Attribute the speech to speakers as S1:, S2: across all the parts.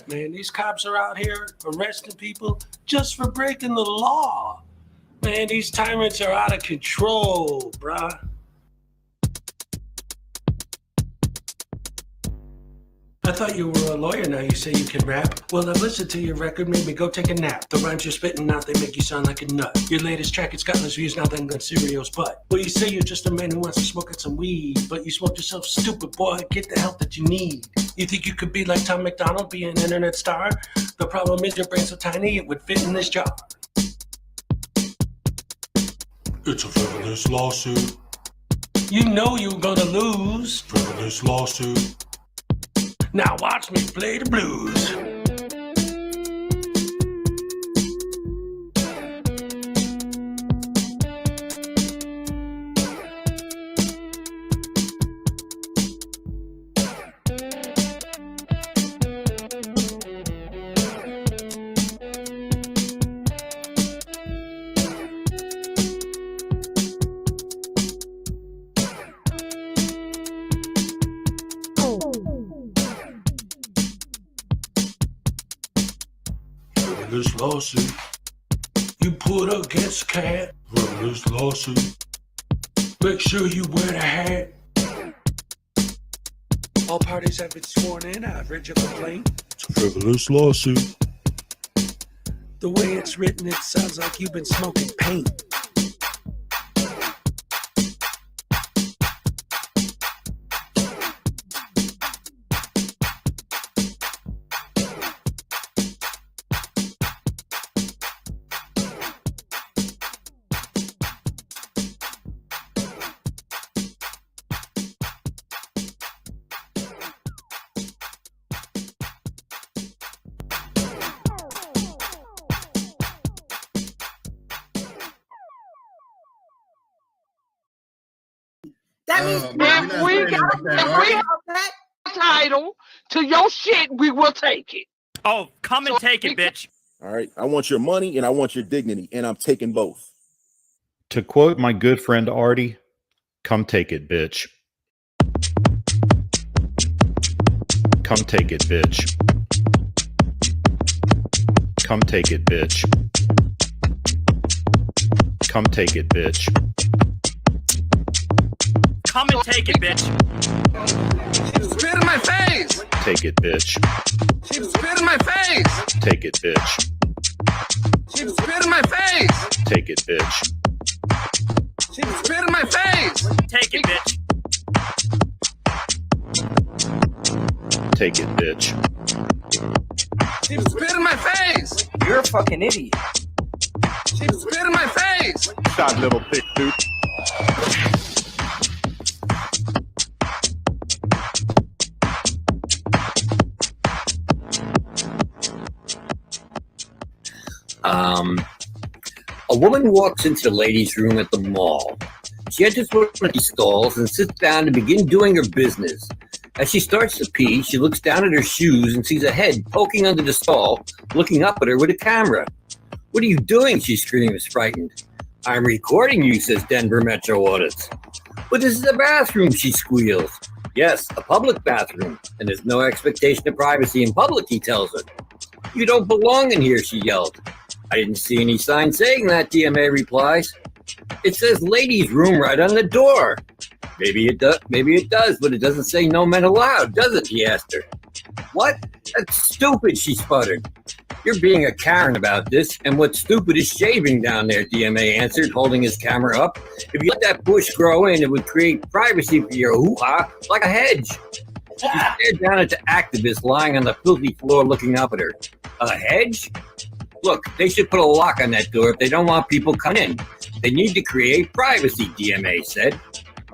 S1: man. These cops are out here arresting people just for breaking the law. Man, these tyrants are out of control, bruh. I thought you were a lawyer, now you say you can rap. Well, I've listened to your record, made me go take a nap. The rhymes you're spitting out, they make you sound like a nut. Your latest track, it's got less views now than Cereal's butt. Well, you say you're just a man who wants to smoke out some weed, but you smoke yourself stupid, boy, get the help that you need. You think you could be like Tom McDonald, be an internet star? The problem is your brain's so tiny, it would fit in this jar.
S2: It's a frivolous lawsuit.
S1: You know you're gonna lose.
S2: Frivolous lawsuit.
S1: Now watch me play the blues.
S2: Frivolous lawsuit.
S1: You put against a cat.
S2: Frivolous lawsuit.
S1: Make sure you wear the hat. All parties have been sworn in. I've read your complaint.
S2: It's a frivolous lawsuit.
S1: The way it's written, it sounds like you've been smoking paint.
S3: That means
S4: if we have that title to your shit, we will take it.
S5: Oh, come and take it, bitch.
S6: All right. I want your money and I want your dignity, and I'm taking both.
S7: To quote my good friend Artie, come take it, bitch. Come take it, bitch. Come take it, bitch. Come take it, bitch.
S5: Come and take it, bitch.
S8: Spit in my face.
S7: Take it, bitch.
S8: Spit in my face.
S7: Take it, bitch.
S8: Spit in my face.
S7: Take it, bitch.
S8: Spit in my face.
S5: Take it, bitch.
S7: Take it, bitch.
S8: Spit in my face.
S3: you're a fucking idiot.
S8: Spit in my face.
S6: Shot little thick dude.
S9: A woman walks into the ladies' room at the mall. She enters one of these stalls and sits down to begin doing her business. As she starts to pee, she looks down at her shoes and sees a head poking under the stall, looking up at her with a camera. "What are you doing?" she screams, frightened. "I'm recording you," says Denver Metro Audit. "But this is a bathroom," she squeals. "Yes, a public bathroom, and there's no expectation of privacy in public," he tells her. "You don't belong in here," she yelled. "I didn't see any sign saying that," DMA replies. "It says ladies' room right on the door." Maybe it does, but it doesn't say no men allowed, does it?" he asked her. "What? That's stupid," she sputtered. "You're being a Karen about this, and what's stupid is shaving down there," DMA answered, holding his camera up. "If you let that bush grow in, it would create privacy for your hoo-ha like a hedge." She stared down at the activist lying on the filthy floor looking up at her. "A hedge? Look, they should put a lock on that door if they don't want people coming in. They need to create privacy," DMA said.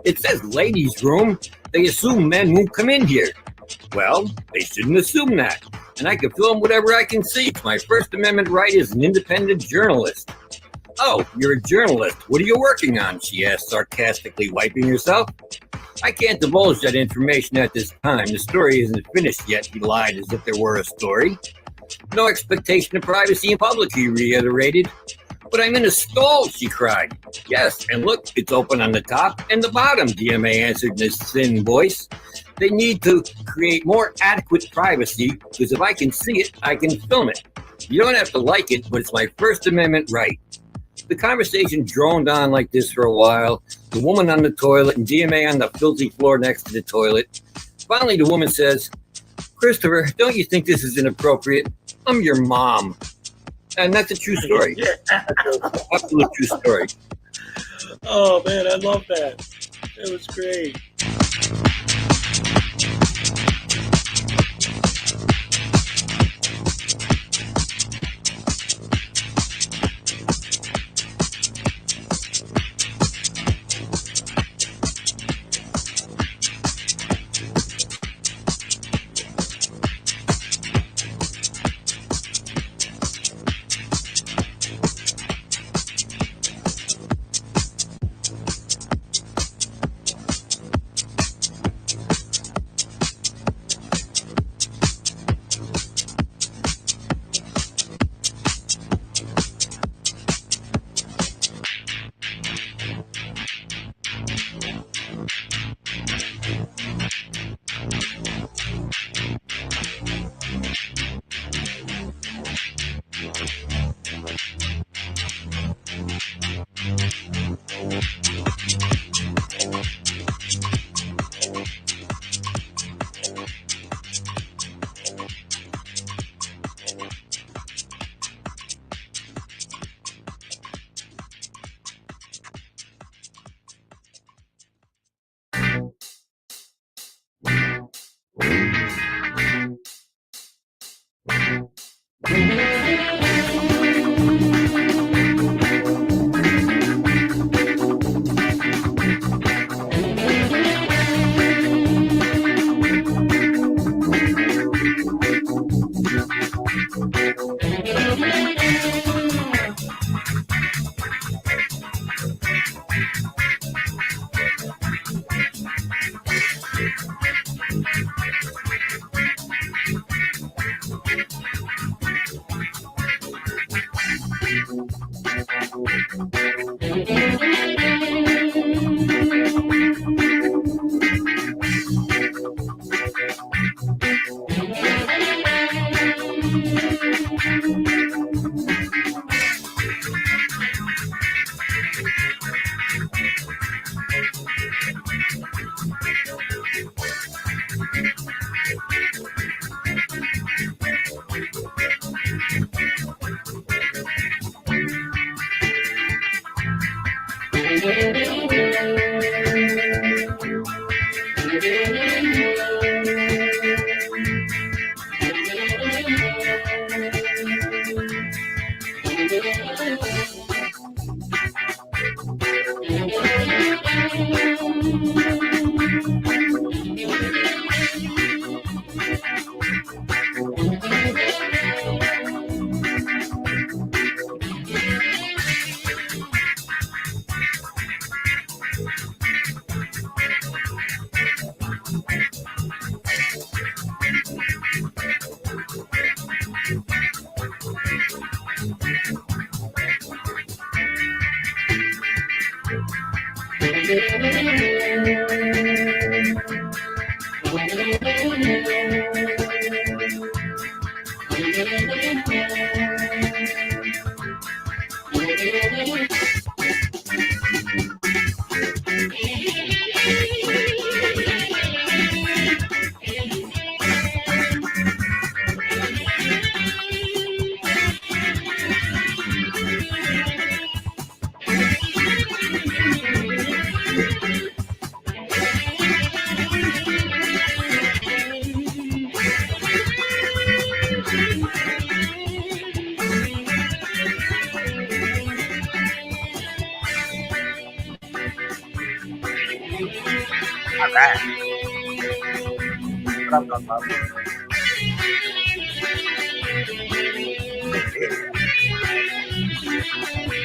S9: "It says ladies' room. They assume men won't come in here." "Well, they shouldn't assume that. And I can film whatever I can see. It's my First Amendment right as an independent journalist." "Oh, you're a journalist. What are you working on?" she asked, sarcastically wiping herself. "I can't divulge that information at this time. The story isn't finished yet," he lied as if there were a story. "No expectation of privacy in public," he reiterated. But I'm in a stall, she cried. Yes, and look, it's open on the top and the bottom, DMA answered in his thin voice. They need to create more adequate privacy, because if I can see it, I can film it. You don't have to like it, but it's my First Amendment right. The conversation droned on like this for a while, the woman on the toilet and DMA on the filthy floor next to the toilet. Finally, the woman says, Christopher, don't you think this is inappropriate? I'm your mom. And that's a true story. Absolute true story.
S1: Oh, man, I love that. It was great.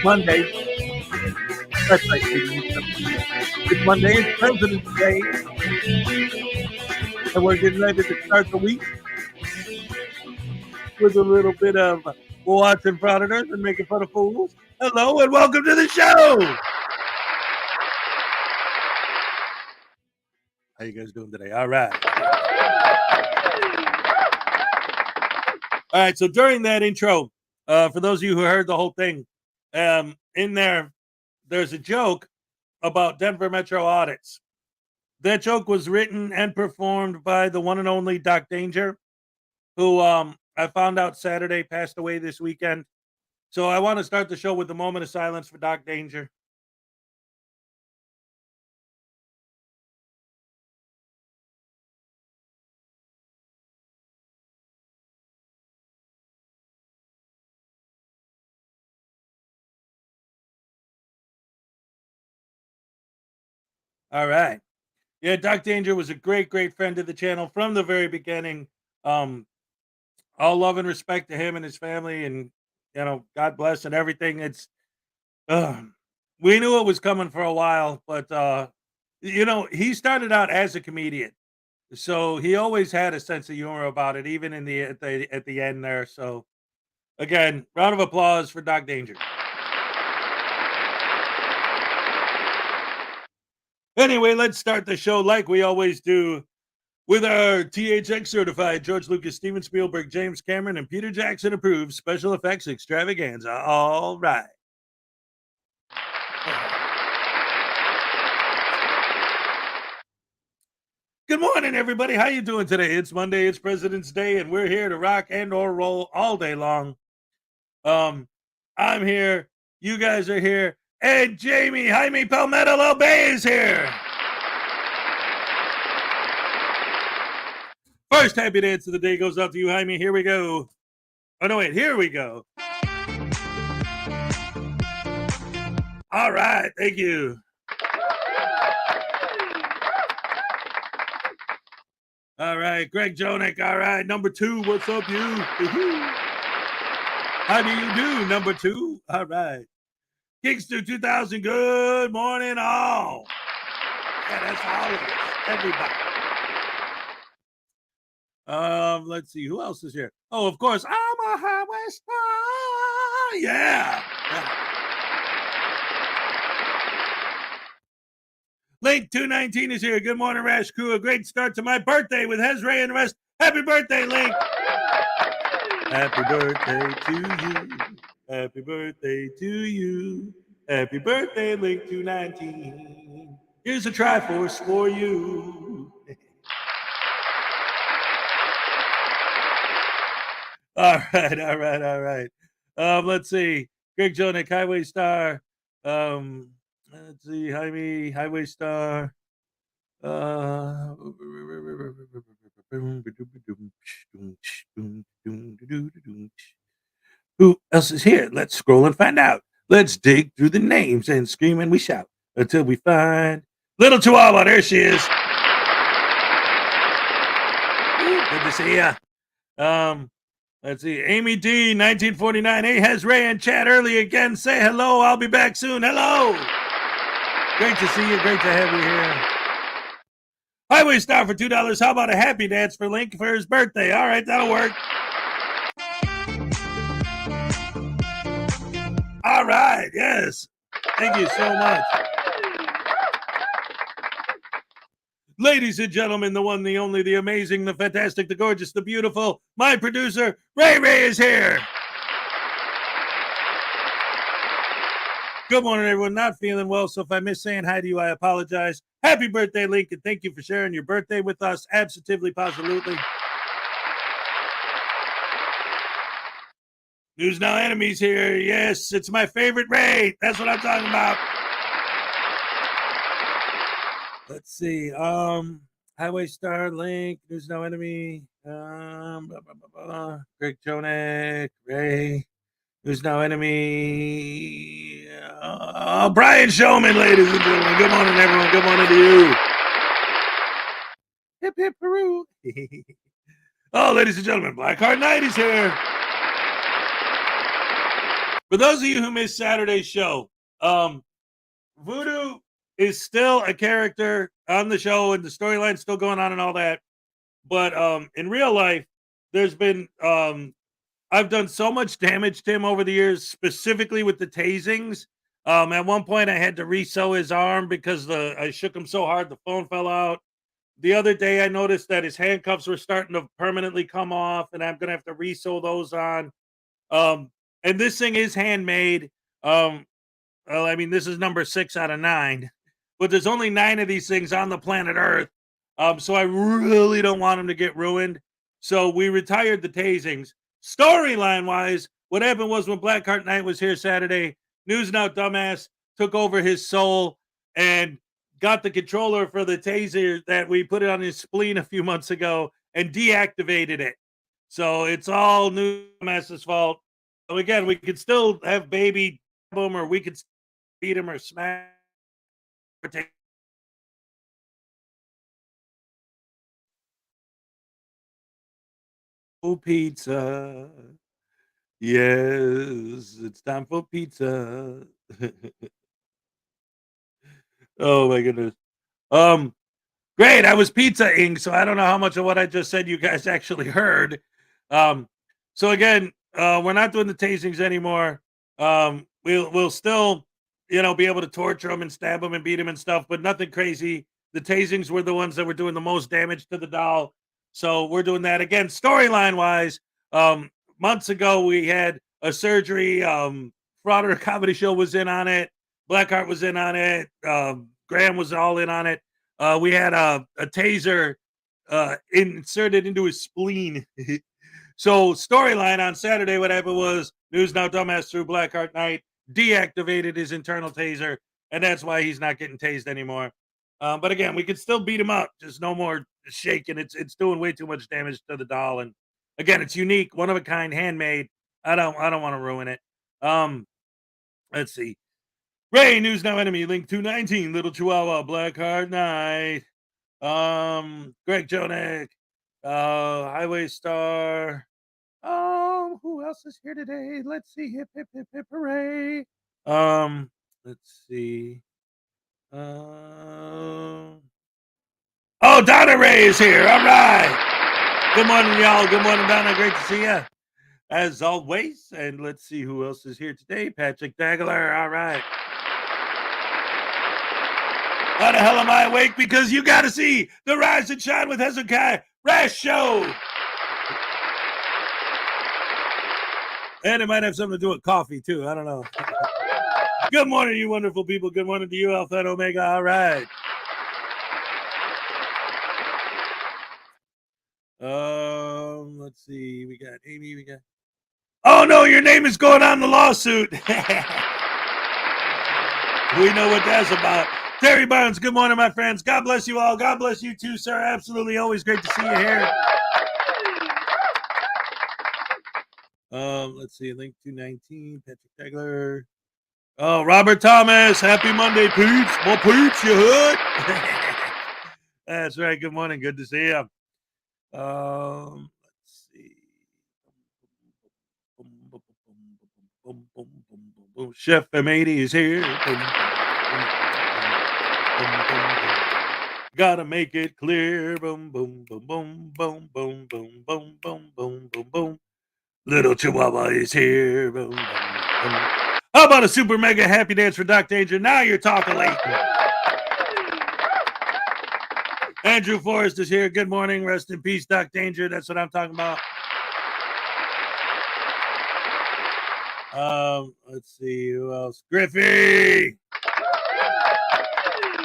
S10: Monday. That's like it's Monday. It's President's Day. And we're getting ready to start the week with a little bit of watching Frauditors and making fun of fools. Hello and welcome to the show. How you guys doing today? All right. All right. So during that intro, for those of you who heard the whole thing, in there's a joke about Denver Metro audits. That joke was written and performed by the one and only Doc Danger, who I found out Saturday passed away this weekend. So I want to start the show with a moment of silence for Doc Danger. All right. Yeah, Doc Danger was a great, great friend of the channel from the very beginning. All love and respect to him and his family, and God bless and everything. It's we knew it was coming for a while, but he started out as a comedian, so he always had a sense of humor about it, even in at the end there. So again, round of applause for Doc Danger. Anyway, let's start the show like we always do with our THX certified George Lucas, Steven Spielberg, James Cameron, and Peter Jackson approved special effects extravaganza. All right. Good morning, everybody. How you doing today? It's Monday. It's President's Day, and we're here to rock and or roll all day long. I'm here. You guys are here. And Jamie Jaime Palmetto Bay is here. First happy dance of the day goes out to you, Jaime. Here we go. Oh, no, wait. Here we go. All right. Thank you. All right. Greg Jonick. All right. Number 2. What's up, you? How do you do, number 2? All right. Kingston 2000. Good morning, all. Yeah, that's all of us. Everybody. Let's see who else is here. Oh, of course, I'm a highway star. Yeah. Link 219 is here. Good morning, Rash Crew. A great start to my birthday with Hezray and the rest. Happy birthday, Link. Happy birthday to you. Happy birthday to you. Happy birthday, Link 219. Here's a Triforce for you. All right. Let's see. Greg Jonick, Highway Star. Let's see. Highway Star. Who else is here? Let's scroll and find out. Let's dig through the names and scream and we shout until we find Little Chihuahua. There she is. Good to see ya. Let's see. Amy D, 1949. Hey, has Ray and chat early again. Say hello. I'll be back soon. Hello. Great to see you. Great to have you here. Highway Star for $2. How about a happy dance for Link for his birthday? All right, that'll work. All right. Yes. Thank you so much. Ladies and gentlemen, the one, the only, the amazing, the fantastic, the gorgeous, the beautiful, my producer, Ray is here. Good morning, everyone. Not feeling well, so if I miss saying hi to you, I apologize. Happy birthday, Lincoln. Thank you for sharing your birthday with us. Absolutely, positively. News Now Enemies here. Yes, it's my favorite Ray. That's what I'm talking about. Let's see. Highway Star, Link, News Now Enemy, Greg Jonick, Ray, News Now Enemy, Brian Showman, ladies and gentlemen. Good morning, everyone. Good morning to you. Hip, hip, Peru. Oh, ladies and gentlemen, Blackheart Knight is here. For those of you who missed Saturday's show, Voodoo is still a character on the show and the storyline's still going on and all that. But in real life, there's been I've done so much damage to him over the years, specifically with the tasings. At one point, I had to re-sew his arm because I shook him so hard the phone fell out. The other day, I noticed that his handcuffs were starting to permanently come off, and I'm gonna have to re-sew those on. And this thing is handmade. Well, I mean, this is number 6 out of 9, but there's only 9 of these things on the planet Earth. So I really don't want them to get ruined. So we retired the tasings. Storyline wise, what happened was when Blackheart Knight was here Saturday, News Now Dumbass took over his soul and got the controller for the taser that we put it on his spleen a few months ago and deactivated it. So it's all News Dumbass's fault. So again, we could still have baby him, or we could beat him or smash or take pizza. Yes, it's time for pizza. Oh my goodness. Great. I was pizza-ing, so I don't know how much of what I just said you guys actually heard. So again, we're not doing the tasings anymore. We'll still, be able to torture them and stab them and beat them and stuff, but nothing crazy. The tasings were the ones that were doing the most damage to the doll. So we're doing that again. Storyline wise, months ago we had a surgery. Frauditor Comedy Show was in on it. Blackheart was in on it. Graham was all in on it. We had a taser inserted into his spleen. So storyline on Saturday, what happened was News Now Dumbass through Blackheart Knight deactivated his internal taser, and that's why he's not getting tased anymore. But again, we can still beat him up, just no more shaking. It's doing way too much damage to the doll, and again, it's unique, one of a kind, handmade. I don't want to ruin it. Let's see. Ray, News Now Enemy, Link 219, Little Chihuahua, Blackheart Knight, Greg Jonick, Highway Star. Who else is here today? Let's see. Hip, hip, hip, hip, hooray. Let's see. Oh, Donna Ray is here. All right. Good morning, y'all. Good morning, Donna. Great to see you, as always. And let's see who else is here today. Patrick Dagler. All right. Why the hell am I awake? Because you got to see the Rise and Shine with Hezokuai Rash Show. And it might have something to do with coffee, too. I don't know. Good morning, you wonderful people. Good morning to you, Alpha and Omega. All right. Let's see. We got Amy. We got. Oh, no, your name is going on the lawsuit. We know what that's about. Terry Barnes, good morning, my friends. God bless you all. God bless you too, sir. Absolutely always great to see you here. Let's see, Link 219, Patrick Degler. Oh, Robert Thomas, happy Monday, Peach. Well, Peach, you hood. That's right. Good morning. Good to see you. Let's see. Chef M80 is here. Gotta make it clear. Boom, boom, boom, boom, boom, boom, boom, boom, boom, boom, boom, boom. Little Chihuahua is here. Boom, boom, boom. How about a super mega happy dance for Doc Danger? Now you're talking late. Andrew Forrest is here. Good morning. Rest in peace, Doc Danger. That's what I'm talking about. Let's see who else. Griffey.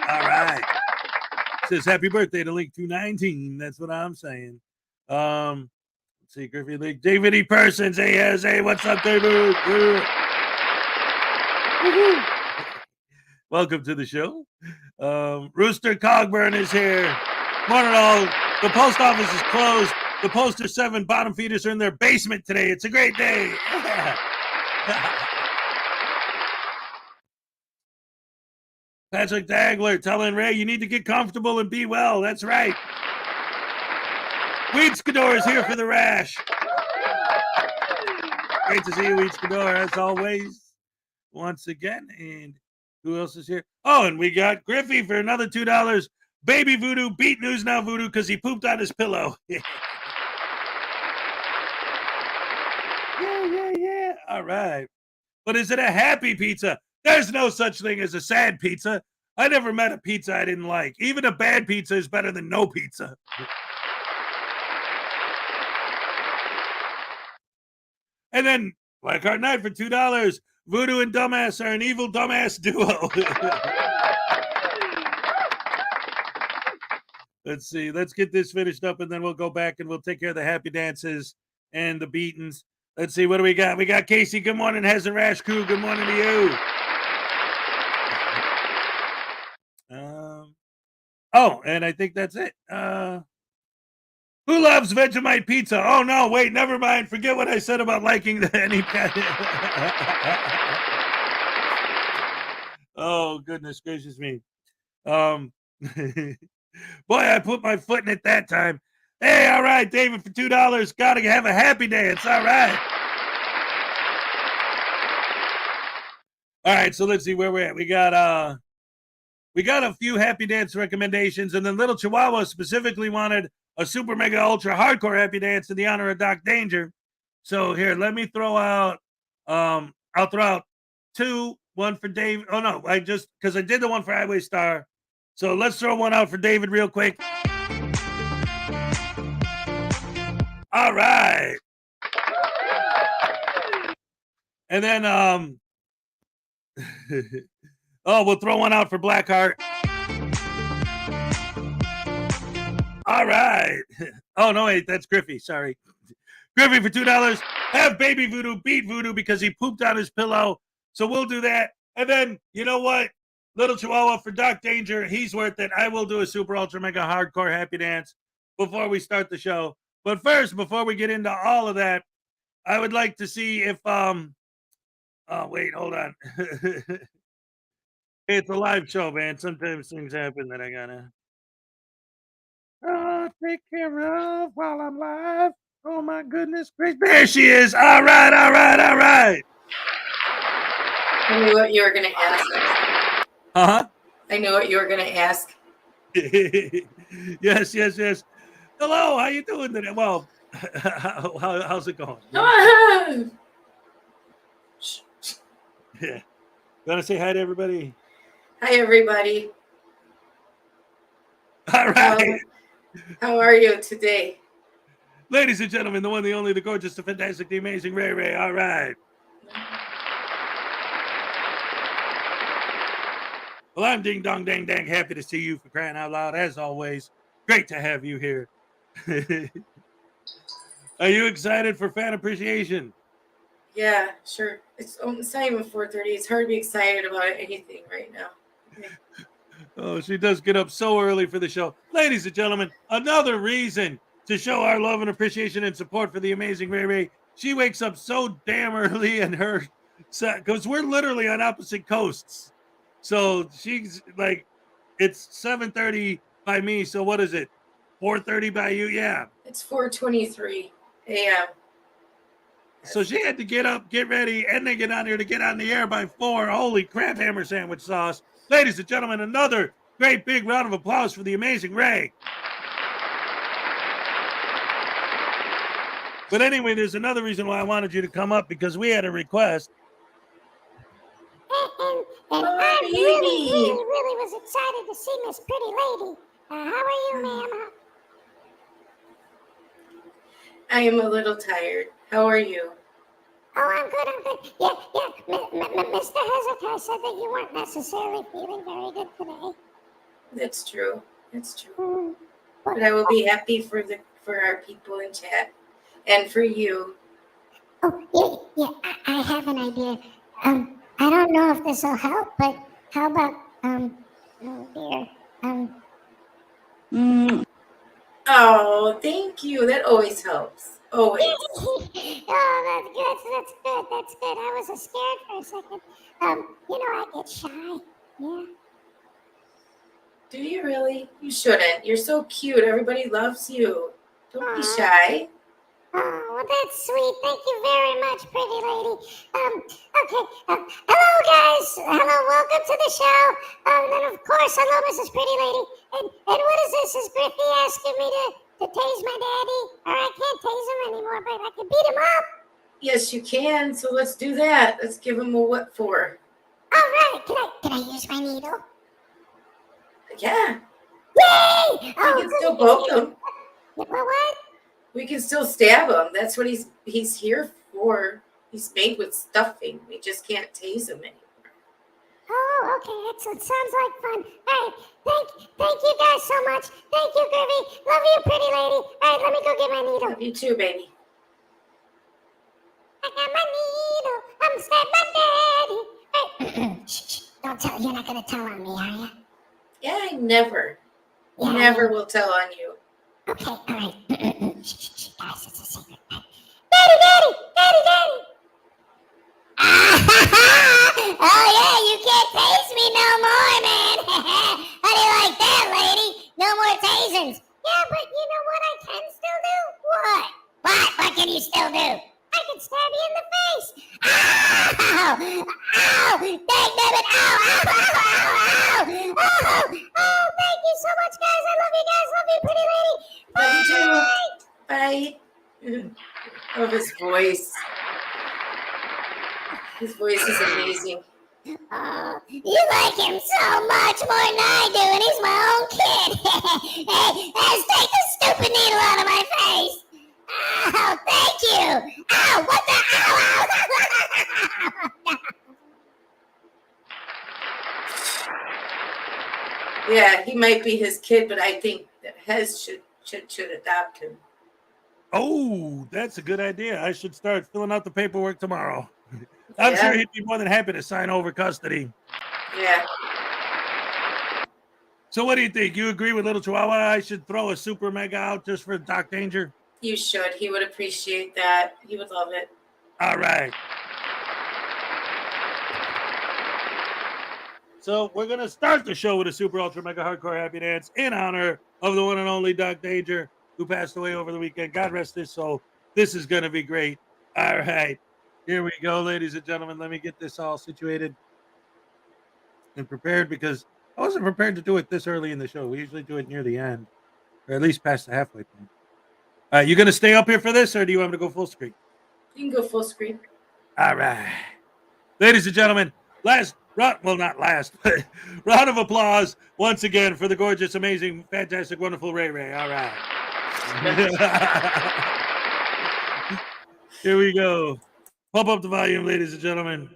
S10: All right. Says happy birthday to Link 219. That's what I'm saying. Let's see, Griffey Link. David E. Persons. Hey, what's up, David? Welcome to the show. Rooster Cogburn is here. Morning all. The post office is closed. The Poster 7 bottom feeders are in their basement today. It's a great day. Patrick Dagler telling Ray, you need to get comfortable and be well. That's right. Weed Skidor is here for the rash. Great to see you, Weed Skidor, as always. Once again. And who else is here? Oh, and we got Griffey for another $2. Baby Voodoo beat News Now Voodoo because he pooped on his pillow. Yeah. All right. But is it a happy pizza? There's no such thing as a sad pizza. I never met a pizza I didn't like. Even a bad pizza is better than no pizza. And then Black Heart Night for $2. Voodoo and Dumbass are an evil dumbass duo. Let's see. Let's get this finished up, and then we'll go back and we'll take care of the happy dances and the beatings. Let's see. What do we got? We got Casey. Good morning. Hez and Rash Crew. Good morning to you. Oh, and I think that's it. Who loves Vegemite pizza? Oh, no. Wait, never mind. Forget what I said about liking any. Oh, goodness gracious me. Boy, I put my foot in it that time. Hey, all right, David, for $2. Gotta have a happy dance. All right. All right, so let's see where we're at. We got a few happy dance recommendations, and then Little Chihuahua specifically wanted a super mega ultra hardcore happy dance in the honor of Doc Danger. So here, let me throw out I'll throw out two, one for Dave. Oh no, because I did the one for Highway Star. So let's throw one out for David real quick. All right. And then we'll throw one out for Blackheart. All right. Oh no, wait, that's Griffey. Sorry. Griffey for $2. Have Baby Voodoo beat Voodoo because he pooped on his pillow. So we'll do that. And then, you know what? Little Chihuahua for Doc Danger. He's worth it. I will do a super ultra mega hardcore happy dance before we start the show. But first, before we get into all of that, I would like to see if oh wait, hold on. It's a live show, man. Sometimes things happen that I gotta take care of while I'm live. Oh my goodness gracious. There she is. All right.
S11: I knew what you were going to ask.
S10: Uh-huh.
S11: I knew what you were going to ask.
S10: Yes. Hello, how you doing today? Well, how's it going? Yeah. You want to say hi to everybody?
S11: Hi, everybody.
S10: All right.
S11: How are you today?
S10: Ladies and gentlemen, the one, the only, the gorgeous, the fantastic, the amazing Ray Ray. All right. Well, I'm Ding Dong Dang Dang. Happy to see you, for crying out loud. As always, great to have you here. Are you excited for fan appreciation?
S11: Yeah, sure. It's not even 4:30. It's hard to be excited about anything right now. Okay.
S10: Oh, she does get up so early for the show. Ladies and gentlemen, another reason to show our love and appreciation and support for the amazing Ray Ray. She wakes up so damn early in her set because we're literally on opposite coasts. So she's like, it's 7:30 by me. So what is it? 4:30 by you? Yeah.
S11: It's 4:23 a.m.
S10: So she had to get up, get ready, and then get on here to get on the air by 4. Holy crap, hammer sandwich sauce. Ladies and gentlemen, another great big round of applause for the amazing Ray. But anyway, there's another reason why I wanted you to come up, because we had a request.
S12: And I really was excited to see Miss Pretty Lady. How are you, ma'am?
S11: I am a little tired. How are you?
S12: Oh, I'm good. Yeah. Mr. Hezokuai said that you weren't necessarily feeling very good today.
S11: That's true. But I will be happy for our people in chat and for you.
S12: Oh, yeah. I have an idea. I don't know if this will help, but how about oh dear.
S11: Oh, thank you. That always helps. Always.
S12: Oh, that's good. I was scared for a second. I get shy. Yeah.
S11: Do you really? You shouldn't. You're so cute. Everybody loves you. Don't be shy.
S12: Oh, well, that's sweet. Thank you very much, pretty lady. Okay. Hello, guys. Hello, welcome to the show. And of course, hello, Mrs. Pretty Lady. And what is this? Is Griffey asking me to tase my daddy? Or I can't tase him anymore, but I can beat him up.
S11: Yes, you can. So let's do that. Let's give him a what for.
S12: All right. Can I use my needle?
S11: Yeah.
S12: Yay!
S11: We can still poke him.
S12: What?
S11: We can still stab him. That's what he's here for. He's made with stuffing. We just can't tase him anymore.
S12: Oh, okay, excellent. Sounds like fun. All right, thank you guys so much. Thank you, Groovy. Love you, pretty lady. All right, let me go get my needle.
S11: Love you too, baby.
S12: I got my needle. I'm scared my daddy. All right. Shh. Don't tell. You're not gonna tell on me, are you?
S11: Yeah, I never will tell on you.
S12: Okay, all right. Shh, guys, it's a secret. Daddy. Oh yeah, you can't tase me no more, man. How do you like that, lady? No more tasings. Yeah, but you know what I can still do? What? What can you still do? I can stab you in the face. Ow! Ow! Dang-nabbit! Ow! Thank you so much, guys. I love you guys. Love you, pretty lady.
S11: Love you too. Bye. Love his voice. His voice is amazing.
S12: Oh, you like him so much more than I do, and he's my own kid. Hey, let's take the stupid needle out of my face. Ow, thank you. Ow, what the? Ow.
S11: Yeah, he might be his kid, but I think that Hez should adopt him.
S10: Oh, that's a good idea. I should start filling out the paperwork tomorrow. I'm sure he'd be more than happy to sign over custody.
S11: Yeah.
S10: So what do you think? You agree with Little Chihuahua? I should throw a super mega out just for Doc Danger?
S11: You should. He would appreciate that. He would love it.
S10: All right. So we're going to start the show with a super ultra mega hardcore happy dance in honor of the one and only Doc Danger, who passed away over the weekend. God rest his soul. This is going to be great. All right. Here we go, ladies and gentlemen. Let me get this all situated and prepared, because I wasn't prepared to do it this early in the show. We usually do it near the end, or at least past the halfway point. All right, you going to stay up here for this, or do you want me to go full screen?
S11: You can go full screen.
S10: All right. Ladies and gentlemen, not last, but round of applause once again for the gorgeous, amazing, fantastic, wonderful Ray Ray. All right. Here we go. Pump up the volume, ladies and gentlemen.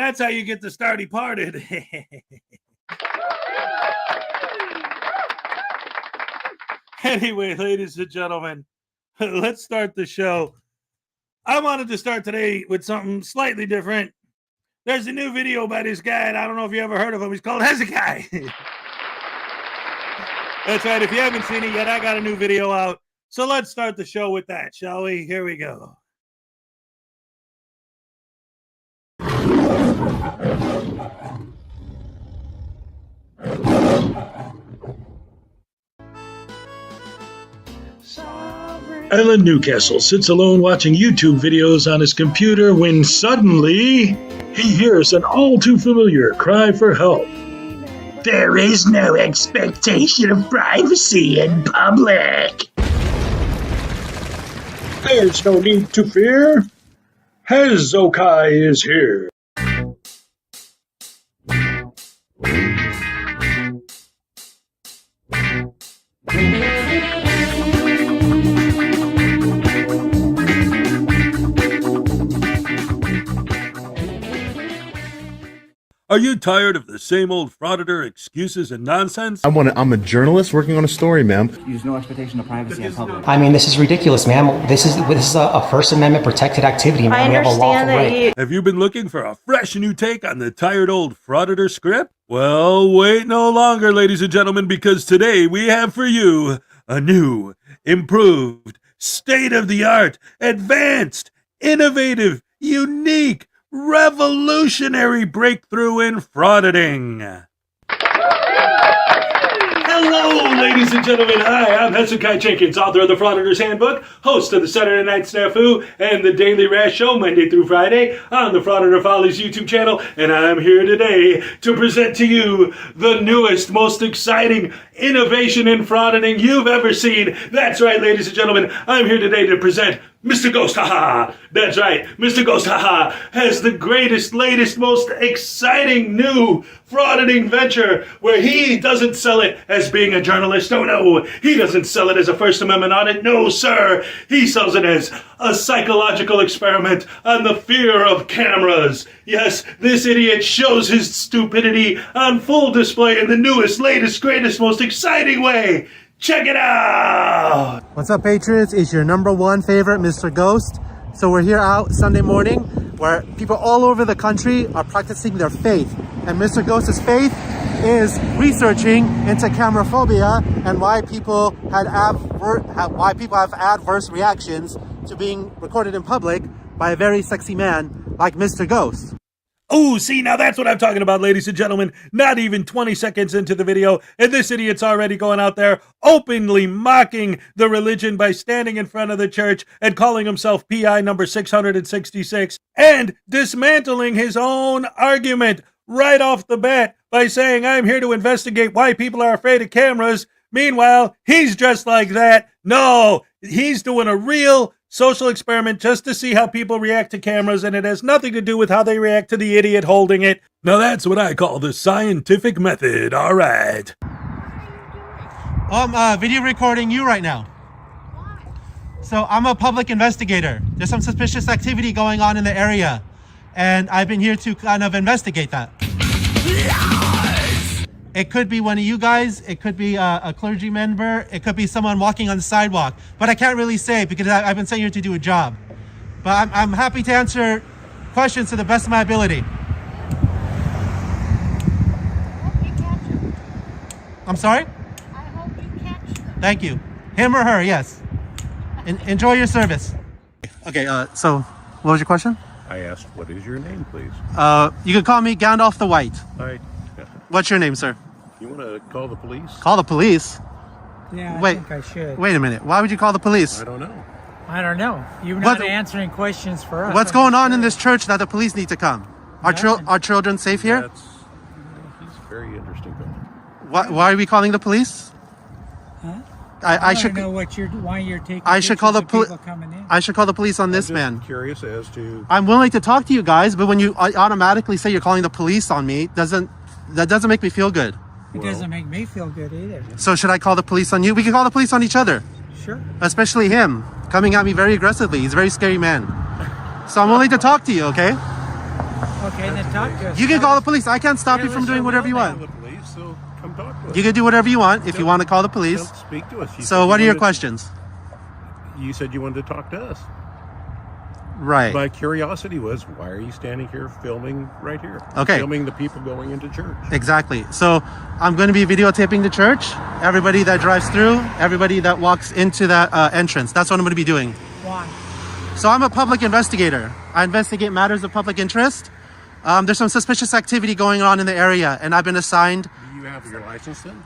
S10: that's how you get the starty parted. Anyway, ladies and gentlemen, let's start the show. I wanted to start today with something slightly different. There's a new video by this guy, and I don't know if you ever heard of him. He's called Hezokuai. That's right. If you haven't seen it yet, I got a new video out. So let's start the show with that, shall we? Here we go.
S13: Alan Newcastle sits alone watching YouTube videos on his computer when suddenly he hears an all too familiar cry for help. There is no expectation of privacy in public. There's no need to fear. Hezokuai is here.
S10: Are you tired of the same old frauditor excuses and nonsense?
S14: I'm a journalist working on a story, ma'am.
S3: There's no expectation of privacy in public.
S15: I mean, this is ridiculous, ma'am. This is a First Amendment protected activity, ma'am. We have a lawful right.
S10: Have you been looking for a fresh new take on the tired old frauditor script? Well, wait no longer, ladies and gentlemen, because today we have for you a new, improved, state-of-the-art, advanced, innovative, unique, revolutionary breakthrough in frauditing. Hello, ladies and gentlemen. Hi, I'm Hezokuai Jenkins, author of the Frauditors Handbook, host of the Saturday Night Snafu and the Daily Rash Show Monday through Friday on the Frauditor Follies YouTube channel, and I'm here today to present to you the newest, most exciting innovation in frauditing you've ever seen. That's right, ladies and gentlemen. I'm here today to present Mr. Ghost, haha. That's right, Mr. Ghost, haha, has the greatest, latest, most exciting new frauditing venture where he doesn't sell it as being a journalist. Oh no, he doesn't sell it as a First Amendment audit. No, sir. He sells it as a psychological experiment on the fear of cameras. Yes, this idiot shows his stupidity on full display in the newest, latest, greatest, most exciting way. Check it out!
S16: What's up, Patriots? It's your #1 favorite, Mr. Ghost. So we're here out Sunday morning where people all over the country are practicing their faith. And Mr. Ghost's faith is researching into camera phobia and why people have adverse reactions to being recorded in public by a very sexy man like Mr. Ghost.
S10: Oh, see, now that's what I'm talking about, ladies and gentlemen. Not even 20 seconds into the video, and this idiot's already going out there openly mocking the religion by standing in front of the church and calling himself PI number 666 and dismantling his own argument right off the bat by saying, I'm here to investigate why people are afraid of cameras. Meanwhile, he's dressed like that. No, he's doing a real social experiment just to see how people react to cameras, and it has nothing to do with how they react to the idiot holding it. Now that's what I call the scientific method, all right.
S16: I'm video recording you right now. So I'm a public investigator. There's some suspicious activity going on in the area, and I've been here to kind of investigate that. It could be one of you guys, it could be a clergy member, it could be someone walking on the sidewalk, but I can't really say because I've been sent here to do a job. But I'm happy to answer questions to the best of my ability. I'm sorry? I hope you catch them. Thank you. Him or her, yes. Enjoy your service. Okay, so what was your question?
S17: I asked, what is your name, please?
S16: You can call me Gandalf the White.
S17: All right.
S16: What's your name, sir?
S17: You want to call the police?
S16: Call the police?
S18: Yeah,
S16: Wait,
S18: I think I should.
S16: Wait a minute. Why would you call the police?
S17: I don't know.
S18: I don't know. You're not answering questions for us.
S16: What's going on in this church that the police need to come? Are children safe here?
S17: He's very interesting.
S16: Why are we calling the police?
S18: Huh?
S16: I should
S18: know why you're taking.
S16: I should call the
S18: police coming in.
S16: I should call the police on this man.
S17: Curious as to.
S16: I'm willing to talk to you guys, but when you automatically say you're calling the police on me, that doesn't make me feel good.
S18: It doesn't make me feel good either.
S16: So should I call the police on you? We can call the police on each other.
S18: Sure.
S16: Especially him, coming at me very aggressively. He's a very scary man. So I'm willing to talk to you, okay?
S18: Okay. Okay, then talk to us.
S16: You can call the police. I can't stop you from doing whatever you want.
S17: The police, so come talk to us.
S16: You can do whatever you want if you want to call the police.
S17: Don't speak to us. You
S16: So
S17: said
S16: what are
S17: you
S16: your
S17: wanted-
S16: questions?
S17: You said you wanted to talk to us.
S16: Right.
S17: My curiosity was, why are you standing here filming right here?
S16: Okay.
S17: Filming the people going into church.
S16: Exactly. So I'm going to be videotaping the church, everybody that drives through, everybody that walks into that entrance. That's what I'm going to be doing.
S18: Why?
S16: So I'm a public investigator. I investigate matters of public interest. There's some suspicious activity going on in the area, and I've been assigned
S17: Do you have your license then?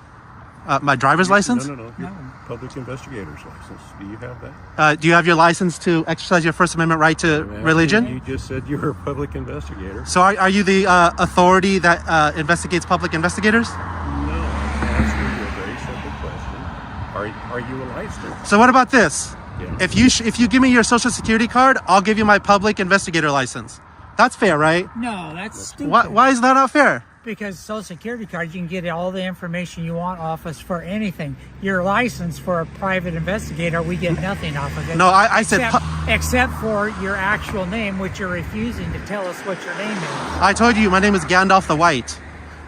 S16: my driver's license.
S17: No. Your public investigator's license. Do you have that?
S16: Do you have your license to exercise your First Amendment right to religion?
S17: You just said you were a public investigator.
S16: So are you the authority that investigates public investigators?
S17: No, I'm asking you a very simple question. Are you a licensed?
S16: So what about this?
S17: Yeah.
S16: If you give me your social security card, I'll give you my public investigator license. That's fair, right?
S18: No, that's stupid.
S16: Why is that not fair?
S18: Because Social Security card, you can get all the information you want off us for anything. Your license for a private investigator, we get nothing off of it.
S16: No, I said
S18: except for your actual name, which you're refusing to tell us what your name is.
S16: I told you my name is Gandalf the White.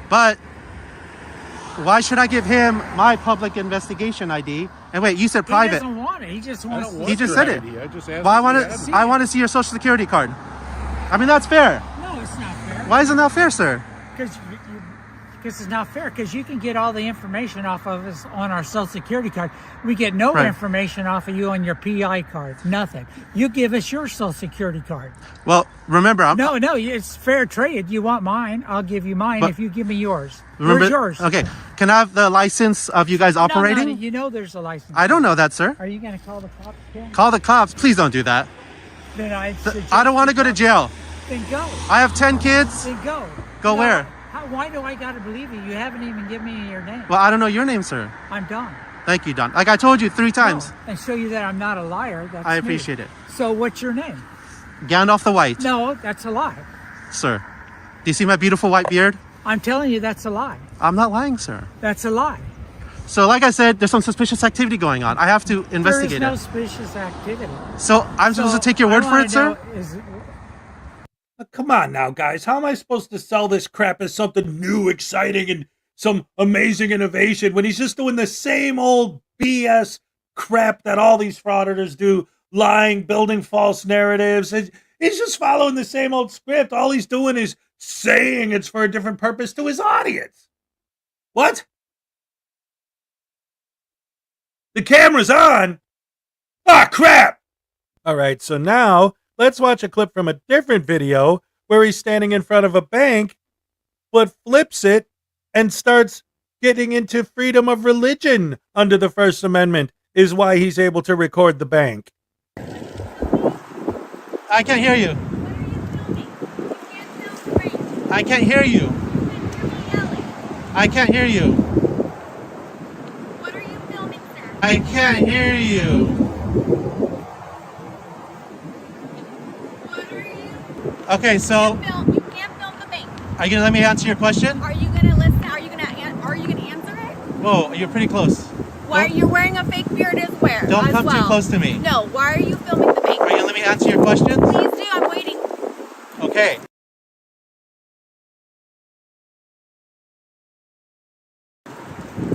S16: But why should I give him my public investigation ID? And wait, you said private.
S18: He doesn't want it. He just wants to.
S16: He just said it.
S17: I just asked
S16: Well,
S17: if
S16: I want to see your social security card. I mean, that's fair.
S18: No, it's not fair.
S16: Why isn't that fair, sir?
S18: Because it's not fair. Because you can get all the information off of us on our Social Security card. We get no
S16: Right.
S18: information off of you on your PI card. Nothing. You give us your Social Security card.
S16: Well, remember,
S18: No, it's fair trade. You want mine, I'll give you mine
S16: But-
S18: if you give me yours.
S16: remember.
S18: Where's yours?
S16: Okay, can I have the license of you guys operating?
S18: No, you know there's a license.
S16: I don't know that, sir.
S18: Are you going to call the cops, Ken?
S16: Call the cops. Please don't do that.
S18: Then
S16: I don't want to go to jail.
S18: Then go.
S16: I have 10 kids.
S18: Then go.
S16: Go
S18: No,
S16: where?
S18: Why do I got to believe you? You haven't even given me your name.
S16: Well, I don't know your name, sir.
S18: I'm Don.
S16: Thank you, Don. Like I told you 3 times.
S18: And show you that I'm not a liar. That's
S16: I
S18: me.
S16: appreciate it.
S18: So what's your name?
S16: Gandalf the White.
S18: No, that's a lie.
S16: Sir. Do you see my beautiful white beard?
S18: I'm telling you that's a lie.
S16: I'm not lying, sir.
S18: That's a lie.
S16: So like I said, there's some suspicious activity going on. I have to investigate
S18: There is no
S16: it.
S18: suspicious activity.
S16: So I'm supposed to take your word for it, sir?
S10: Come on now, guys. How am I supposed to sell this crap as something new, exciting, and some amazing innovation when he's just doing the same old BS crap that all these frauditors do, lying, building false narratives? He's just following the same old script. All he's doing is saying it's for a different purpose to his audience. What? The camera's on? Ah, crap! All right, so now let's watch a clip from a different video where he's standing in front of a bank, but flips it and starts getting into freedom of religion under the First Amendment, is why he's able to record the bank.
S16: I can't hear you. I can't hear you. I can't hear you.
S12: What are you filming, sir?
S16: I can't hear you.
S12: What are you?
S16: Okay, so
S12: You can't film the bank.
S16: are you gonna let me answer your question?
S12: Are you gonna listen? Are you gonna answer it?
S16: Whoa, you're pretty close.
S12: Why are you wearing a fake beard as well?
S16: Don't come too close to me.
S12: No. Why are you filming the bank?
S16: Are you gonna let me answer your question?
S12: Please do. I'm waiting.
S16: Okay.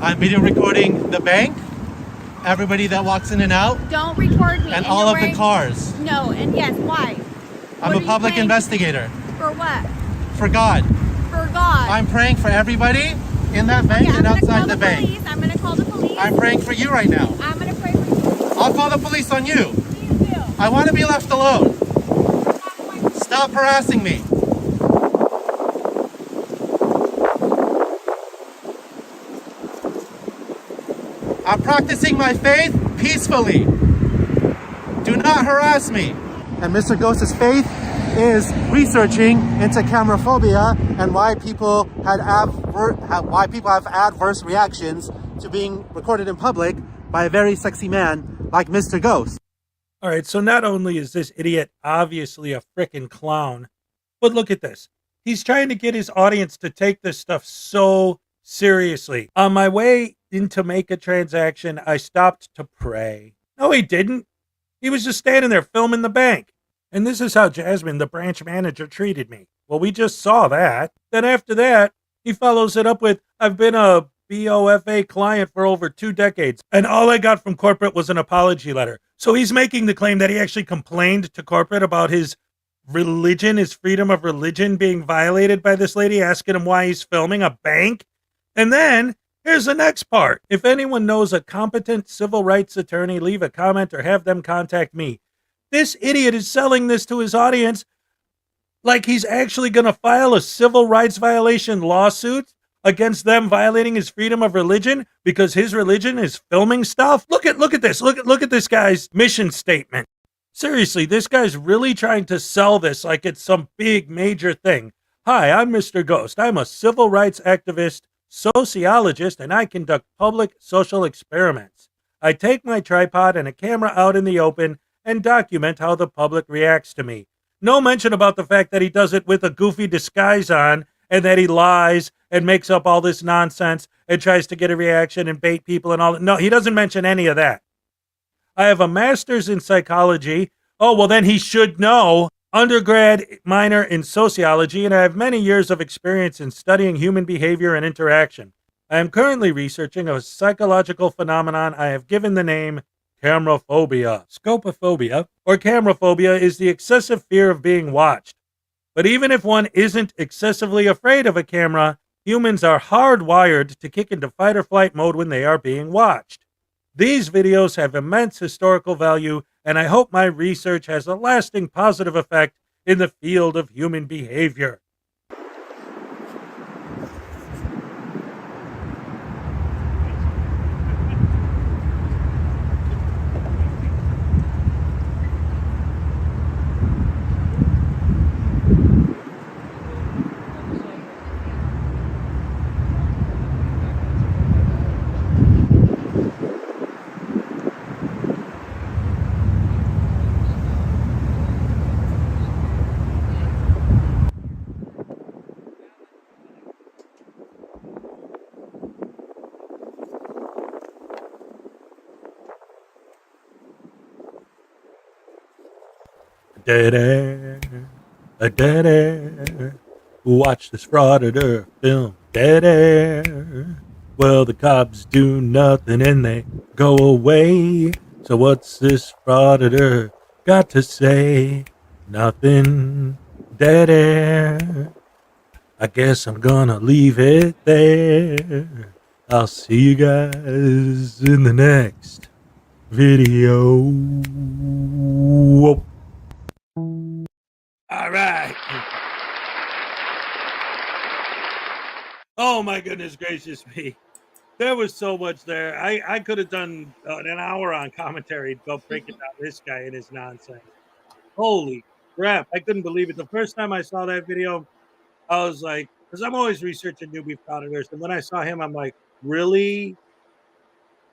S16: I'm video recording the bank, everybody that walks in and out,
S12: Don't record me.
S16: and all
S12: you're
S16: of
S12: wearing-
S16: the cars.
S12: No. And yes. Why?
S16: I'm a public investigator.
S12: For what?
S16: For God.
S12: For God.
S16: I'm praying for everybody in that bank and outside the bank.
S12: Police. I'm gonna call the police.
S16: I'm praying for you right now.
S12: I'm gonna pray for you.
S16: I'll call the police on you. I want to be left alone. Stop harassing me. I'm practicing my faith peacefully. Do not harass me. And Mr. Ghost's faith is researching into cameraphobia and why people have adverse reactions to being recorded in public by a very sexy man like Mr. Ghost.
S10: All right, so not only is this idiot obviously a frickin' clown, but look at this. He's trying to get his audience to take this stuff so seriously. On my way in to make a transaction, I stopped to pray. No, he didn't. He was just standing there filming the bank. And this is how Jasmine, the branch manager, treated me. Well, we just saw that. Then after that, he follows it up with, I've been a BOFA client for over 2 decades, and all I got from corporate was an apology letter. So he's making the claim that he actually complained to corporate about his religion, his freedom of religion being violated by this lady asking him why he's filming a bank. And then here's the next part. If anyone knows a competent civil rights attorney, leave a comment or have them contact me. This idiot is selling this to his audience like he's actually going to file a civil rights violation lawsuit against them violating his freedom of religion because his religion is filming stuff. Look at this. Look at this guy's mission statement. Seriously, this guy's really trying to sell this like it's some big major thing. Hi, I'm Mr. Ghost. I'm a civil rights activist, sociologist, and I conduct public social experiments. I take my tripod and a camera out in the open and document how the public reacts to me. No mention about the fact that he does it with a goofy disguise on and that he lies and makes up all this nonsense and tries to get a reaction and bait people and all that. No, he doesn't mention any of that. I have a master's in psychology. Oh, well, then he should know. Undergrad minor in sociology, and I have many years of experience in studying human behavior and interaction. I am currently researching a psychological phenomenon I have given the name cameraphobia. Scopophobia, or cameraphobia, is the excessive fear of being watched. But even if one isn't excessively afraid of a camera, humans are hardwired to kick into fight or flight mode when they are being watched. These videos have immense historical value, and I hope my research has a lasting positive effect in the field of human behavior. Dead air, a dead air. Watch this Frauditor film, dead air. Well, the cops do nothing and they go away. So what's this Frauditor got to say? Nothing, dead air. I guess I'm gonna leave it there. I'll see you guys in the next video. Whoa. All right. Oh my goodness gracious me. There was so much there. I could have done an hour on commentary breaking down this guy and his nonsense. Holy crap. I couldn't believe it. The first time I saw that video, I was like, because I'm always researching newbie frauditors. And when I saw him, I'm like, really?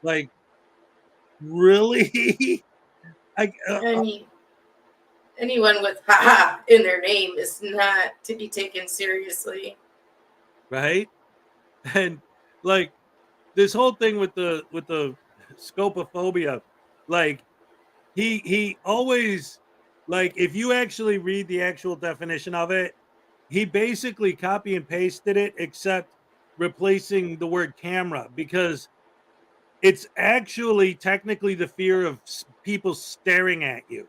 S10: Like, really?
S11: Anyone with "haha" in their name is not to be taken seriously.
S10: Right? And like this whole thing with the scopophobia, like he always, like, if you actually read the actual definition of it, he basically copy and pasted it except replacing the word camera, because it's actually technically the fear of people staring at you.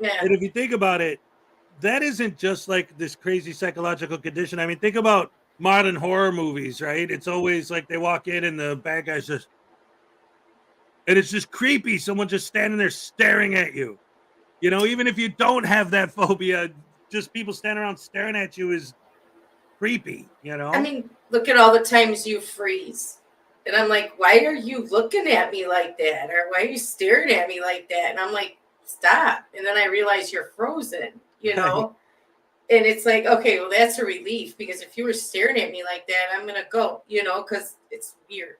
S11: Yeah.
S10: And if you think about it, that isn't just like this crazy psychological condition. I mean, think about modern horror movies, right? It's always like they walk in and the bad guy's just, and it's just creepy. Someone just standing there staring at you. You know, even if you don't have that phobia, just people standing around staring at you is creepy, you know?
S11: I mean, look at all the times you freeze. And I'm like, why are you looking at me like that? Or why are you staring at me like that? And I'm like, stop. And then I realize you're frozen, you know? And it's like, okay, well, that's a relief, because if you were staring at me like that, I'm going to go, you know, because it's weird.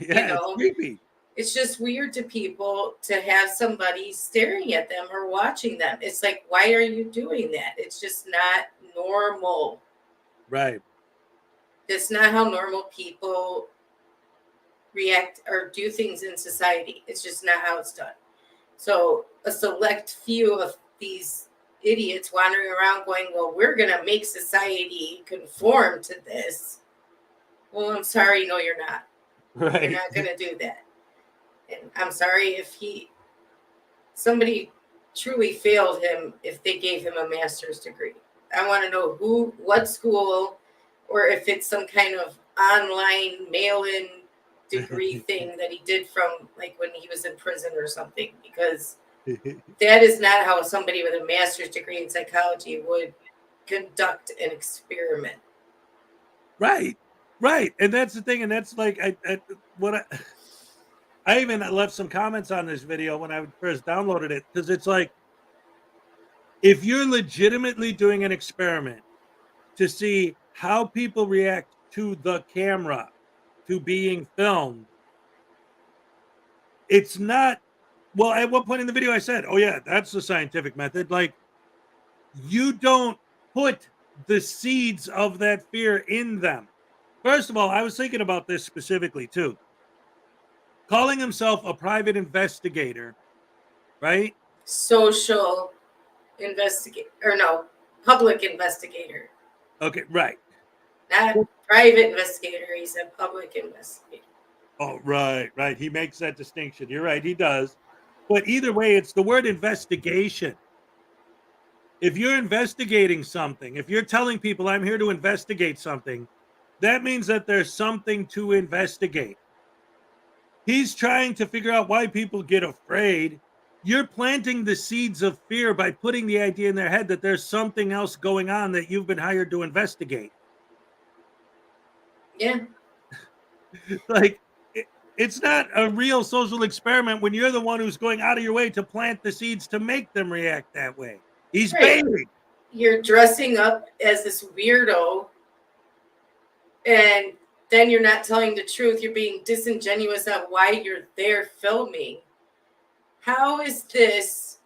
S10: Yeah,
S11: you know?
S10: it's creepy.
S11: It's just weird to people to have somebody staring at them or watching them. It's like, why are you doing that? It's just not normal.
S10: Right.
S11: It's not how normal people react or do things in society. It's just not how it's done. So a select few of these idiots wandering around going, well, we're going to make society conform to this. Well, I'm sorry. No, you're not.
S10: Right.
S11: You're not going to do that. And I'm sorry if somebody truly failed him if they gave him a master's degree. I want to know what school, or if it's some kind of online mail-in degree thing that he did from like when he was in prison or something, because that is not how somebody with a master's degree in psychology would conduct an experiment.
S10: Right. And that's the thing. And that's like, I even left some comments on this video when I first downloaded it, because it's like, if you're legitimately doing an experiment to see how people react to the camera, to being filmed, it's not, well, at what point in the video I said, oh yeah, that's the scientific method. Like, you don't put the seeds of that fear in them. First of all, I was thinking about this specifically too. Calling himself a private investigator, right?
S11: Social investigator, or no, public investigator.
S10: Okay, right.
S11: Not a private investigator, he's a public investigator.
S10: Oh, right. He makes that distinction. You're right, he does. But either way, it's the word investigation. If you're investigating something, if you're telling people I'm here to investigate something, that means that there's something to investigate. He's trying to figure out why people get afraid. You're planting the seeds of fear by putting the idea in their head that there's something else going on that you've been hired to investigate.
S11: Yeah.
S10: Like, it's not a real social experiment when you're the one who's going out of your way to plant the seeds to make them react that way. He's baiting.
S11: You're dressing up as this weirdo, and then you're not telling the truth. You're being disingenuous on why you're there filming. How is this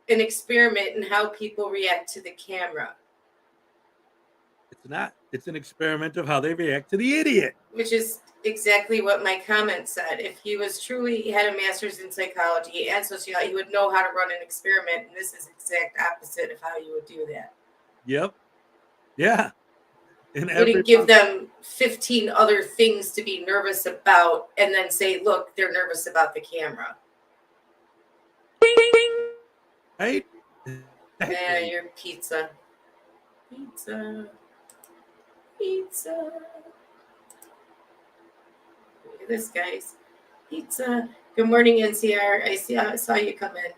S11: an experiment in how people react to the camera?
S10: It's not. It's an experiment of how they react to the idiot.
S11: Which is exactly what my comment said. If he had a master's in psychology and sociology, he would know how to run an experiment, and this is exact opposite of how you would do that.
S10: Yep. Yeah.
S11: You wouldn't give them 15 other things to be nervous about and then say, look, they're nervous about the camera.
S10: Right?
S11: Yeah, your pizza. Look at this, guys. Pizza. Good morning, NCR. I saw you come in.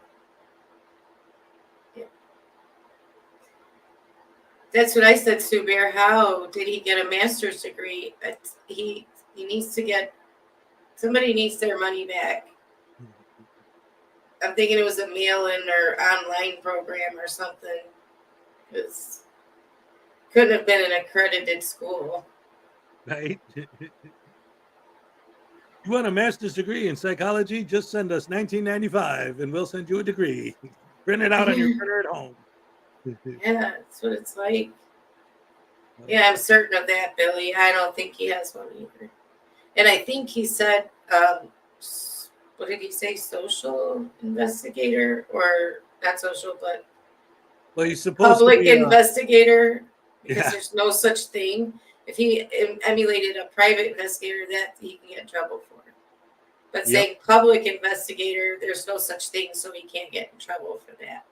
S11: Yeah. That's what I said, Sue Bear. How did he get a master's degree? He needs to get, somebody needs their money back. I'm thinking it was a mail-in or online program or something. Because couldn't have been an accredited school.
S10: Right? You want a master's degree in psychology? Just send us $19.95 and we'll send you a degree. Print it out on your printer at home.
S11: Yeah, that's what it's like. Yeah, I'm certain of that, Billy. I don't think he has one either. And I think he said, what did he say? Social investigator, or not social, but
S10: well, he's supposed
S11: public
S10: to be
S11: investigator, because
S10: yeah.
S11: there's no such thing. If he emulated a private investigator, that he can get in trouble for. But saying public investigator, there's no such thing, so he can't get in trouble for that.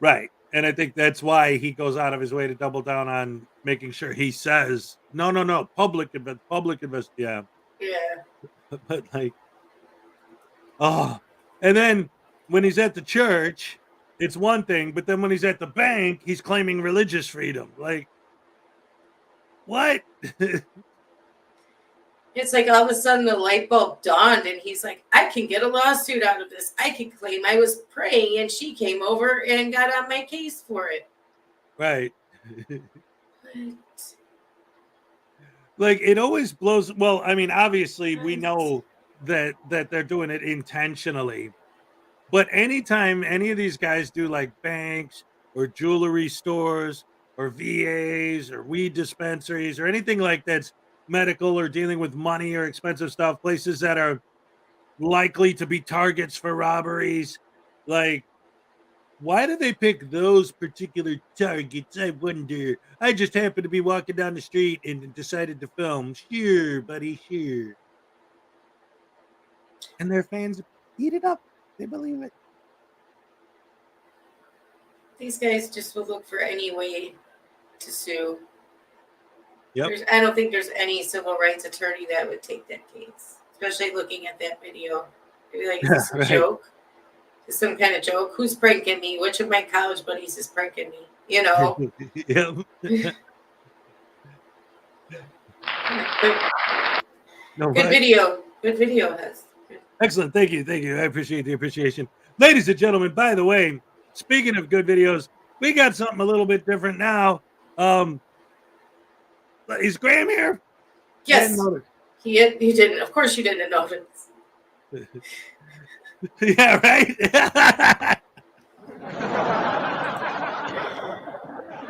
S10: Right. And I think that's why he goes out of his way to double down on making sure he says, no, public invest. Yeah.
S11: Yeah.
S10: But like, oh, and then when he's at the church, it's one thing, but then when he's at the bank, he's claiming religious freedom. Like, what?
S11: It's like all of a sudden the light bulb dawned, and he's like, I can get a lawsuit out of this. I can claim I was praying and she came over and got on my case for it.
S10: Right. Like, it always blows. Well, I mean, obviously we know that they're doing it intentionally, but anytime any of these guys do like banks or jewelry stores or VAs or weed dispensaries or anything like that's medical or dealing with money or expensive stuff, places that are likely to be targets for robberies, like, Why do they pick those particular targets? I wonder. I just happened to be walking down the street and decided to film. Sure, buddy, sure. And their fans eat it up. They believe it.
S11: These guys just will look for any way to sue.
S10: Yep.
S11: I don't think there's any civil rights attorney that would take that case, especially looking at that video. They'd be like, is this a
S10: Right.
S11: joke? Is this some kind of joke? Who's pranking me? Which of my college buddies is pranking me? You know?
S10: Yep. No,
S11: Good
S10: right.
S11: video. Good video, Hez.
S10: Excellent. Thank you. Thank you. I appreciate the appreciation. Ladies and gentlemen, by the way, speaking of good videos, we got something a little bit different now. Is Graham here?
S11: Yes. He didn't. Of course you didn't notice.
S10: Yeah, right?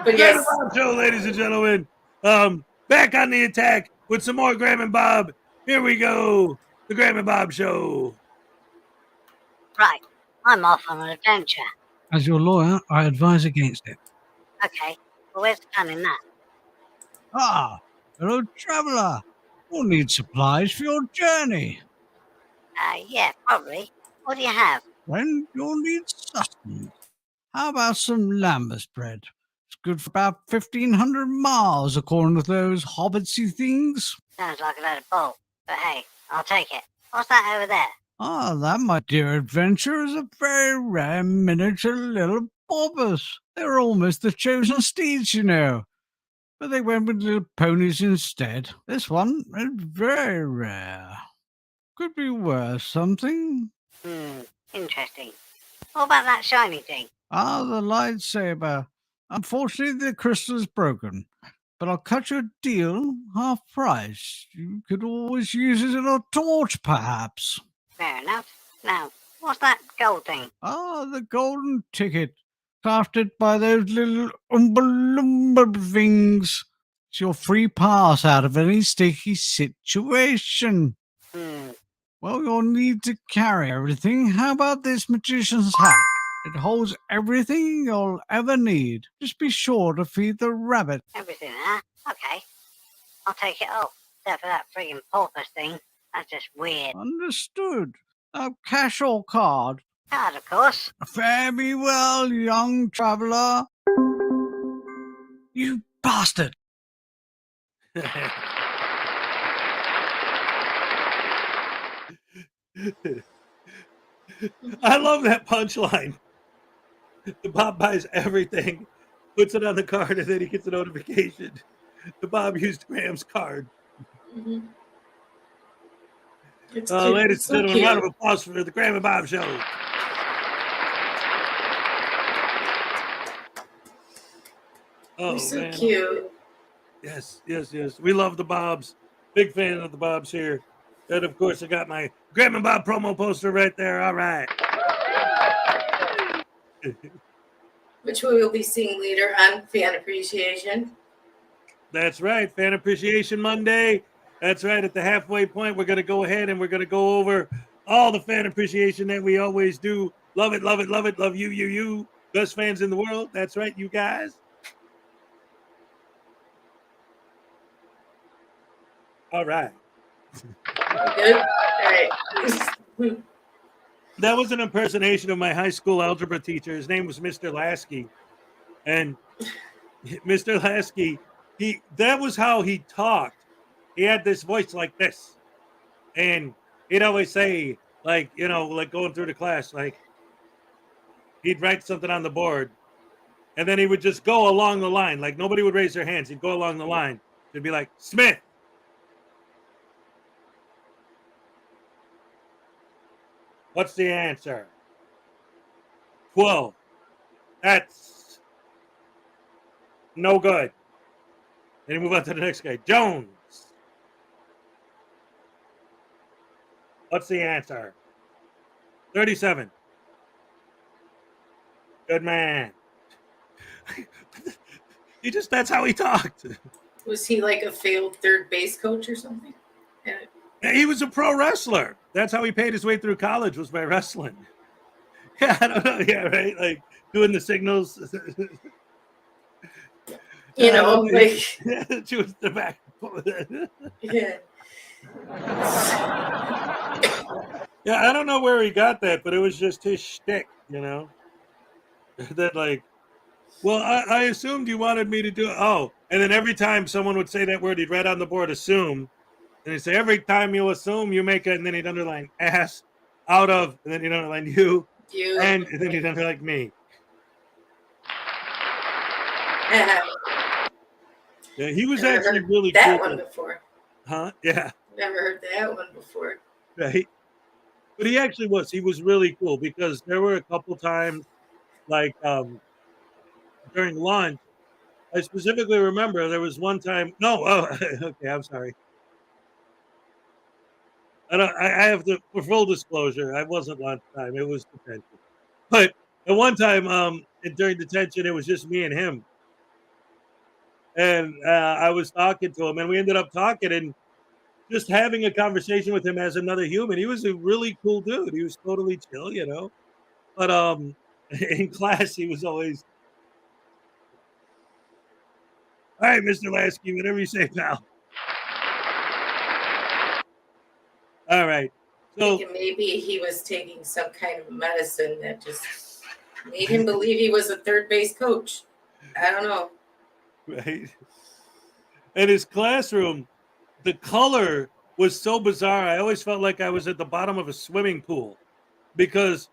S11: But yes.
S10: Show, ladies and gentlemen. Back on the attack with some more Graham and Bob. Here we go. The Graham and Bob Show.
S19: Right. I'm off on an adventure.
S20: As your lawyer, I advise against it.
S19: Okay. Well, where's the fun in that?
S20: Ah, hello, traveller. You'll need supplies for your journey.
S19: Yeah, probably. What do you have?
S20: Friend, you'll need sustenance. How about some lambus bread? It's good for about 1,500 miles, according to those hobbitsy things.
S19: Sounds like a load of bull. But hey, I'll take it. What's that over there?
S20: Ah, that, my dear adventurer, is a very rare miniature little bobbers. They're almost the chosen steeds, you know. But they went with little ponies instead. This one is very rare. Could be worth something.
S19: Interesting. What about that shiny thing?
S20: Ah, the lightsaber. Unfortunately, the crystal is broken. But I'll cut you a deal, half price. You could always use it in a torch, perhaps.
S19: Fair enough. Now, what's that gold thing?
S20: Ah, the golden ticket. Crafted by those little Oompa things. It's your free pass out of any sticky situation. Well, you'll need to carry everything. How about this magician's hat? It holds everything you'll ever need. Just be sure to feed the rabbit.
S19: Everything, huh? Okay. I'll take it all. Except for that friggin' porpoise thing. That's just weird.
S20: Understood. Now, cash or card?
S19: Card, of course.
S20: Fare me well, young traveller. You bastard!
S10: I love that punchline. The Bob buys everything, puts it on the card, and then he gets a notification. The Bob used Graham's card.
S11: Mm-hmm.
S10: Ladies and gentlemen, round of applause for the Graham and Bob Show. Oh,
S11: You're so
S10: man.
S11: cute.
S10: Yes. We love the Bobs. Big fan of the Bobs here. And of course, I got my Graham and Bob promo poster right there. All right.
S11: Which we will be seeing later on Fan Appreciation.
S10: That's right. Fan Appreciation Monday. That's right. At the halfway point, we're going to go ahead and we're going to go over all the fan appreciation that we always do. Love it, love it, love it. Love you. Best fans in the world. That's right, you guys. All right.
S11: Good? All right.
S10: That was an impersonation of my high school algebra teacher. His name was Mr. Lasky. And Mr. Lasky, that was how he talked. He had this voice like this. And he'd always say, like, you know, like going through the class, like he'd write something on the board. And then he would just go along the line. Like nobody would raise their hands. He'd go along the line. He'd be like, Smith. What's the answer? 12. That's no good. Then you move on to the next guy. Jones. What's the answer? 37. Good man. That's how he talked.
S11: Was he like a failed third base coach or something?
S10: He was a pro wrestler. That's how he paid his way through college, was by wrestling. Yeah, I don't know. Yeah, right. Like doing the signals.
S11: You know, like
S10: she was the back.
S11: yeah.
S10: Yeah, I don't know where he got that, but it was just his shtick, you know. That like, well, I assumed you wanted me to do it. Oh, and then every time someone would say that word, he'd write on the board "assume," and he'd say, "Every time you assume, you make it," and then he'd underline "ass," "out of," and then he'd underline "you," and then he'd underline me. Yeah, he was
S11: Never
S10: actually
S11: heard
S10: really
S11: that
S10: cool.
S11: one before.
S10: Huh? Yeah.
S11: Never heard that one before.
S10: Right. But he actually was. He was really cool because there were a couple times, like during lunch. I specifically remember there was one time. No, okay, I'm sorry. I have to, for full disclosure, I wasn't lunchtime. It was detention. But at one time, during detention, it was just me and him, and I was talking to him, and we ended up talking and just having a conversation with him as another human. He was a really cool dude. He was totally chill, you know. But in class, he was always, "All right, Mr. Lasky, whatever you say, pal." All right. So
S11: Thinking maybe he was taking some kind of medicine that just made him believe he was a third base coach. I don't know.
S10: right. And his classroom, the color was so bizarre. I always felt like I was at the bottom of a swimming pool because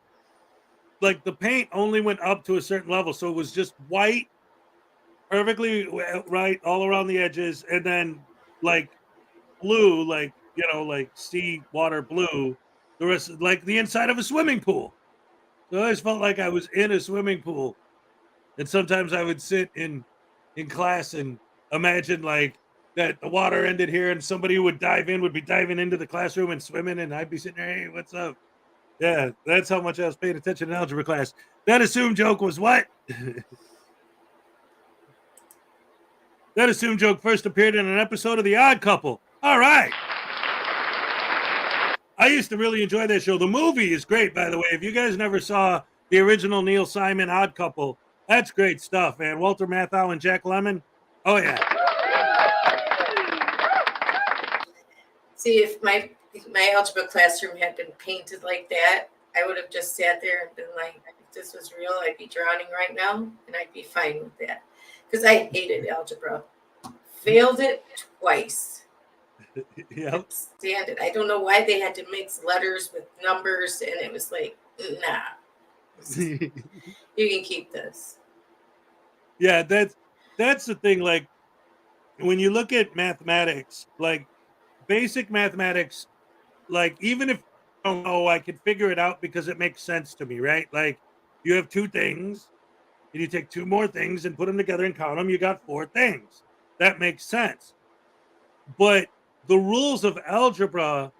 S10: like the paint only went up to a certain level. So it was just white, perfectly right all around the edges. And then like blue, like, you know, like sea water blue, the rest like the inside of a swimming pool. So I always felt like I was in a swimming pool. And sometimes I would sit in class and imagine like that the water ended here and somebody who would dive in would be diving into the classroom and swimming and I'd be sitting there, "Hey, what's up?" Yeah, that's how much I was paying attention in algebra class. That assumed joke was what? That assumed joke first appeared in an episode of The Odd Couple. All right. I used to really enjoy that show. The movie is great, by the way. If you guys never saw the original Neil Simon Odd Couple, that's great stuff, man. Walter Matthau and Jack Lemmon. Oh, yeah.
S11: See, if my algebra classroom had been painted like that, I would have just sat there and been like, if this was real, I'd be drowning right now, and I'd be fine with that. Because I hated algebra. Failed it twice.
S10: Yeah.
S11: Stand it. I don't know why they had to mix letters with numbers, and it was like, nah. You can keep this.
S10: Yeah, that's the thing. Like when you look at mathematics, like basic mathematics, like even if I don't know, I can figure it out because it makes sense to me, right? Like you have two things and you take two more things and put them together and count them, you got four things. That makes sense. But the rules of algebra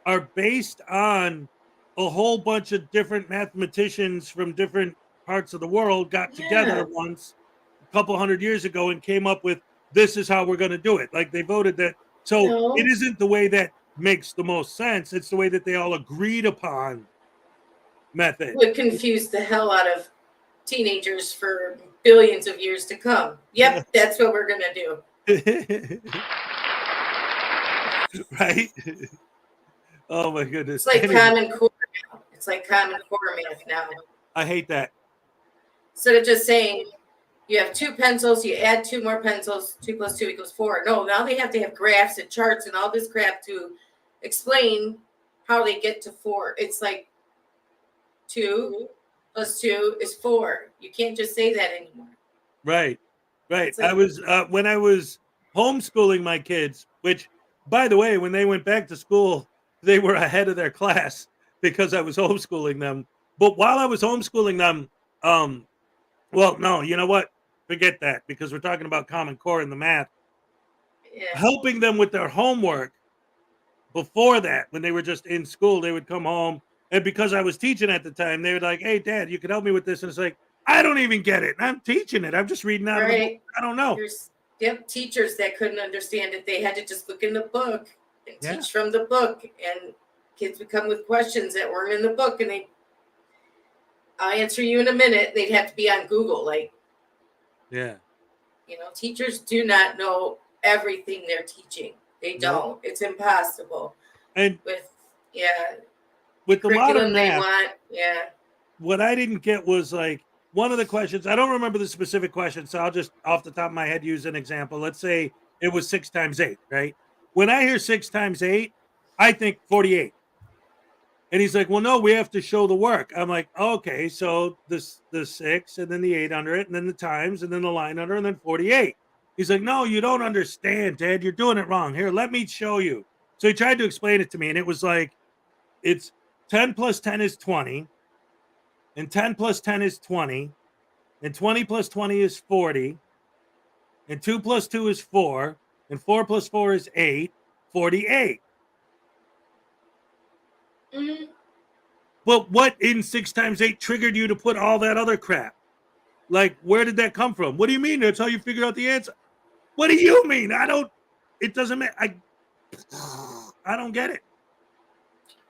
S10: are based on a whole bunch of different mathematicians from different parts of the world got together once a couple hundred years ago and came up with this is how we're going to do it. Like they voted that. So it isn't the way that makes the most sense. It's the way that they all agreed upon method.
S11: Would confuse the hell out of teenagers for billions of years to come. Yep, that's what we're going to do.
S10: Right? Oh my goodness.
S11: It's like Common Core now. It's like Common Core math now.
S10: I hate that.
S11: Instead of just saying you have two pencils, you add two more pencils, 2 + 2 = 4. No, now they have to have graphs and charts and all this crap to explain how they get to 4. It's like 2 + 2 = 4. You can't just say that anymore.
S10: Right. Right.
S11: Like,
S10: I was when I was homeschooling my kids, which by the way, when they went back to school, they were ahead of their class because I was homeschooling them. But while I was homeschooling them, well, no, you know what? Forget that because we're talking about Common Core and the math.
S11: Yeah.
S10: Helping them with their homework before that, when they were just in school, they would come home. And because I was teaching at the time, they were like, "Hey, Dad, you can help me with this." And it's like, I don't even get it. I'm teaching it. I'm just reading out of the book. I don't know.
S11: There's teachers that couldn't understand it. They had to just look in the book and teach from the book. And kids would come with questions that weren't in the book. And I'll answer you in a minute. They'd have to be on Google. Like,
S10: Yeah.
S11: Teachers do not know everything they're teaching. They don't. It's impossible.
S10: And
S11: with
S10: the modern
S11: they
S10: math,
S11: want,
S10: what I didn't get was like one of the questions. I don't remember the specific question, so I'll just off the top of my head use an example. Let's say it was 6 times 8, right? When I hear 6 times 8, I think 48. And he's like, well, no, we have to show the work. I'm like, okay, so the 6 and then the 8 under it and then the times and then the line under and then 48. He's like, no, you don't understand, Dad. You're doing it wrong. Here, let me show you. So he tried to explain it to me, and it was like, it's 10 plus 10 is 20, and 10 plus 10 is 20, and 20 plus 20 is 40, and 2 plus 2 is 4, and 4 plus 4 is 8, 48.
S11: Mm-hmm.
S10: But what in 6 times 8 triggered you to put all that other crap? Like, where did that come from? What do you mean? That's how you figured out the answer. What do you mean? It doesn't matter. I don't get it.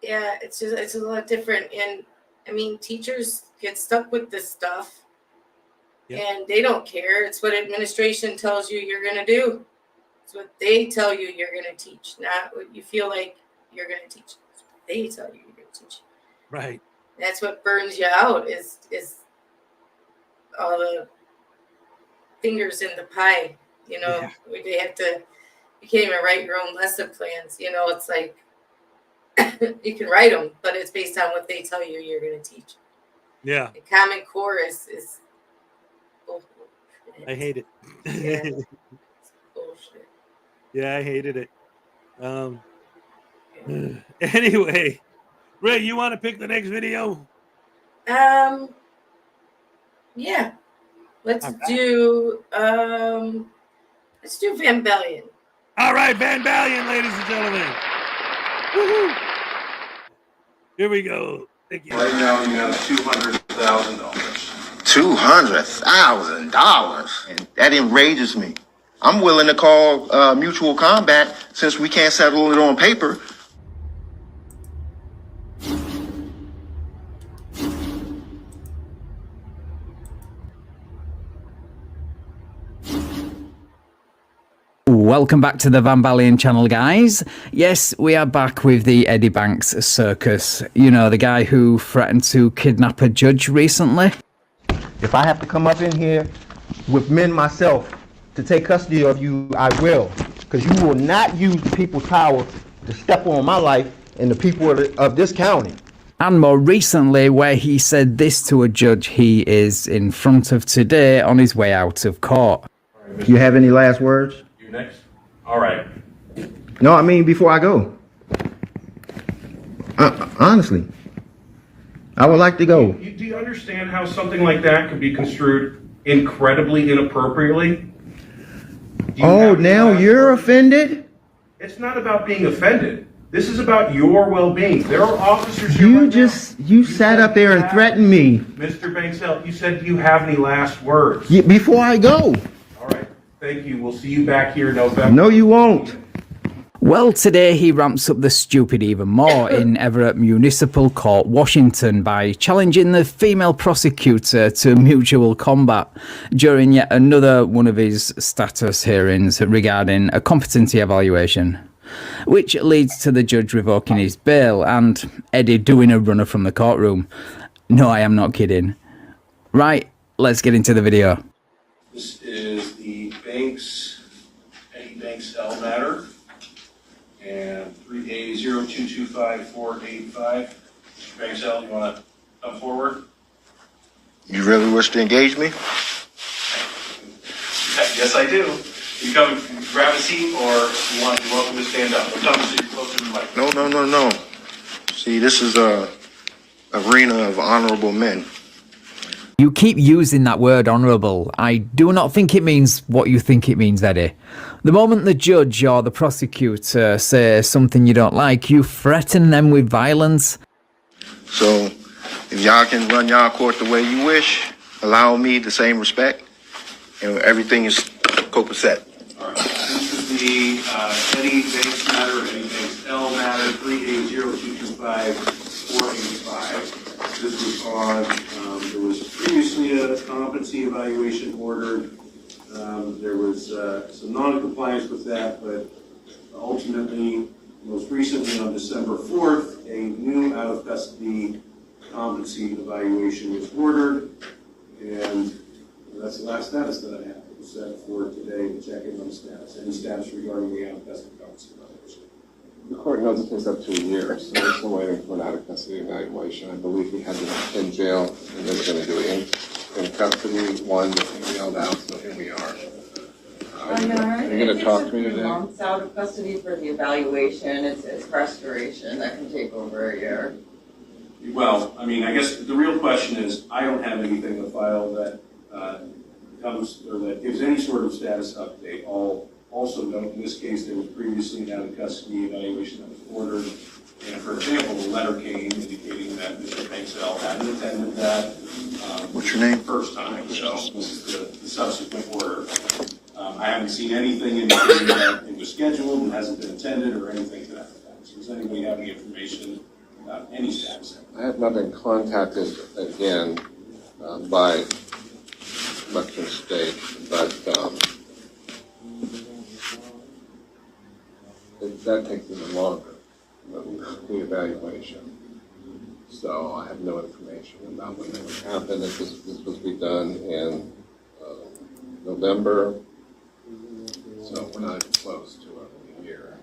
S11: Yeah, it's a lot different. And I mean, teachers get stuck with this stuff and they don't care. It's what administration tells you you're going to do. It's what they tell you you're going to teach, not what you feel like you're going to teach. It's what they tell you you're going to teach.
S10: Right.
S11: That's what burns you out is all the fingers in the pie. They have to, you can't even write your own lesson plans. It's like, you can write them, but it's based on what they tell you you're going to teach.
S10: Yeah.
S11: The Common Core is bullshit.
S10: I hate it.
S11: It's bullshit.
S10: Yeah, I hated it. Anyway, Ray, you want to pick the next video?
S11: Yeah. Let's do Van Bellion.
S10: All right, Van Bellion, ladies and gentlemen. Woo-hoo. Here we go. Thank you.
S21: Right now, you have $200,000.
S22: $200,000, and that enrages me. I'm willing to call mutual combat since we can't settle it on paper.
S23: Welcome back to the Van Bellion channel, guys. Yes, we are back with the Eddie Banks circus. The guy who threatened to kidnap a judge recently.
S24: If I have to come up in here with men myself to take custody of you, I will. Because you will not use the people's power to step on my life and the people of this county.
S23: And more recently, where he said this to a judge he is in front of today on his way out of court.
S24: You have any last words?
S21: You next. All right.
S24: No, I mean before I go. Honestly, I would like to go.
S21: Do you understand how something like that could be construed incredibly inappropriately?
S24: Oh, now you're offended?
S21: It's not about being offended. This is about your well-being. There are officers here.
S24: You sat up there and threatened me.
S21: Mr. Banksell, you said, do you have any last words?
S24: Before I go.
S21: All right. Thank you. We'll see you back here in November.
S24: No, you won't.
S23: Well, today he ramps up the stupid even more in Everett Municipal Court, Washington, by challenging the female prosecutor to mutual combat during yet another one of his status hearings regarding a competency evaluation, which leads to the judge revoking his bail and Eddie doing a runner from the courtroom. No, I am not kidding. Right, let's get into the video.
S21: This is the Eddie Banksell matter. And 3A0225485. Mr. Banksell, you want to come forward?
S22: You really wish to engage me?
S21: Yes, I do. You come grab a seat, or you want to welcome to stand up? I'm talking to you close to the mic.
S22: No. See, this is a arena of honorable men.
S23: You keep using that word honourable. I do not think it means what you think it means, Eddie. The moment the judge or the prosecutor say something you don't like, you threaten them with violence.
S22: So, if y'all can run y'all court the way you wish, allow me the same respect, and everything is copacetic.
S21: All right. This is the Eddie Banks matter, Eddie Banksell matter, 3A0225485. This was on competency evaluation ordered. There was some non-compliance with that, but ultimately, most recently on December 4th, a new out-of-custody competency evaluation was ordered, and that's the last status that I have. It was set for today to check in on status. Any status regarding the out-of-custody competency evaluation?
S2: The court knows it takes up to a year, so we're still waiting for an out-of-custody evaluation. I believe we had them in jail, and then we're going to do it in custody. One bailed out, so here we are. Are you going to talk to me today?
S4: Months out of custody for the evaluation. It's restoration that can take over a year.
S21: Well, I mean, I guess the real question is, I don't have anything to file that comes or that gives any sort of status update. I'll also note in this case there was previously an out-of-custody evaluation that was ordered, and for example, a letter came indicating that Mr. Banksell hadn't attended that.
S22: What's your name?
S21: First time, so this is the subsequent order. I haven't seen anything indicating that it was scheduled and hasn't been attended or anything to that effect. So does anybody have any information about any status?
S2: I have not been contacted again by Western State, but that takes even longer than the evaluation. So I have no information about when that would happen. If this was to be done in November, so we're not even close to a year.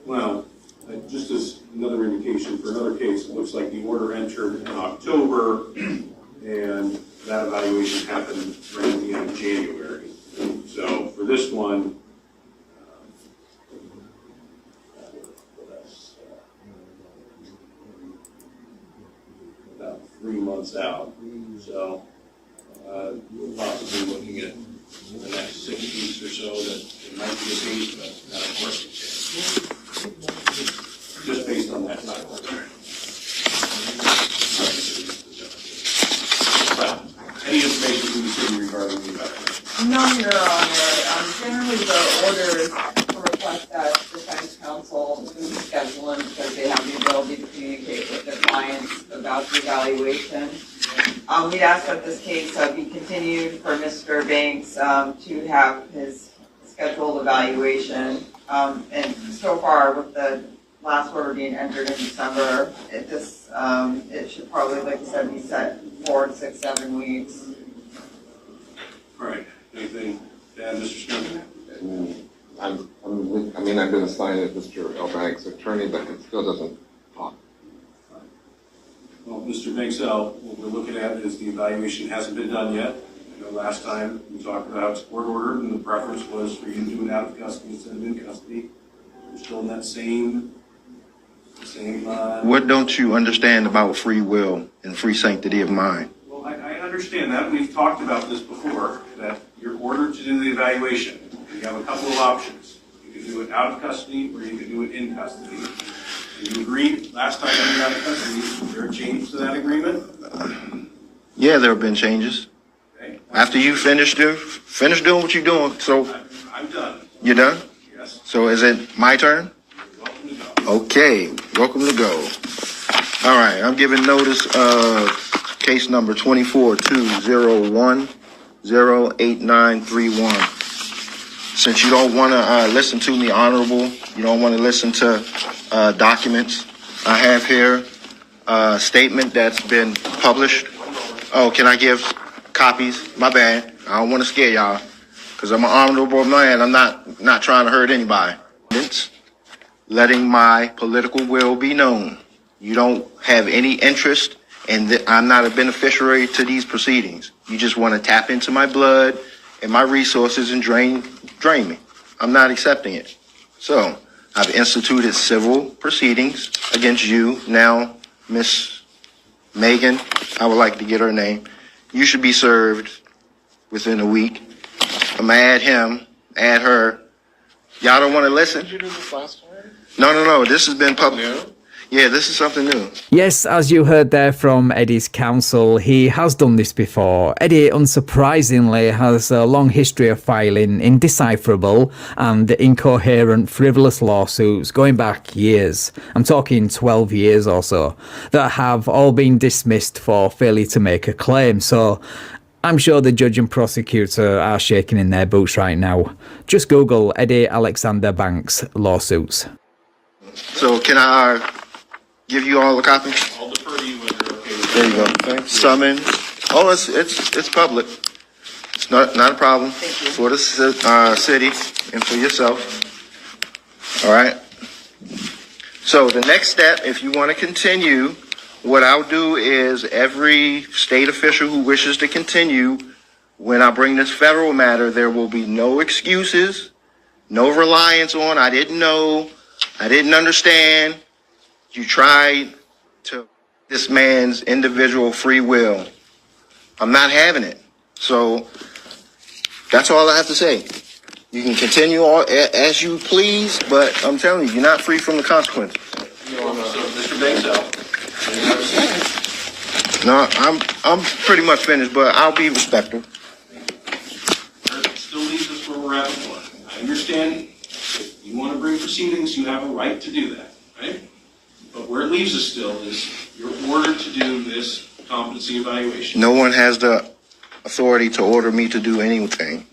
S21: Well, just as another indication for another case, it looks like the order entered in October, and that evaluation happened right at the end of January. So for this one, about 3 months out. So we're possibly looking at in the next 6 weeks or so that it might be a date, but that of course can change. Just based on that timeline. Well, any information from the city regarding the evaluation?
S4: No, Your Honor. Generally, the orders request that defense counsel schedule them because they have the ability to communicate with their clients about the evaluation. We'd ask that this case be continued for Mr. Banks to have his scheduled evaluation. And so far, with the last order being entered in December, it should probably, like I said, be set 4 to 6, 7 weeks.
S21: All right. Anything to add, Mr. Smith?
S2: I've been assigned as Mr. Elbank's attorney, but it still doesn't talk.
S21: Well, Mr. Banksell, what we're looking at is the evaluation hasn't been done yet. You know, last time we talked about it's court ordered, and the preference was for you to do it out of custody instead of in custody. We're still in that same.
S22: What don't you understand about free will and free sanctity of mind?
S21: Well, I understand that. We've talked about this before, that you're ordered to do the evaluation. You have a couple of options. You can do it out of custody or you can do it in custody. And you agreed last time you were out of custody. Is there a change to that agreement?
S22: Yeah, there have been changes.
S21: Okay.
S22: After you finish doing what you're doing, so
S21: I'm done.
S22: you're done?
S21: Yes.
S22: So is it my turn?
S21: Welcome to go.
S22: Okay, welcome to go. All right, I'm giving notice of case number 24-201-08931. Since you don't want to listen to me, Honorable, you don't want to listen to documents, I have here a statement that's been published. Oh, can I give copies? My bad. I don't want to scare y'all because I'm an honorable man. I'm not trying to hurt anybody. Letting my political will be known. You don't have any interest, and I'm not a beneficiary to these proceedings. You just want to tap into my blood and my resources and drain me. I'm not accepting it. So I've instituted civil proceedings against you. Now, Miss Megan, I would like to get her name. You should be served within a week. I'm gonna add him, add her. Y'all don't want to listen?
S2: Did you do this last time?
S22: No. This has been public. Yeah, this is something new.
S23: Yes, as you heard there from Eddie's counsel, he has done this before. Eddie, unsurprisingly, has a long history of filing indecipherable and incoherent frivolous lawsuits going back years. I'm talking 12 years or so, that have all been dismissed for failure to make a claim. So I'm sure the judge and prosecutor are shaking in their boots right now. Just Google Eddie Alexander Banks lawsuits.
S22: So can I give you all a copy?
S21: I'll defer to you when you're okay with
S22: There you go. Summons. Oh, it's public. It's not a problem for the city and for yourself. All right. So the next step, if you want to continue, what I'll do is every state official who wishes to continue, when I bring this federal matter, there will be no excuses, no reliance on, I didn't know, I didn't understand. You tried to this man's individual free will. I'm not having it. So that's all I have to say. You can continue all as you please, but I'm telling you, you're not free from the consequences.
S21: So, Mr. Banksell, you have a second?
S22: No, I'm pretty much finished, but I'll be respectful.
S21: It still leaves us where we're at before. I understand if you want to bring proceedings, you have a right to do that, right? But where it leaves us still is you're ordered to do this competency evaluation.
S22: No one has the authority to order me to do anything.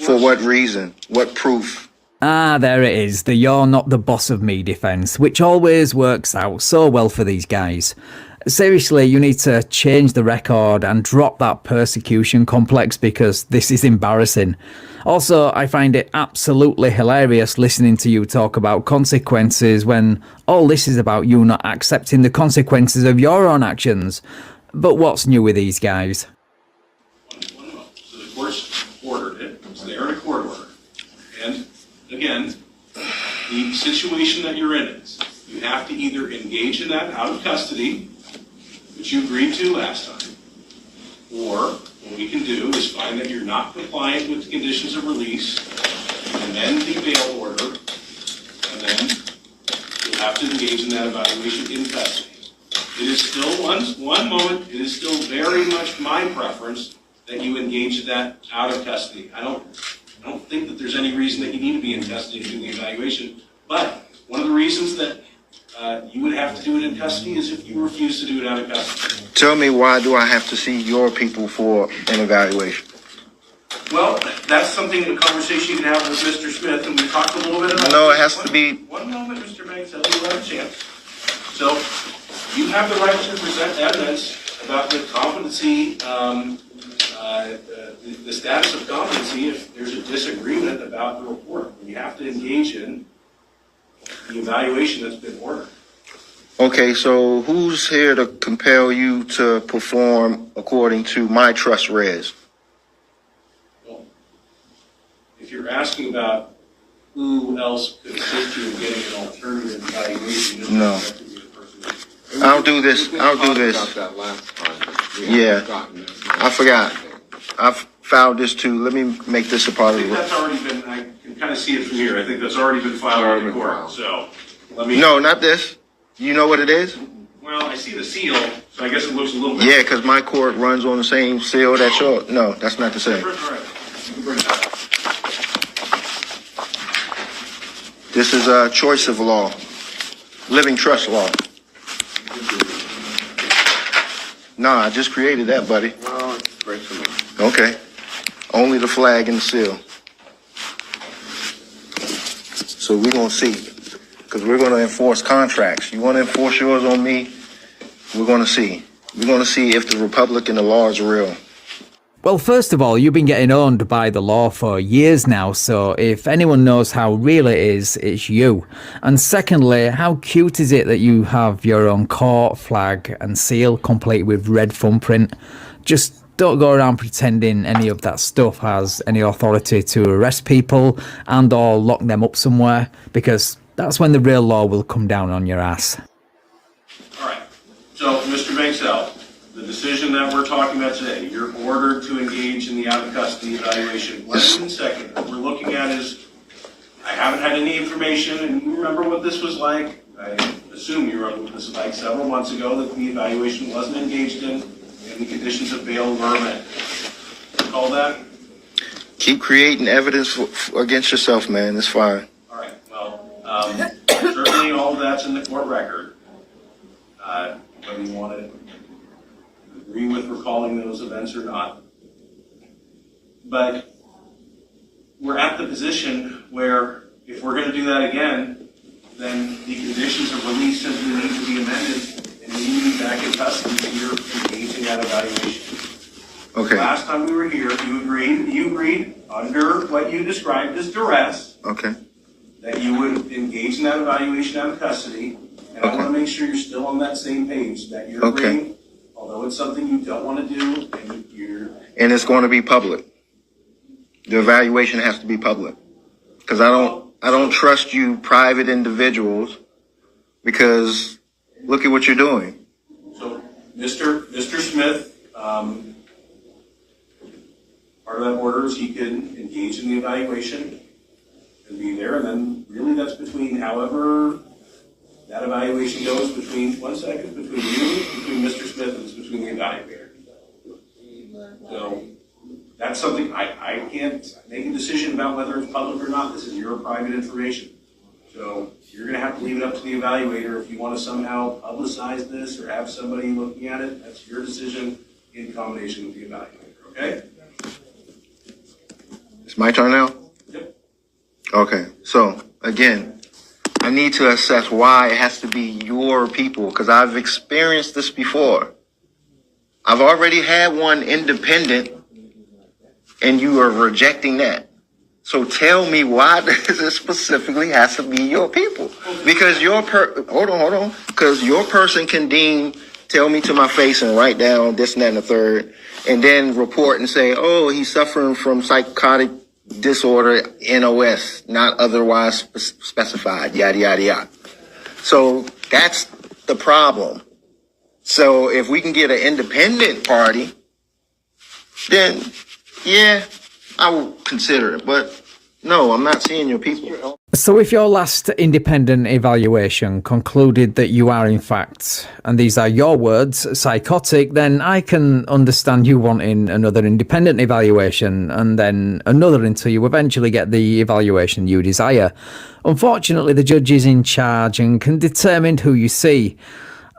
S22: For what reason? What proof?
S23: Ah, there it is, the "you're not the boss of me" defense, which always works out so well for these guys. Seriously, you need to change the record and drop that persecution complex because this is embarrassing. Also, I find it absolutely hilarious listening to you talk about consequences when all this is about you not accepting the consequences of your own actions. But what's new with these guys?
S21: So the court's ordered it. It's there in a court order. And again, the situation that you're in is you have to either engage in that out of custody, which you agreed to last time, or what we can do is find that you're not compliant with the conditions of release, and then the bail order, and then you'll have to engage in that evaluation in custody. It is still one moment, it is still very much my preference that you engage in that out of custody. I don't think that there's any reason that you need to be in custody to do the evaluation, but one of the reasons that you would have to do it in custody is if you refuse to do it out of custody.
S22: Tell me, why do I have to see your people for an evaluation?
S21: Well, that's something, a conversation you can have with Mr. Smith, and we talked a little bit about.
S22: No, it has to be.
S21: One moment, Mr. Banks, I'll give you a chance. So, you have the right to present evidence about the competency, the status of competency if there's a disagreement about the report. You have to engage in the evaluation that's been ordered.
S22: Okay, so who's here to compel you to perform according to my trust res?
S21: Well, if you're asking about who else could assist you in getting an alternative evaluation,
S22: No. I'll do this. I'll do this.
S2: About that last time.
S22: Yeah, I forgot. I've filed this too. Let me make this a part
S21: I
S22: of
S21: think
S22: it.
S21: that's already been, I can kind of see it from here. I think that's already been filed in the court. So let me.
S22: No, not this. You know what it is?
S21: Well, I see the seal, so I guess it looks a little bit.
S22: Yeah, because my court runs on the same seal that yours. No, that's not the same.
S21: All right. You can bring that up.
S22: This is a choice of law, living trust law. Nah, I just created that, buddy.
S2: Well, it's great for me.
S22: Okay. Only the flag and the seal. So we're going to see. Because we're going to enforce contracts. You want to enforce yours on me? We're going to see. We're going to see if the Republic and the law is real.
S23: Well, first of all, you've been getting owned by the law for years now, so if anyone knows how real it is, it's you. And secondly, how cute is it that you have your own court flag and seal complete with red thumbprint? Just don't go around pretending any of that stuff has any authority to arrest people and or lock them up somewhere, because that's when the real law will come down on your ass.
S21: All right. So, Mr. Banksell, the decision that we're talking about today, you're ordered to engage in the out-of-custody evaluation. Less than second. What we're looking at is, I haven't had any information, and you remember what this was like. I assume you remember what this was like several months ago, that the evaluation wasn't engaged in, and the conditions of bail were met. Recall that?
S22: Keep creating evidence against yourself, man. It's fine.
S21: All right. Well, certainly all of that's in the court record. Whether you want to agree with recalling those events or not, But we're at the position where if we're going to do that again, then the conditions of release simply need to be amended and we need to be back in custody and you're engaging that evaluation.
S22: Okay.
S21: Last time we were here, you agreed under what you described as duress.
S22: Okay.
S21: That you would engage in that evaluation out of custody. And I want to make sure you're still on that same page, that you're agreeing, although it's something you don't want to do,
S22: and it's going to be public. The evaluation has to be public. Because I don't trust you private individuals, because look at what you're doing.
S21: So, Mr. Smith, part of that order is he can engage in the evaluation and be there, and then really that's between however that evaluation goes between between Mr. Smith, and it's between the evaluator. So that's something I can't make a decision about whether it's public or not. This is your private information. So you're going to have to leave it up to the evaluator. If you want to somehow publicize this or have somebody looking at it, that's your decision in combination with the evaluator, okay?
S22: It's my turn now?
S21: Yep.
S22: Okay. So, again, I need to assess why it has to be your people, because I've experienced this before. I've already had one independent, and you are rejecting that. So tell me why this specifically has to be your people. Because hold on. Because your person can tell me to my face and write down this and that and the third, and then report and say, oh, he's suffering from psychotic disorder, NOS, not otherwise specified, yada, yada, yada. So that's the problem. So if we can get an independent party, then yeah, I will consider it. But no, I'm not seeing your people.
S23: So if your last independent evaluation concluded that you are in fact, and these are your words, psychotic, then I can understand you wanting another independent evaluation and then another until you eventually get the evaluation you desire. Unfortunately, the judge is in charge and can determine who you see.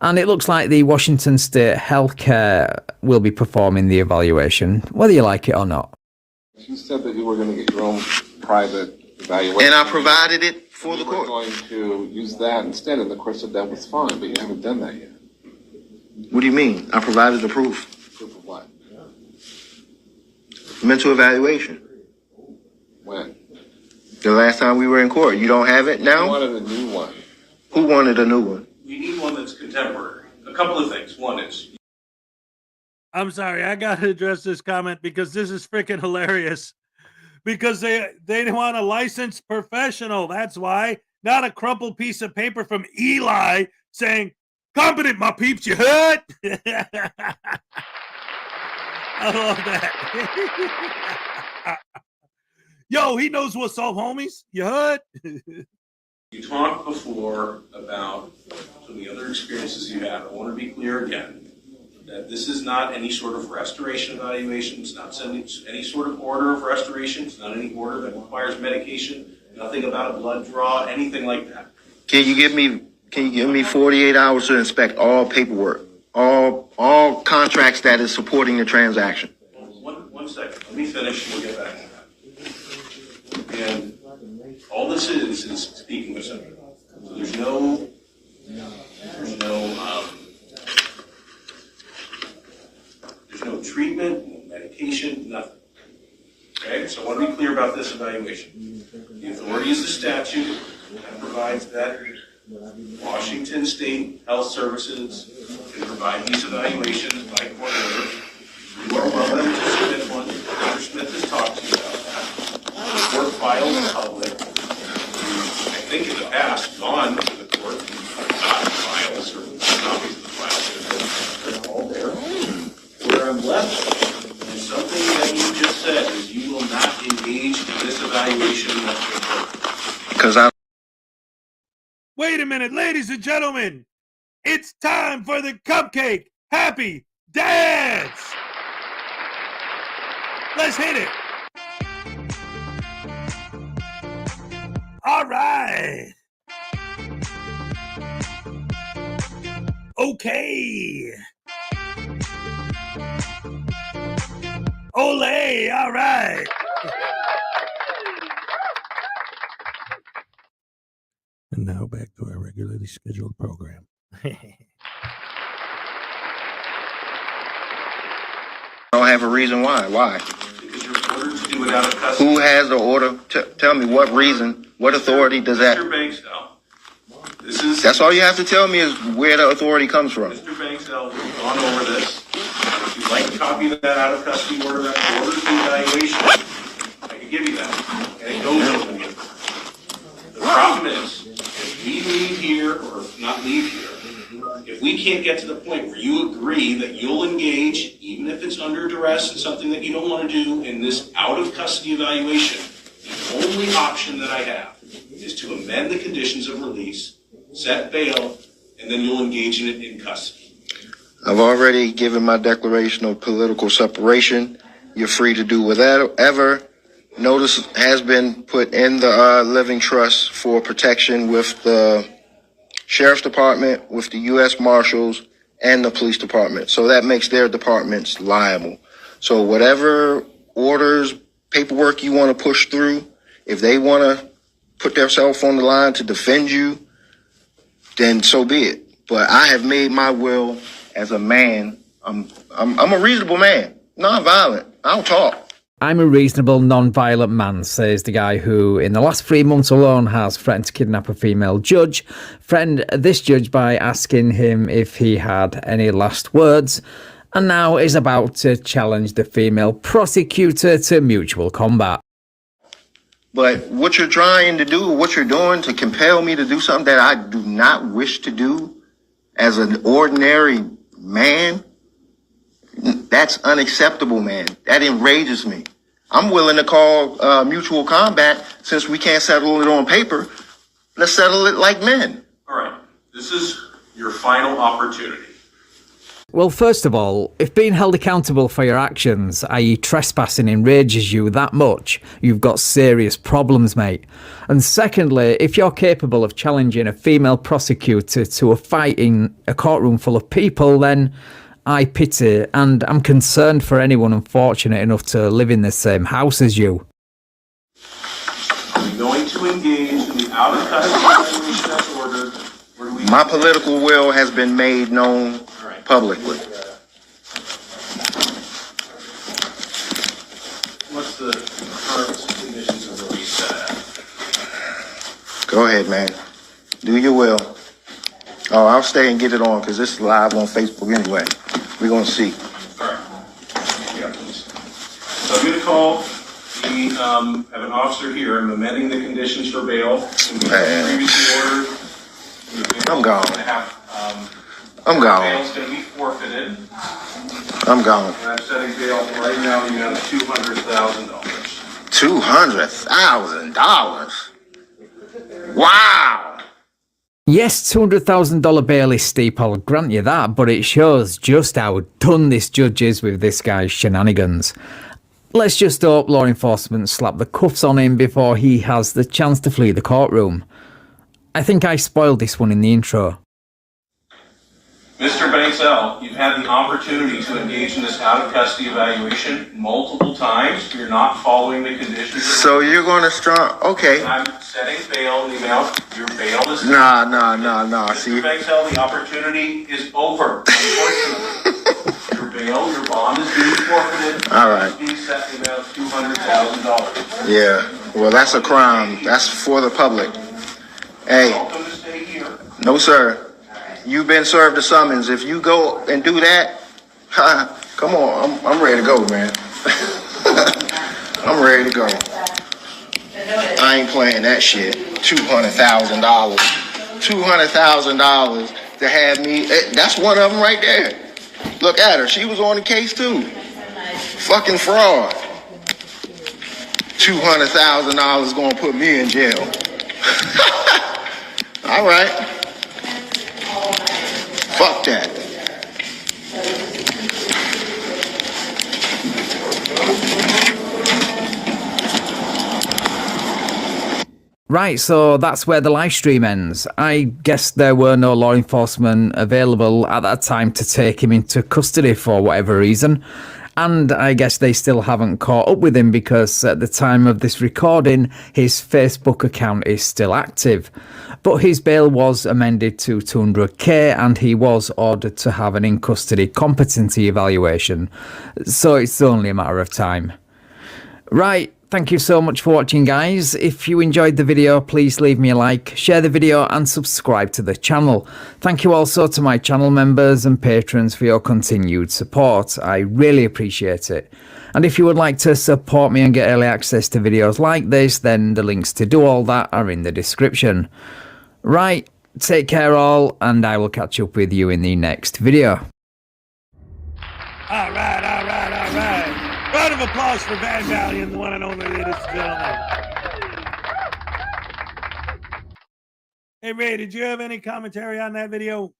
S23: And it looks like the Washington State Healthcare will be performing the evaluation, whether you like it or not.
S2: You said that you were going to get your own private evaluation.
S22: And I provided it for the court.
S2: You were going to use that instead, and the court said that was fine, but you haven't done that yet.
S22: What do you mean? I provided the proof.
S2: Proof of what?
S22: Mental evaluation.
S2: When?
S22: The last time we were in court. You don't have it now?
S2: You wanted a new one.
S22: Who wanted a new one?
S21: We need one that's contemporary. A couple of things. One is,
S10: I'm sorry, I gotta address this comment because this is freaking hilarious. Because they want a licensed professional. That's why, not a crumpled piece of paper from Eli saying, "Competent, my peeps, you heard?" I love that. Yo, he knows what's up, homies. You heard?
S21: you talked before about some of the other experiences you had. I want to be clear again that this is not any sort of restoration evaluation. It's not any sort of order of restoration. It's not any order that requires medication. Nothing about a blood draw, anything like that.
S22: Can you give me 48 hours to inspect all paperwork, all contracts that is supporting the transaction?
S21: One second. Let me finish and we'll get back to that. And all this is speaking with somebody. So there's no treatment, no medication, nothing. Okay, so I want to be clear about this evaluation. The authority is the statute that provides that Washington State Health Services can provide these evaluations by court order. You are welcome to submit one. Dr. Smith has talked to you about that. The court files in public. I think in the past, gone to the court and gotten files or copies of the files. They're all there. Where I'm left is something that you just said, is you will not engage in this evaluation whatsoever.
S22: Because I...
S10: Wait a minute, ladies and gentlemen. It's time for the Cupcake Happy Dance. Let's hit it. All right. Ole! All right.
S1: And now back to our regularly scheduled program.
S22: I don't have a reason why. Why?
S21: Because you're ordered to do it out of custody.
S22: Who has the order? Tell me what reason, what authority does that?
S21: Mr. Banksdale. This is.
S22: That's all you have to tell me is where the authority comes from.
S21: Mr. Banksdale, we've gone over this. If you'd like a copy of that out of custody order, that order to evaluation, I can give you that. And it goes over with you. The problem is, if we leave here, or not leave here, if we can't get to the point where you agree that you'll engage, even if it's under duress and something that you don't want to do in this out of custody evaluation, the only option that I have is to amend the conditions of release, set bail, and then you'll engage in it in custody.
S22: I've already given my declaration of political separation. You're free to do whatever. Notice has been put in the living trust for protection with the Sheriff's Department, with the U.S. Marshals, and the Police Department. So that makes their departments liable. So whatever orders, paperwork you want to push through, if they want to put themselves on the line to defend you, then so be it. But I have made my will as a man. I'm a reasonable man, non-violent. I don't talk.
S23: I'm a reasonable, non-violent man, says the guy who, in the last 3 months alone, has threatened to kidnap a female judge, threatened this judge by asking him if he had any last words, and now is about to challenge the female prosecutor to mutual combat.
S22: But what you're trying to do, what you're doing to compel me to do something that I do not wish to do as an ordinary man, that's unacceptable, man. That enrages me. I'm willing to call mutual combat since we can't settle it on paper. Let's settle it like men.
S21: All right. This is your final opportunity.
S23: Well, first of all, if being held accountable for your actions, i.e. trespassing, enrages you that much, you've got serious problems, mate. And secondly, if you're capable of challenging a female prosecutor to a fight in a courtroom full of people, then I pity and I'm concerned for anyone unfortunate enough to live in the same house as you.
S21: Are you going to engage in the out-of-custody evaluation as ordered?
S22: My political will has been made known publicly.
S21: What's the current conditions of release set at?
S22: Go ahead, man. Do your will. Oh, I'll stay and get it on because this is live on Facebook anyway. We're going to see.
S21: All right. Yeah, please. So I'm going to call the, have an officer here. I'm amending the conditions for bail. Previously ordered.
S22: I'm gone. I'm
S21: Bail
S22: gone.
S21: is going to be forfeited.
S22: I'm gone.
S21: And I'm setting bail right now in the amount of $200,000.
S22: $200,000. Wow.
S23: Yes, $200,000 bail is steep, I'll grant you that, but it shows just how done this judge is with this guy's shenanigans. Let's just hope law enforcement slap the cuffs on him before he has the chance to flee the courtroom. I think I spoiled this one in the intro.
S21: Mr. Banksell, you've had the opportunity to engage in this out-of-custody evaluation multiple times. You're not following the conditions.
S22: So you're going to start, okay.
S21: I'm setting bail in the amount, your bail is...
S22: Nah.
S21: Mr. Banksell, the opportunity is over, unfortunately. Your bail, your bond is being forfeited.
S22: All right.
S21: It's being set in the amount of $200,000.
S22: Yeah, well, that's a crime. That's for the public. Hey.
S21: Welcome to stay here.
S22: No, sir. You've been served a summons. If you go and do that, come on, I'm ready to go, man. I'm ready to go. I ain't playing that shit. $200,000. $200,000 to have me. That's one of them right there. Look at her. She was on the case too. Fucking fraud. $200,000 gonna put me in jail. All right. Fuck that.
S23: Right, so that's where the live stream ends. I guess there were no law enforcement available at that time to take him into custody for whatever reason. And I guess they still haven't caught up with him because at the time of this recording, his Facebook account is still active. But his bail was amended to 200k and he was ordered to have an in-custody competency evaluation. So it's only a matter of time. Right, thank you so much for watching, guys. If you enjoyed the video, please leave me a like, share the video and subscribe to the channel. Thank you also to my channel members and patrons for your continued support. I really appreciate it. And if you would like to support me and get early access to videos like this, then the links to do all that are in the description. Right, take care all, and I will catch up with you in the next video.
S10: All right. Round of applause for Van Valiant, the one and only, ladies and gentlemen. Hey, Ray, did you have any commentary on that video?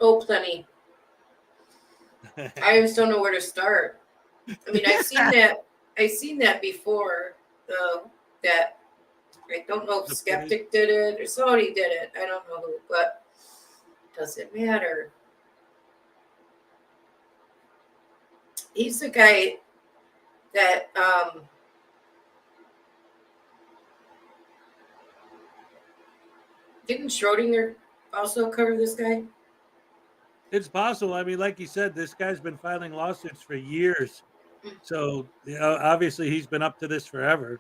S11: Oh, plenty. I just don't know where to start. I mean, I've seen that before. That I don't know if Skeptic did it or somebody did it. I don't know who, but does it matter? He's the guy that didn't Schrodinger also cover this guy?
S10: It's possible. I mean, like you said, this guy's been filing lawsuits for years. So, you know, obviously he's been up to this forever.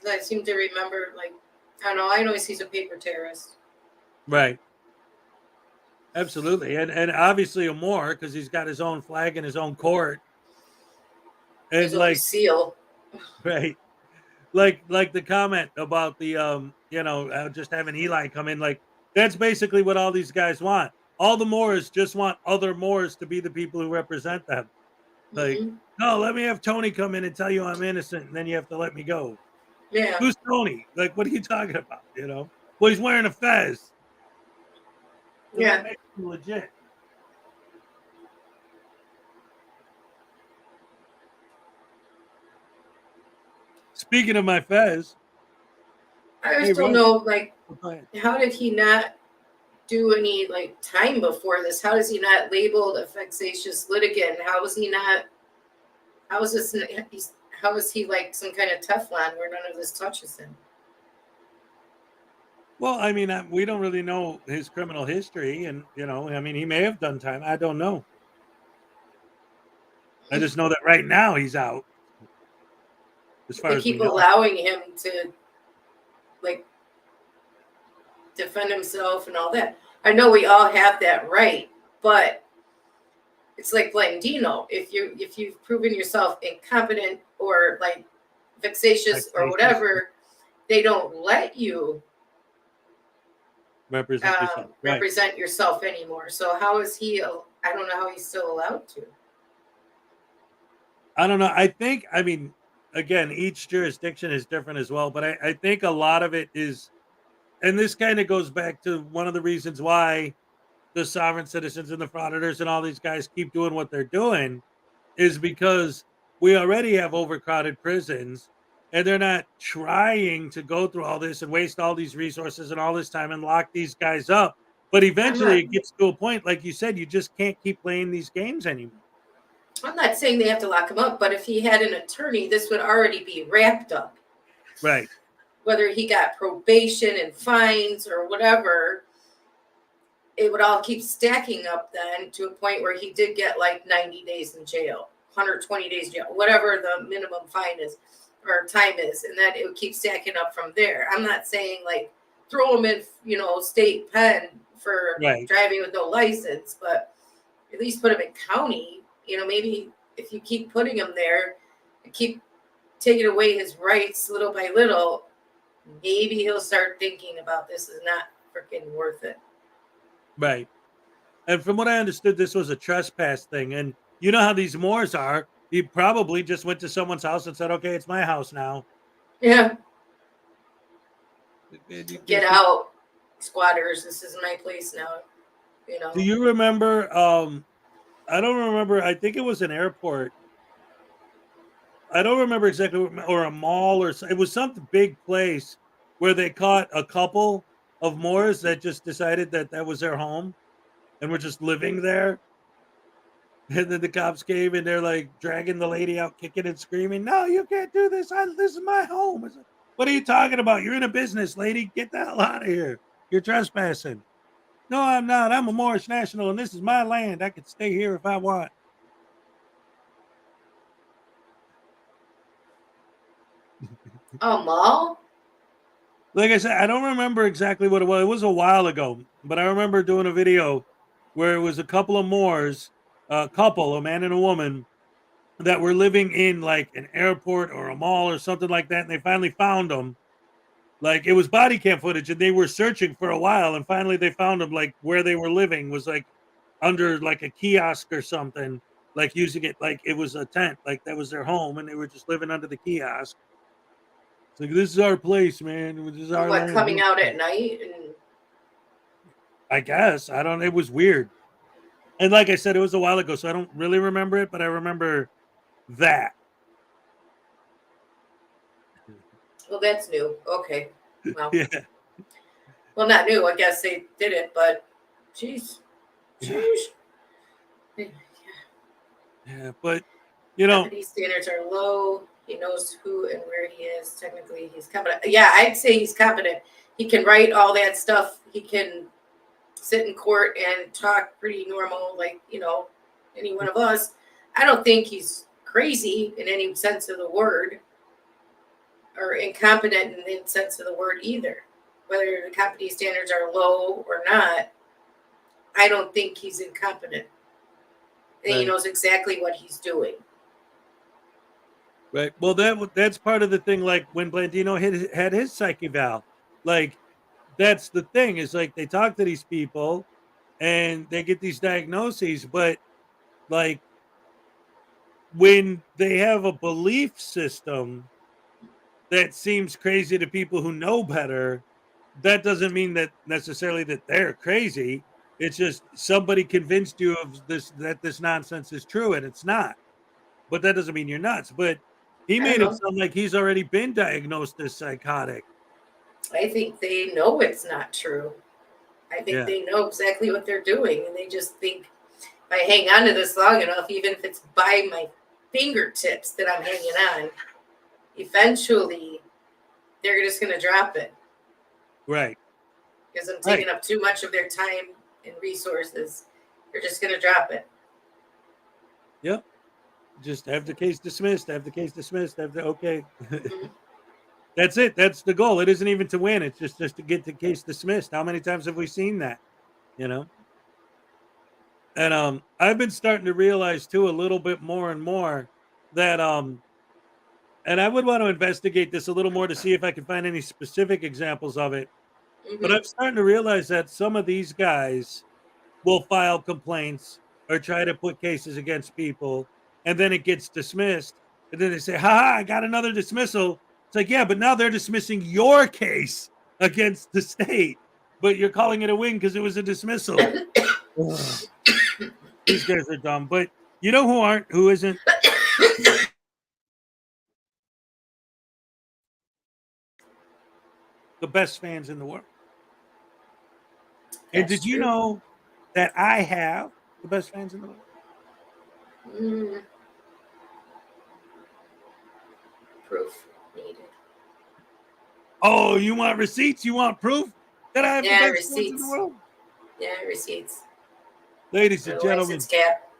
S11: I seem to remember, like, I don't know. I know he's a paper terrorist.
S10: Right. Absolutely. And obviously a more because he's got his own flag in his own court. And
S11: his
S10: like
S11: own seal.
S10: Right. Like the comment about the just having Eli come in, like that's basically what all these guys want. All the Moors just want other Moors to be the people who represent them. Like, no, let me have Tony come in and tell you I'm innocent, and then you have to let me go.
S11: Yeah.
S10: Who's Tony? Like, what are you talking about? You know? Well, he's wearing a fez.
S11: Yeah.
S10: That makes him legit. Speaking of my fez,
S11: I just don't know, like, how did he not do any like time before this? How is he not labeled a vexatious litigant? How is he not? How is this? How is he like some kind of Teflon where none of this touches him?
S10: Well, I mean, we don't really know his criminal history, and I mean, he may have done time. I don't know. I just know that right now he's out. As far
S11: They
S10: as
S11: keep
S10: we know.
S11: allowing him to like defend himself and all that. I know we all have that right, but it's like playing Dino. If you've proven yourself incompetent or like vexatious or whatever, they don't let you
S10: represent
S11: yourself anymore. So how is he? I don't know how he's still allowed to.
S10: I don't know. I mean, again, each jurisdiction is different as well, but I think a lot of it is, and this kind of goes back to one of the reasons why the sovereign citizens and the frauditors and all these guys keep doing what they're doing is because we already have overcrowded prisons and they're not trying to go through all this and waste all these resources and all this time and lock these guys up. But eventually it gets to a point, like you said, you just can't keep playing these games anymore.
S11: I'm not saying they have to lock him up, but if he had an attorney, this would already be wrapped up.
S10: Right.
S11: Whether he got probation and fines or whatever, it would all keep stacking up then to a point where he did get like 90 days in jail, 120 days in jail, whatever the minimum fine is or time is, and then it would keep stacking up from there. I'm not saying like throw him in, state pen for driving with no license, but at least put him in county. Maybe if you keep putting him there, keep taking away his rights little by little, maybe he'll start thinking about this is not freaking worth it.
S10: Right. And from what I understood, this was a trespass thing. And you know how these Moors are. He probably just went to someone's house and said, okay, it's my house now.
S11: Yeah. Get out, squatters. This is my place now.
S10: Do you remember? I don't remember. I think it was an airport. I don't remember exactly, or a mall, or it was some big place where they caught a couple of Moors that just decided that that was their home and were just living there. And then the cops came and they're like dragging the lady out, kicking and screaming, "No, you can't do this. This is my home." It's like, what are you talking about? You're in a business, lady. Get the hell out of here. You're trespassing. No, I'm not. I'm a Moorish national and this is my land. I can stay here if I want.
S11: A mall?
S10: Like I said, I don't remember exactly what it was. It was a while ago, but I remember doing a video where it was a couple of Moors, a man and a woman, that were living in like an airport or a mall or something like that. And they finally found them. Like it was body cam footage and they were searching for a while. And finally they found them, like where they were living was like under like a kiosk or something, like using it like it was a tent, like that was their home. And they were just living under the kiosk. It's like, this is our place, man. This is our
S11: What,
S10: land.
S11: coming out at night? And
S10: I guess. I don't, it was weird. And like I said, it was a while ago, so I don't really remember it, but I remember that.
S11: well, that's new. Okay. Well,
S10: Yeah.
S11: well, not new. I guess they did it, but jeez.
S10: Yeah, but you know,
S11: These standards are low. He knows who and where he is. Technically, he's competent. Yeah, I'd say he's competent. He can write all that stuff. He can sit in court and talk pretty normal, like, you know, any one of us. I don't think he's crazy in any sense of the word, or incompetent in any sense of the word either. Whether the competency standards are low or not, I don't think he's incompetent. I think he
S10: Right.
S11: knows exactly what he's doing.
S10: Right. Well, that's part of the thing. Like when Blandino had his psych eval, like that's the thing. Is like they talk to these people, and they get these diagnoses, but like when they have a belief system that seems crazy to people who know better, that doesn't mean that necessarily that they're crazy. It's just somebody convinced you of this, that this nonsense is true, and it's not. But that doesn't mean you're nuts. But he
S11: I
S10: made
S11: don't
S10: it
S11: know.
S10: sound like he's already been diagnosed as psychotic.
S11: I think they know it's not true. I think
S10: Yeah.
S11: they know exactly what they're doing, and they just think if I hang on to this long enough, even if it's by my fingertips that I'm hanging on, eventually they're just going to drop it
S10: Right.
S11: because I'm taking up too much of their time and resources. They're just going to drop it.
S10: Yep. Just have the case dismissed. Have the case dismissed. Have the okay. That's it. That's the goal. It isn't even to win. It's just to get the case dismissed. How many times have we seen that? You know. And I've been starting to realize too a little bit more and more that and I would want to investigate this a little more to see if I can find any specific examples of it. But I'm starting to realize that some of these guys will file complaints or try to put cases against people, and then it gets dismissed. And then they say, "Ha, I got another dismissal." It's like, yeah, but now they're dismissing your case against the state, but you're calling it a win because it was a dismissal. These guys are dumb. But you know who isn't? The best fans in the world. And
S11: That's
S10: did you
S11: true.
S10: know that I have the best fans in the world?
S11: Proof needed.
S10: Oh, you want receipts? You want proof that I have the best fans in the
S11: Receipts.
S10: world?
S11: Yeah, receipts.
S10: Ladies and
S11: The
S10: gentlemen,
S11: license cap.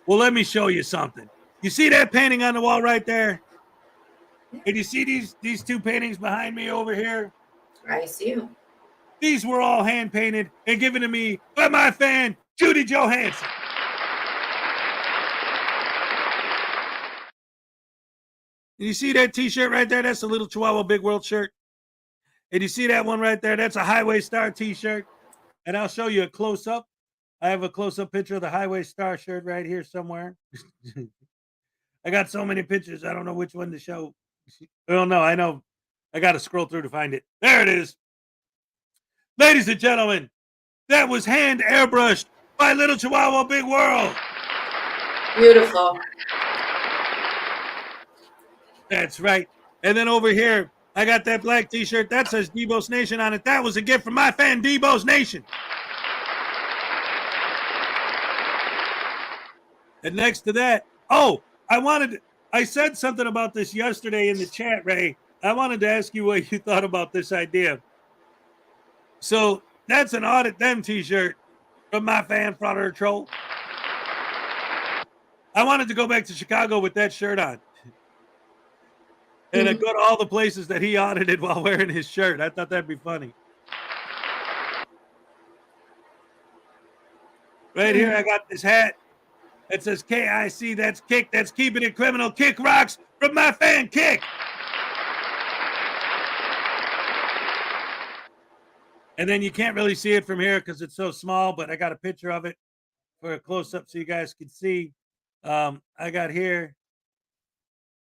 S10: well, let me show you something. You see that painting on the wall right there? And you see these two paintings behind me over here?
S11: I see them.
S10: These were all hand painted and given to me by my fan, Judy Johansson. And you see that t-shirt right there? That's a Little Chihuahua Big World shirt. And you see that one right there? That's a Highway Star t-shirt. And I'll show you a close-up. I have a close-up picture of the Highway Star shirt right here somewhere. I got so many pictures, I don't know which one to show. Oh, no, I know. I got to scroll through to find it. There it is. Ladies and gentlemen, that was hand airbrushed by Little Chihuahua Big World.
S11: Beautiful.
S10: That's right. And then over here, I got that black t-shirt that says Debo's Nation on it. That was a gift from my fan, Debo's Nation. And next to that, I said something about this yesterday in the chat, Ray. I wanted to ask you what you thought about this idea. So that's an Audit Them t-shirt from my fan, Frauditor Troll. I wanted to go back to Chicago with that shirt on. And I go to all the places that he audited while wearing his shirt. I thought that'd be funny. Right here, I got this hat. It says KIC, that's Kick, that's Keeping It Criminal. Kick rocks from my fan, Kick. And then you can't really see it from here because it's so small, but I got a picture of it for a close-up so you guys can see. I got here.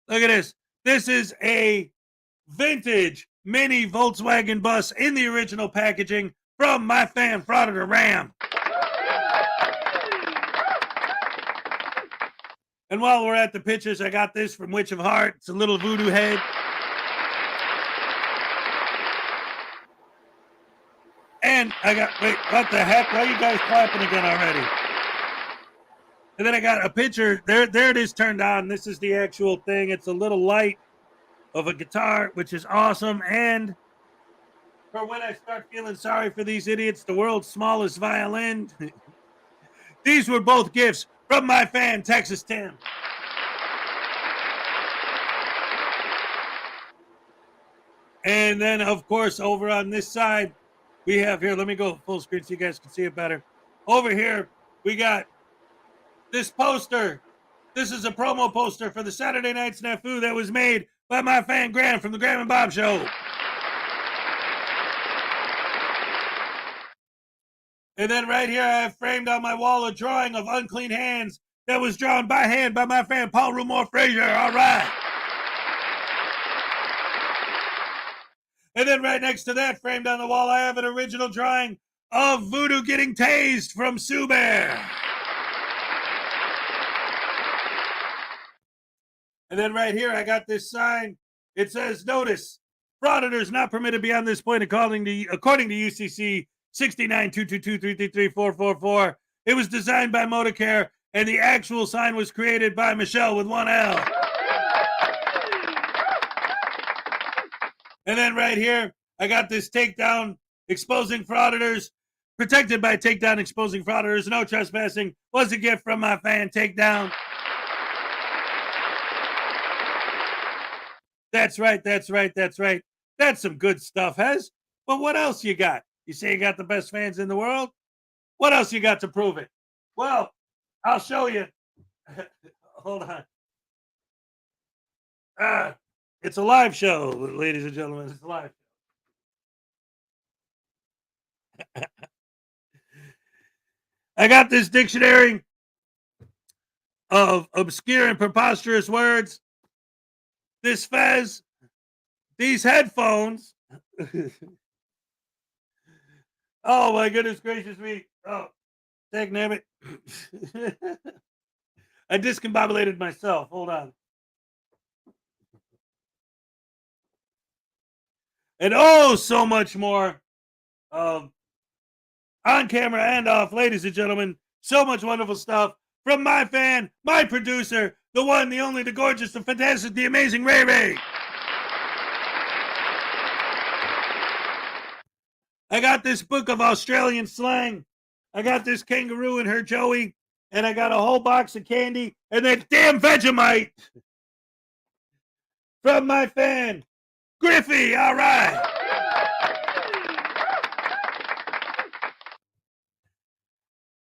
S10: Look at this. This is a vintage mini Volkswagen bus in the original packaging from my fan, Frauditor Ram. And while we're at the pictures, I got this from Witch of Heart. It's a little voodoo head. And I got, wait, what the heck? Why are you guys clapping again already? And then I got a picture. There it is turned on. This is the actual thing. It's a little light of a guitar, which is awesome. And for when I start feeling sorry for these idiots, the world's smallest violin. These were both gifts from my fan, Texas Tim. And then, of course, over on this side, we have here, let me go full screen so you guys can see it better. Over here, we got this poster. This is a promo poster for the Saturday Night Snafu that was made by my fan Graham from the Graham and Bob Show. And then right here, I have framed on my wall a drawing of unclean hands that was drawn by hand by my fan Paul Rumore Frazier. All right. And then right next to that, framed on the wall, I have an original drawing of Voodoo getting tased from Sue Bear. And then right here, I got this sign. It says, notice, frauditors not permitted beyond this point according to UCC 69-222-333-444. It was designed by Motorcare, and the actual sign was created by Michelle with one L. And then right here, I got this takedown exposing frauditors, protected by takedown exposing frauditors. No trespassing was a gift from my fan Takedown. That's right, that's right, that's right. That's some good stuff, Hez. But what else you got? You say you got the best fans in the world? What else you got to prove it? Well, I'll show you. Hold on. It's a live show, ladies and gentlemen. It's a live show. I got this dictionary of obscure and preposterous words. This fez, these headphones. Oh my goodness gracious me. Oh, dang it. I discombobulated myself. Hold on. And oh, so much more on camera and off, ladies and gentlemen. So much wonderful stuff from my fan, my producer, the one, the only, the gorgeous, the fantastic, the amazing Ray Ray. I got this book of Australian slang. I got this kangaroo and her Joey, and I got a whole box of candy and that damn Vegemite from my fan, Griffey. All right.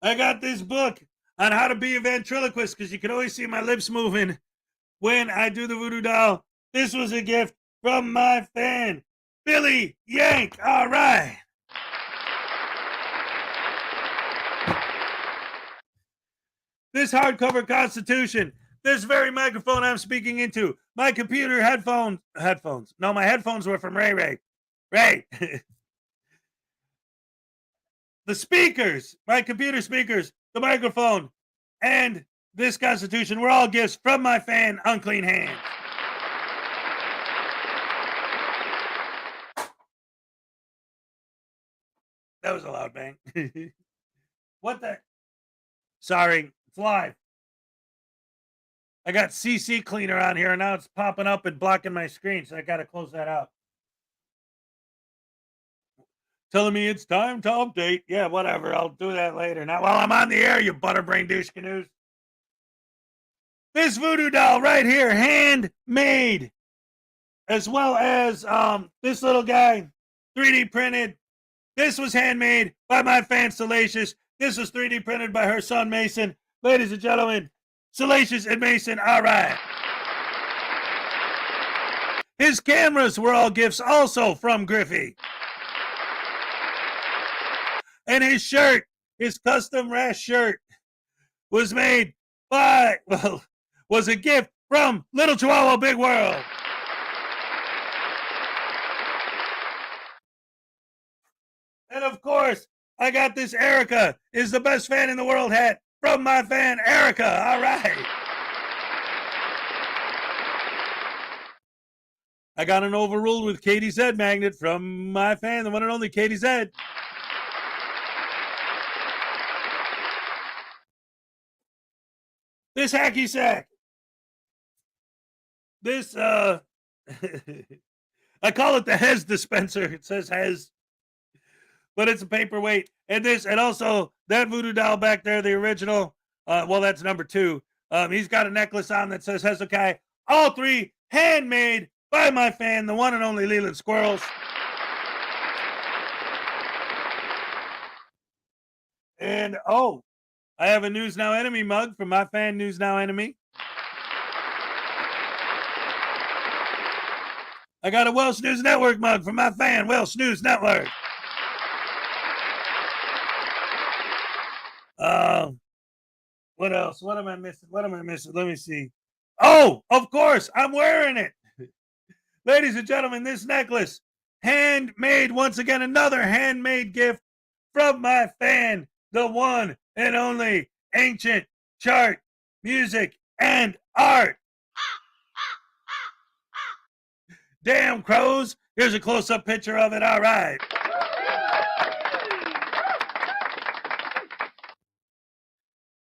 S10: I got this book on how to be a ventriloquist because you can always see my lips moving when I do the voodoo doll. This was a gift from my fan, Billy Yank. All right. This hardcover Constitution, this very microphone I'm speaking into, my computer headphones. No, my headphones were from Ray. Ray. The speakers, my computer speakers, the microphone, and this Constitution were all gifts from my fan, Unclean Hands. That was a loud bang. What the? Sorry, it's live. I got CC cleaner on here, and now it's popping up and blocking my screen, so I got to close that out. Telling me it's time to update. Yeah, whatever. I'll do that later. Not while I'm on the air, you butterbrain douche canoes. This voodoo doll right here, handmade, as well as this little guy, 3D printed. This was handmade by my fan Salacious. This was 3D printed by her son Mason. Ladies and gentlemen, Salacious and Mason, all right. His cameras were all gifts also from Griffey. And his shirt, his custom rash shirt, was made by, well, was a gift from Little Chihuahua Big World. And of course, I got this Erica is the best fan in the world hat from my fan Erica. All right. I got an overruled with Katie Z magnet from my fan, the one and only Katie Z. This hacky sack. This, I call it the Hez dispenser. It says Hez, but it's a paperweight. And this, and also that voodoo doll back there, the original, well, that's number 2. He's got a necklace on that says Hezokuai. All 3 handmade by my fan, the one and only Leland Squirrels. And, oh, I have a News Now Enemy mug from my fan, News Now Enemy. I got a Welsh News Network mug from my fan, Welsh News Network. What else? What am I missing? What am I missing? Let me see. Oh, of course, I'm wearing it. Ladies and gentlemen, this necklace, handmade, once again, another handmade gift from my fan, the one and only Ancient Chart Music and Art. Damn crows. Here's a close-up picture of it. All right.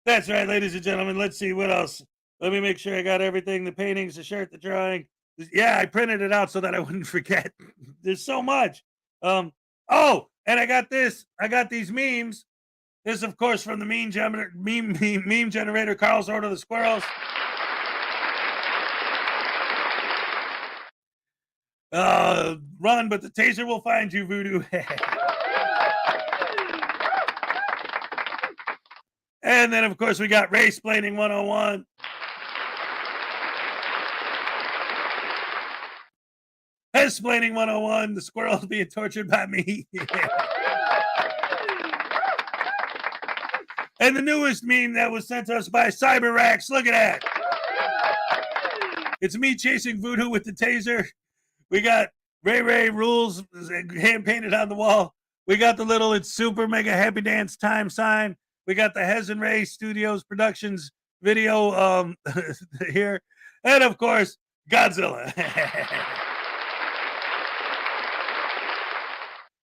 S10: That's right, ladies and gentlemen. Let's see what else. Let me make sure I got everything. The paintings, the shirt, the drawing. Yeah, I printed it out so that I wouldn't forget. There's so much. Oh, and I got this. I got these memes. This, of course, from the meme generator, Carl's Order of the Squirrels. Run, but the taser will find you, voodoo. And then, of course, we got Race-Splaining 101. Head-splaining 101, the squirrel's being tortured by me. And the newest meme that was sent to us by CyberRax, look at that. It's me chasing voodoo with the taser. We got Ray rules hand painted on the wall. We got the little It's Super Mega Happy Dance Time sign. We got the Hez and Ray Studios Productions video here. And of course, Godzilla.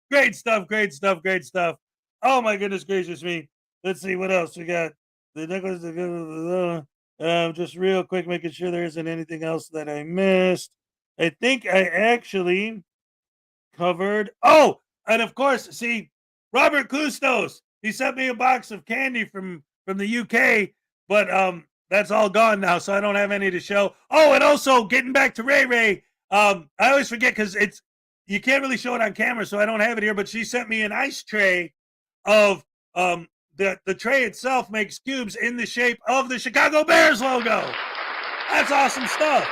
S10: Great stuff, great stuff, great stuff. Oh my goodness gracious me. Let's see what else we got. The necklace, just real quick, making sure there isn't anything else that I missed. I think I actually covered. Oh, and of course, see, Robert Custos. He sent me a box of candy from the UK, but that's all gone now, so I don't have any to show. Oh, and also getting back to Ray. I always forget because you can't really show it on camera, so I don't have it here. But she sent me an ice tray of the tray itself makes cubes in the shape of the Chicago Bears logo. That's awesome stuff.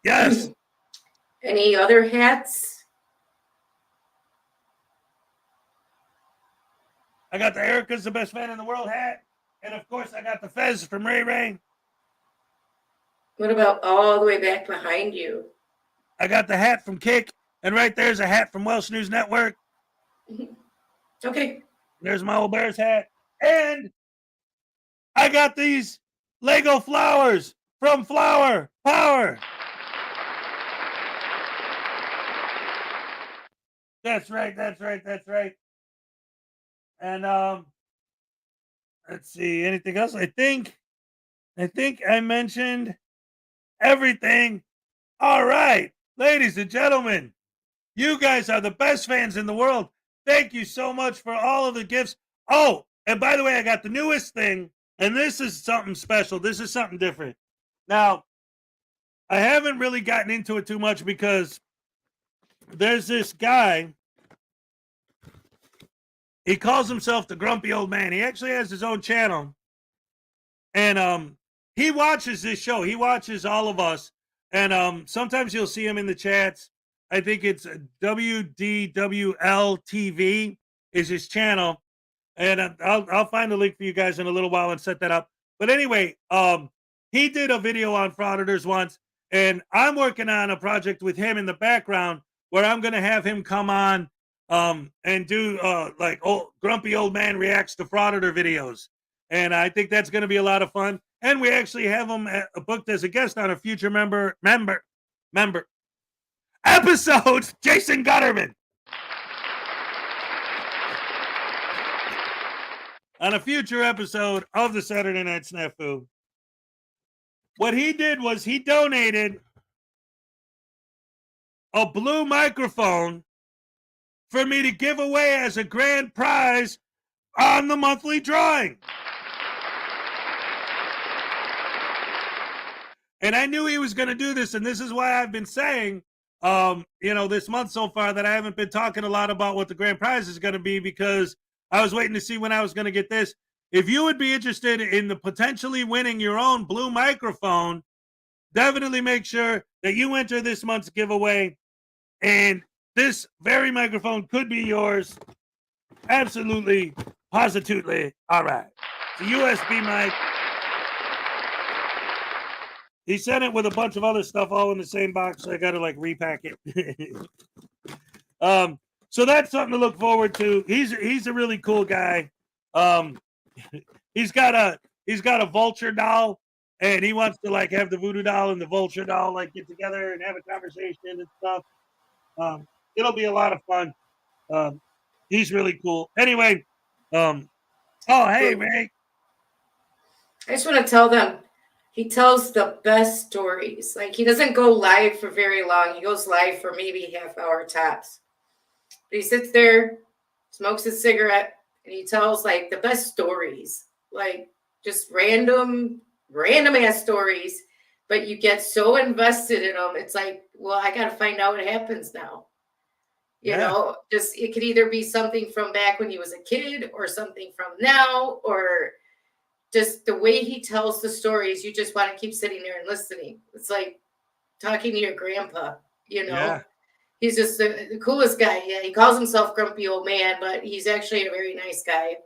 S10: Yes.
S11: Any other hats?
S10: I got the Erica's the best fan in the world hat. And of course, I got the Fez from Ray.
S11: What about all the way back behind you?
S10: I got the hat from Kick. And right there's a hat from Welsh News Network.
S11: Okay.
S10: There's my old Bears hat. And I got these Lego flowers from Flower Power. That's right. And let's see, anything else? I think I mentioned everything. All right, ladies and gentlemen, you guys are the best fans in the world. Thank you so much for all of the gifts. Oh, and by the way, I got the newest thing, and this is something special. This is something different. Now, I haven't really gotten into it too much because there's this guy. He calls himself the Grumpy Old Man. He actually has his own channel. And he watches this show. He watches all of us. And sometimes you'll see him in the chats. I think it's WDWL TV is his channel. And I'll find a link for you guys in a little while and set that up. But anyway, he did a video on Frauditors once. And I'm working on a project with him in the background where I'm going to have him come on and do like Grumpy Old Man reacts to Frauditor videos. And I think that's going to be a lot of fun. And we actually have him booked as a guest on a future member episode, Jason Gutterman. On a future episode of the Saturday Night Snafu. What he did was he donated a blue microphone for me to give away as a grand prize on the monthly drawing. And I knew he was going to do this, and this is why I've been saying, this month so far that I haven't been talking a lot about what the grand prize is going to be because I was waiting to see when I was going to get this. If you would be interested in the potentially winning your own blue microphone, definitely make sure that you enter this month's giveaway, and this very microphone could be yours. Absolutely, positively. All right. It's a USB mic. He sent it with a bunch of other stuff all in the same box, so I got to repack it. So that's something to look forward to. He's a really cool guy. He's got a vulture doll, and he wants to have the voodoo doll and the vulture doll get together and have a conversation and stuff. It'll be a lot of fun. He's really cool. Anyway, hey, Ray.
S11: I just want to tell them he tells the best stories. He doesn't go live for very long. He goes live for maybe half hour tops. But he sits there, smokes his cigarette, and he tells the best stories. Just random ass stories. But you get so invested in them. It's well, I got to find out what happens now. You know, just it could either be something from back when he was a kid or something from now, or just the way he tells the stories. You just want to keep sitting there and listening. It's like talking to your grandpa,
S10: Yeah.
S11: He's just the coolest guy. Yeah, he calls himself Grumpy Old Man, but he's actually a very nice guy.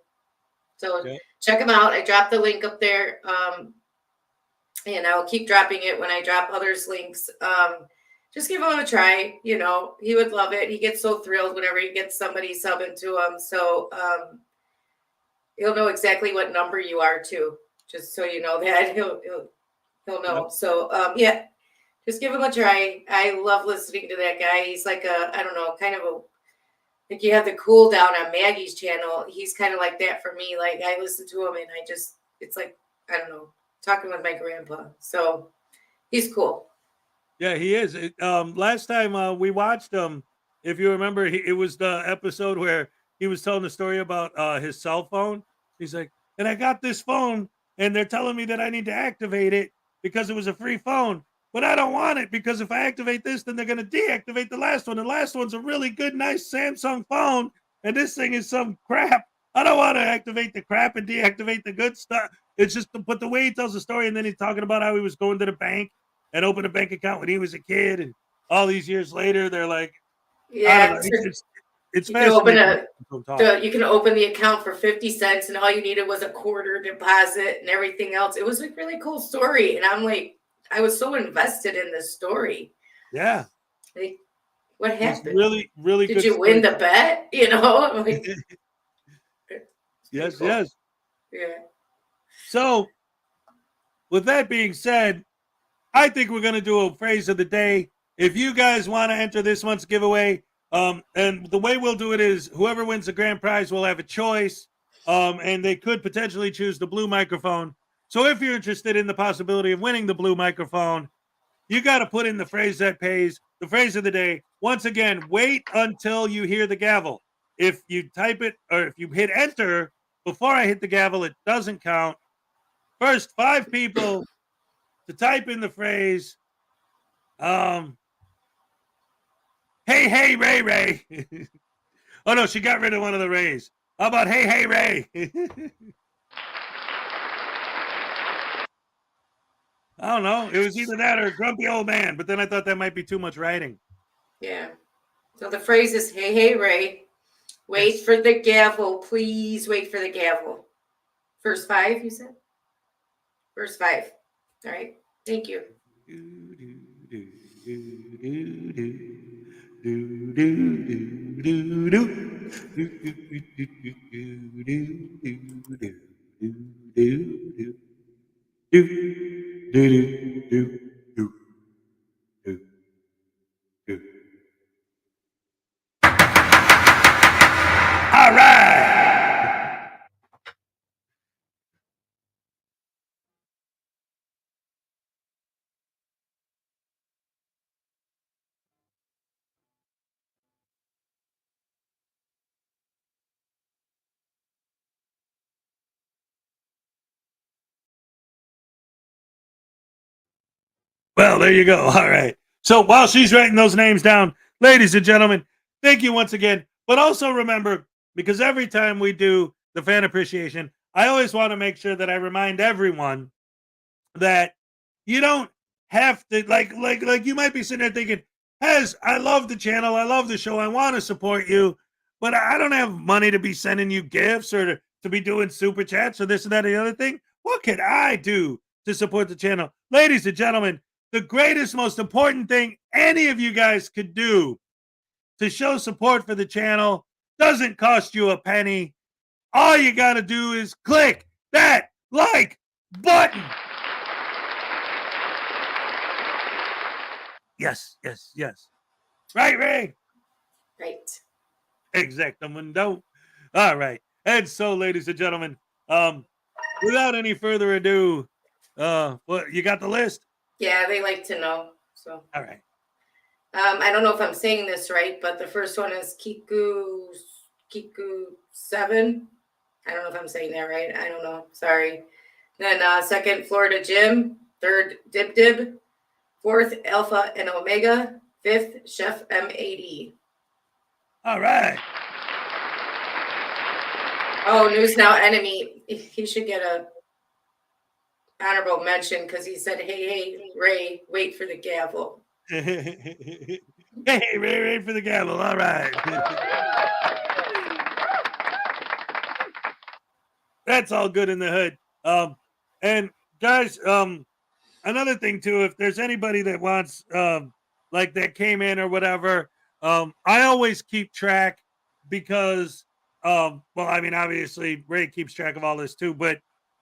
S11: So check him out. I dropped the link up there. And I'll keep dropping it when I drop others' links. Just give him a try. He would love it. He gets so thrilled whenever he gets somebody subbing to him. So he'll know exactly what number you are too. Just so you know that he'll know. Yep. So just give him a try. I love listening to that guy. He's kind of you have the cool down on Maggie's channel. He's kind of like that for me. I listen to him and it's talking with my grandpa. So he's cool.
S10: Yeah, he is. Last time we watched him, if you remember, it was the episode where he was telling the story about his cell phone. He's like, and I got this phone, and they're telling me that I need to activate it because it was a free phone. But I don't want it because if I activate this, then they're going to deactivate the last one. The last one's a really good, nice Samsung phone, and this thing is some crap. I don't want to activate the crap and deactivate the good stuff. It's just, but the way he tells the story, and then he's talking about how he was going to the bank and opened a bank account when he was a kid, and all these years later, they're like,
S11: yeah,
S10: it's fascinating.
S11: You can open the account for 50 cents, and all you needed was a quarter deposit and everything else. It was a really cool story, and I'm like, I was so invested in this story.
S10: Yeah.
S11: What happened?
S10: Really, really
S11: Did
S10: good.
S11: Did you win the bet? I'm like,
S10: yes,
S11: cool.
S10: yes.
S11: Yeah.
S10: So, with that being said, I think we're going to do a phrase of the day. If you guys want to enter this month's giveaway, And the way we'll do it is whoever wins the grand prize will have a choice, and they could potentially choose the blue microphone. So if you're interested in the possibility of winning the blue microphone, you got to put in the phrase that pays, the phrase of the day. Once again, wait until you hear the gavel. If you type it or if you hit enter before I hit the gavel, it doesn't count. First 5 people to type in the phrase, hey, hey, Ray, Ray. Oh, no, she got rid of one of the Rays. How about hey, hey, Ray? I don't know. It was either that or grumpy old man, but then I thought that might be too much writing.
S11: Yeah. So the phrase is, hey, hey, Ray, wait for the gavel. Please wait for the gavel. First 5, you said? First 5. All right. Thank you.
S10: All right. Well, there you go. All right. So while she's writing those names down, ladies and gentlemen, thank you once again. But also remember, because every time we do the fan appreciation, I always want to make sure that I remind everyone that you don't have to like you might be sitting there thinking, Hez, I love the channel, I love the show, I want to support you, but I don't have money to be sending you gifts or to be doing super chats or this and that and the other thing. What can I do to support the channel? Ladies and gentlemen, the greatest, most important thing any of you guys could do to show support for the channel doesn't cost you a penny. All you got to do is click that like button. Yes, yes, yes. Right, Ray?
S11: Right.
S10: Exactamundo. All right. And so, ladies and gentlemen, without any further ado, what you got the list?
S11: Yeah, they like to know. So.
S10: All right.
S11: I don't know if I'm saying this right, but the first one is Kiku 7. I don't know if I'm saying that right. I don't know. Sorry. Then second, Florida Jim. Third, Dib Dib. Fourth, Alpha and Omega. Fifth, Chef M80.
S10: All right.
S11: Oh, News Now Enemy. He should get a honorable mention because he said, hey, hey, Ray, wait for the gavel.
S10: Hey, Ray, for the gavel. All right. That's all good in the hood. And guys, another thing too, if there's anybody that wants, like that came in or whatever, I always keep track because, well, I mean, obviously Ray keeps track of all this too, but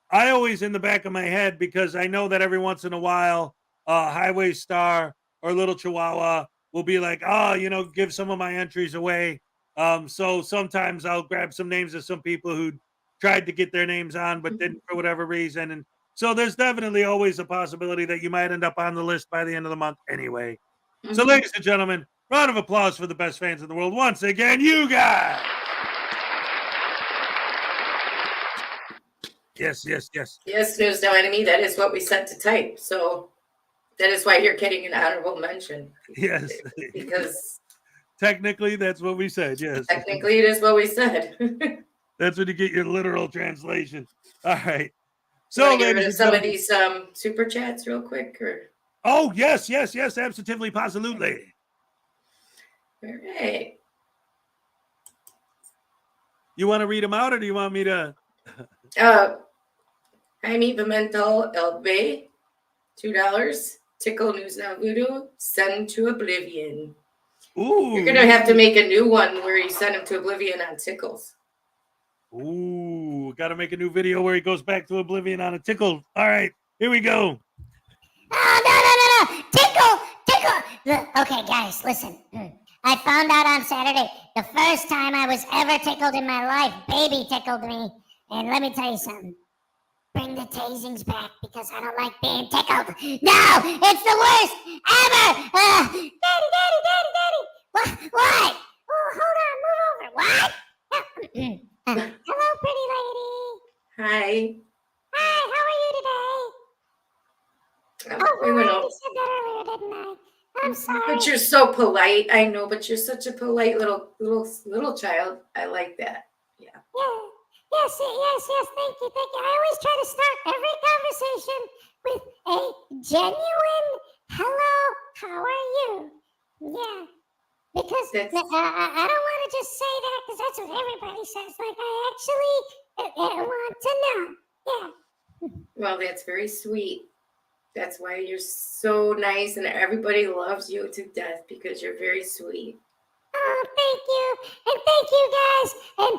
S10: I always in the back of my head, because I know that every once in a while, Highway Star or Little Chihuahua will be like, oh, you know, give some of my entries away. So sometimes I'll grab some names of some people who tried to get their names on, but didn't for whatever reason. And so there's definitely always a possibility that you might end up on the list by the end of the month anyway. So ladies and gentlemen, round of applause for the best fans in the world. Once again, you guys. Yes, yes, yes.
S11: Yes, News Now Enemy. That is what we set to type. So that is why you're getting an honorable mention.
S10: Yes.
S11: Because
S10: technically that's what we said. Yes.
S11: Technically it is what we said.
S10: That's when you get your literal translation. All right. So
S11: get rid of some of these super chats real quick, or
S10: oh yes, yes, yes, absolutely, positively.
S11: All right.
S10: You want to read them out, or do you want me to?
S11: Jaime Pimentel LB, $2. Tickle News Now Voodoo, send to oblivion.
S10: Ooh.
S11: You're gonna have to make a new one where you send him to oblivion on tickles.
S10: Ooh, got to make a new video where he goes back to oblivion on a tickle. All right, here we go.
S12: Oh, no. Tickle. Okay, guys, listen. I found out on Saturday, the first time I was ever tickled in my life, baby tickled me. And let me tell you something. Bring the tasings back because I don't like being tickled. No, it's the worst ever. Daddy. What? Oh, hold on, move over. What? Hello, pretty lady.
S11: Hi.
S12: Hi, how are you today? Oh,
S11: We went
S12: I
S11: over.
S12: already said that earlier, didn't I? I'm sorry.
S11: But you're so polite. I know, but you're such a polite little child. I like that. Yeah.
S12: Yes. Thank you. I always try to start every conversation with a genuine hello. How are you? Yeah. Because I don't want to just say that because that's what everybody says. Like I actually want to know. Yeah.
S11: Well, that's very sweet. That's why you're so nice and everybody loves you to death because you're very sweet.
S12: Oh, thank you, and thank you guys. And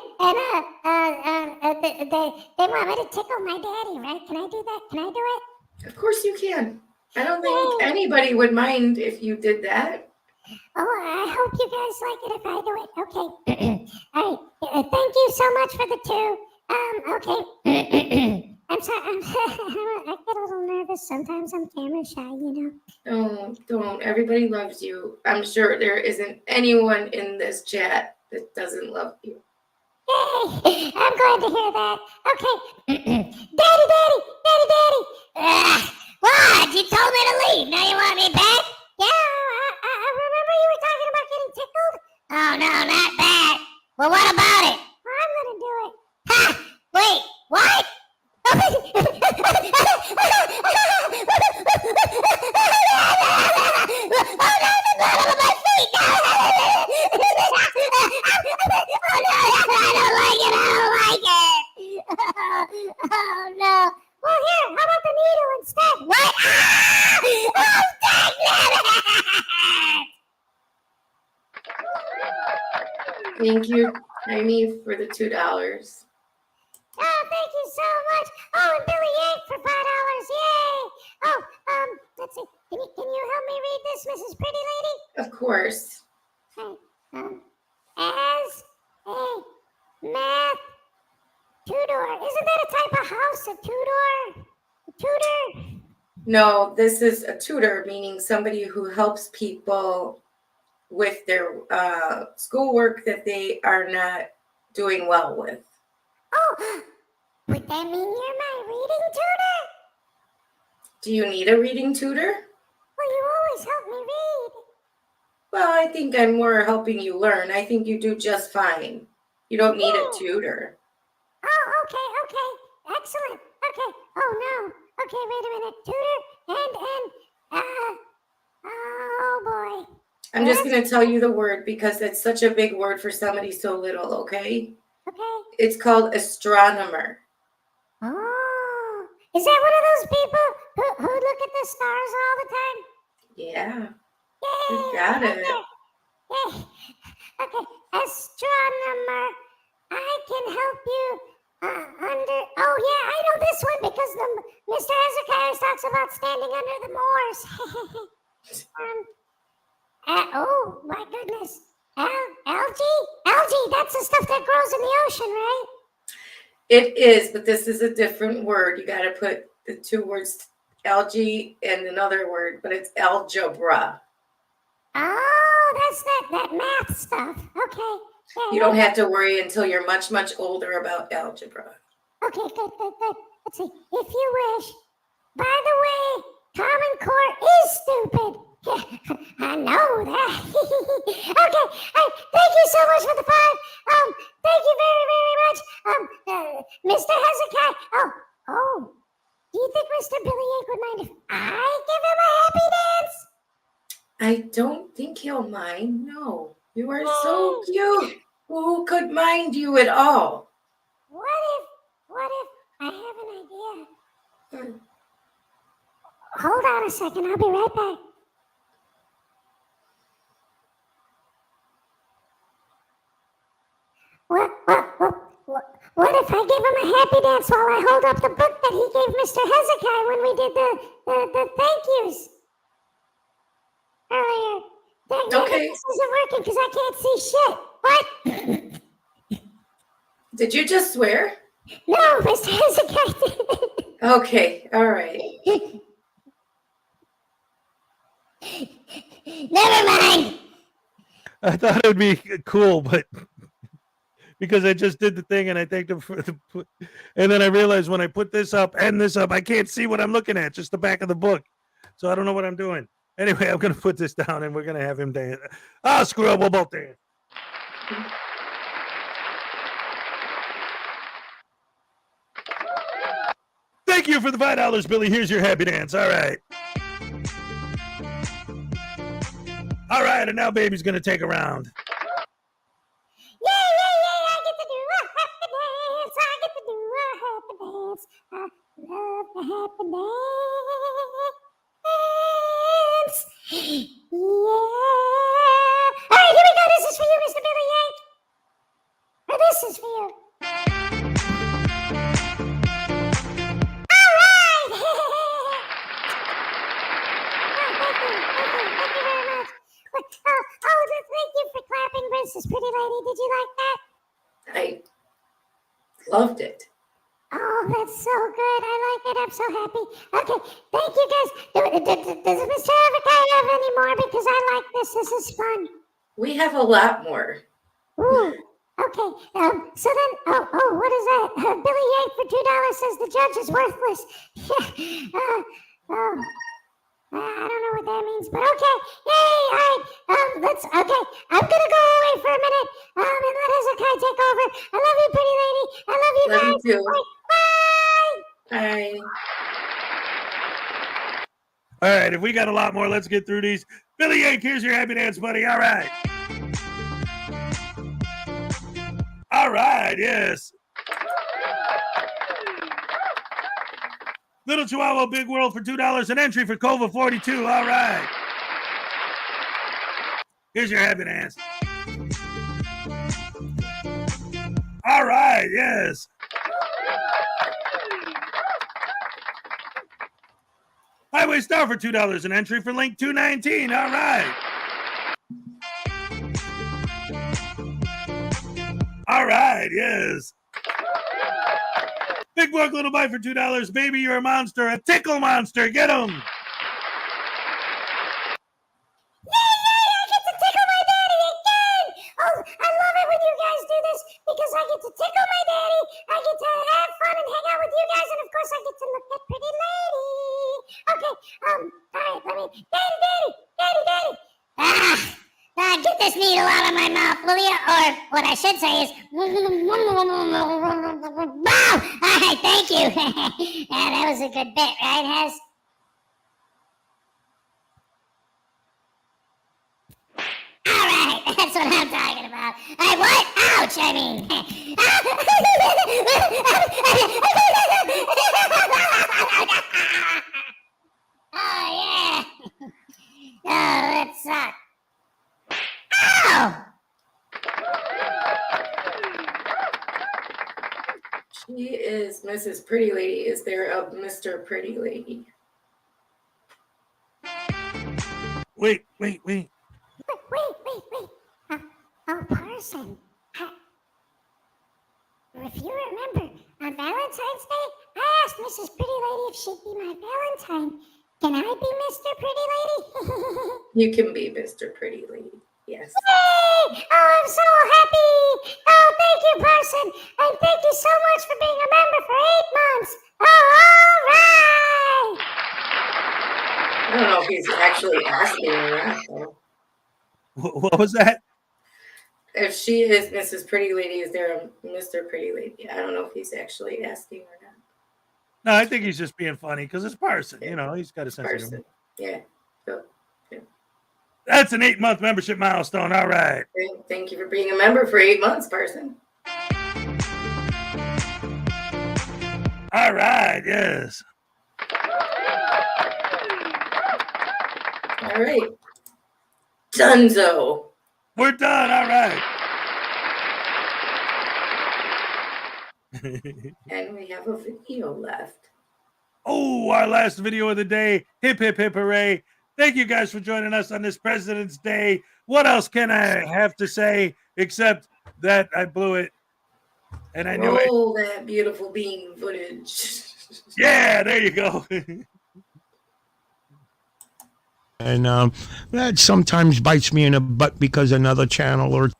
S12: they want me to tickle my daddy, right? Can I do that? Can I do it?
S11: Of course you can. I don't think anybody would mind if you did that.
S12: Oh, I hope you guys like it if I do it. Okay. All right. Thank you so much for the 2. Okay. I'm sorry. I get a little nervous sometimes. I'm camera shy, you know.
S11: Don't. Everybody loves you. I'm sure there isn't anyone in this chat that doesn't love you.
S12: Yay! I'm glad to hear that. Okay. Daddy. What? You told me to leave. Now you want me back? Yeah, I remember you were talking about getting tickled. Oh, no, not that. Well, what about it? I'm going to do it. Ha! Wait, what? Oh, no, the blood on my feet! Oh, no, I don't like it! Oh, no. Well, here, how about the needle instead? What? Oh,
S11: Thank you, Amy, for the $2.
S12: Oh, thank you so much. Oh, and Billy Yank for $5. Yay! Oh, let's see. Can you help me read this, Mrs. Pretty Lady?
S11: Of course.
S12: Okay. As a math tutor. Isn't that a type of house, a tutor? A tutor?
S11: No, this is a tutor, meaning somebody who helps people with their schoolwork that they are not doing well with.
S12: Oh, would that mean you're my reading tutor?
S11: Do you need a reading tutor?
S12: Well, you always help me read.
S11: Well, I think I'm more helping you learn. I think you do just fine. You don't need a tutor.
S12: Oh, okay. Excellent. Okay. Oh, no. Okay, wait a minute. Tutor and oh, boy.
S11: I'm just going to tell you the word because it's such a big word for somebody so little, okay?
S12: Okay.
S11: It's called astronomer.
S12: Oh, is that one of those people who look at the stars all the time?
S11: Yeah.
S12: Yay,
S11: You got it.
S12: Yay. Okay, astronomer. I can help you Oh, yeah, I know this one because Mr. Hezokuai always talks about standing under the moors. Oh, my goodness. Algae, that's the stuff that grows in the ocean, right?
S11: It is, but this is a different word. You got to put the 2 words, algae and another word, but it's algebra.
S12: Oh, that's that math stuff. Okay. Yeah,
S11: You don't have to worry until you're much, much older about algebra.
S12: Okay, good. Let's see. If you wish. By the way, Common Core is stupid. Yeah, I know that. Okay, thank you so much for the 5. Thank you very, very much. Mr. Hezokuai. Oh, do you think Mr. Billy Yank would mind if I give him a happy dance?
S11: I don't think he'll mind. No, you are so cute. Who could mind you at all?
S12: What if I have an idea? Hold on a second, I'll be right back. What if I give him a happy dance while I hold up the book that he gave Mr. Hezokuai when we did the thank yous earlier?
S11: Okay.
S12: This isn't working because I can't see shit. What?
S11: Did you just swear?
S12: No, Mr. Hezekiah did.
S11: Okay, all right.
S12: Never mind.
S10: I thought it would be cool, but because I just did the thing and I thanked him for and then I realized when I put this up and this up, I can't see what I'm looking at, just the back of the book. So I don't know what I'm doing. Anyway, I'm going to put this down and we're going to have him dance. Ah, screw up, we'll both dance. Thank you for the $5, Billy. Here's your happy dance. All right. All right, and now baby's going to take a round.
S12: I get to do a happy dance. I get to do a happy dance. I love the happy dance. Yeah. All right, here we go. This is for you, Mr. Billy Yank. Or this is for you. All right. Thank you very much. Thank you for clapping, Princess Pretty Lady. Did you like that?
S11: I loved it.
S12: Oh, that's so good. I like it. I'm so happy. Okay, thank you guys. Does Mr. Hezekiah have any more? Because I like this. This is fun.
S11: We have a lot more.
S12: Ooh. Okay. So then, what is that? Billy Yank for $2 says the judge is worthless. I don't know what that means, but okay. Yay! All right. Okay. I'm gonna go away for a minute. And let Hezekiah take over. I love you, pretty lady. I love you
S11: Love
S12: guys.
S11: you too.
S12: Bye.
S11: Bye.
S10: All right, if we got a lot more, let's get through these. Billy Yank, here's your happy dance, buddy. All right. All right, yes. Little Chihuahua Big World for $2, an entry for Cova 42. All right. Here's your happy dance. All right, yes. Highway Star for $2, an entry for Link 219. All right. All right, yes. Big Buck Little Bite for $2. Baby, you're a monster. A tickle monster. Get him.
S12: Yay! I get to tickle my daddy again. Oh, I love it when you guys do this because I get to tickle my daddy. I get to have fun and hang out with you guys, and of course, I get to look at pretty lady. Okay. All right. Let me, daddy. Get this needle out of my mouth, will you? Or what I should say is, wow! All right, thank you. Yeah, that was a good bit, right, Hez? All right, that's what I'm talking about. Hey, what? Ouch! I mean. Oh yeah. Oh, that sucked. Ow!
S11: She is Mrs. Pretty Lady. Is there a Mr. Pretty Lady?
S10: Wait.
S12: Wait. Parson. If you remember, on Valentine's Day, I asked Mrs. Pretty Lady if she'd be my Valentine. Can I be Mr. Pretty Lady?
S11: You can be Mr. Pretty Lady. Yes.
S12: Yay! Oh, I'm so happy! Oh, thank you, Parson! And thank you so much for being a member for 8 months! Oh, all right!
S11: I don't know if he's actually asking or not, though.
S10: What was that?
S11: If she is Mrs. Pretty Lady, is there a Mr. Pretty Lady? I don't know if he's actually asking or not.
S10: No, I think he's just being funny because it's Parson. You know, he's got a sense of humor.
S11: Yeah. So,
S10: That's an 8-month membership milestone. All right.
S11: thank you for being a member for 8 months, Parson.
S10: All right. Yes.
S11: All right. Dunzo.
S10: We're done. All right.
S11: And we have a video left.
S10: Oh, our last video of the day. Hip, hip, hip, hooray. Thank you guys for joining us on this President's Day. What else can I have to say except that I blew it and I knew it.
S11: Roll that beautiful bean footage.
S10: Yeah, there you go.
S5: And that sometimes bites me in the butt because another channel or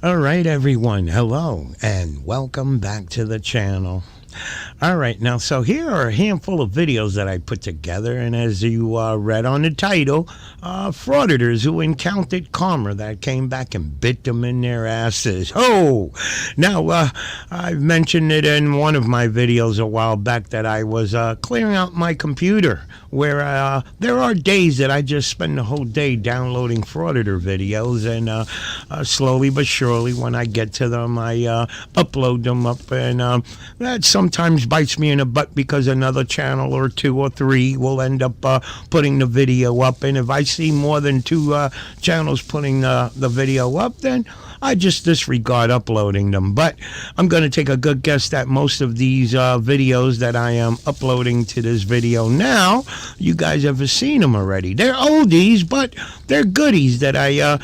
S5: all right, everyone. Hello and welcome back to the channel. All right, now, so here are a handful of videos that I put together, and as you read on the title, frauditors who encountered karma that came back and bit them in their asses. Oh, now, I've mentioned it in one of my videos a while back that I was clearing out my computer, where there are days that I just spend the whole day downloading frauditor videos, and slowly but surely, when I get to them, I upload them up, and that sometimes bites me in the butt because another channel or two or three will end up putting the video up, and if I see more than two channels putting the video up, then I just disregard uploading them. But I'm going to take a good guess that most of these videos that I am uploading to this video now, you guys have seen them already. They're oldies, but they're goodies that I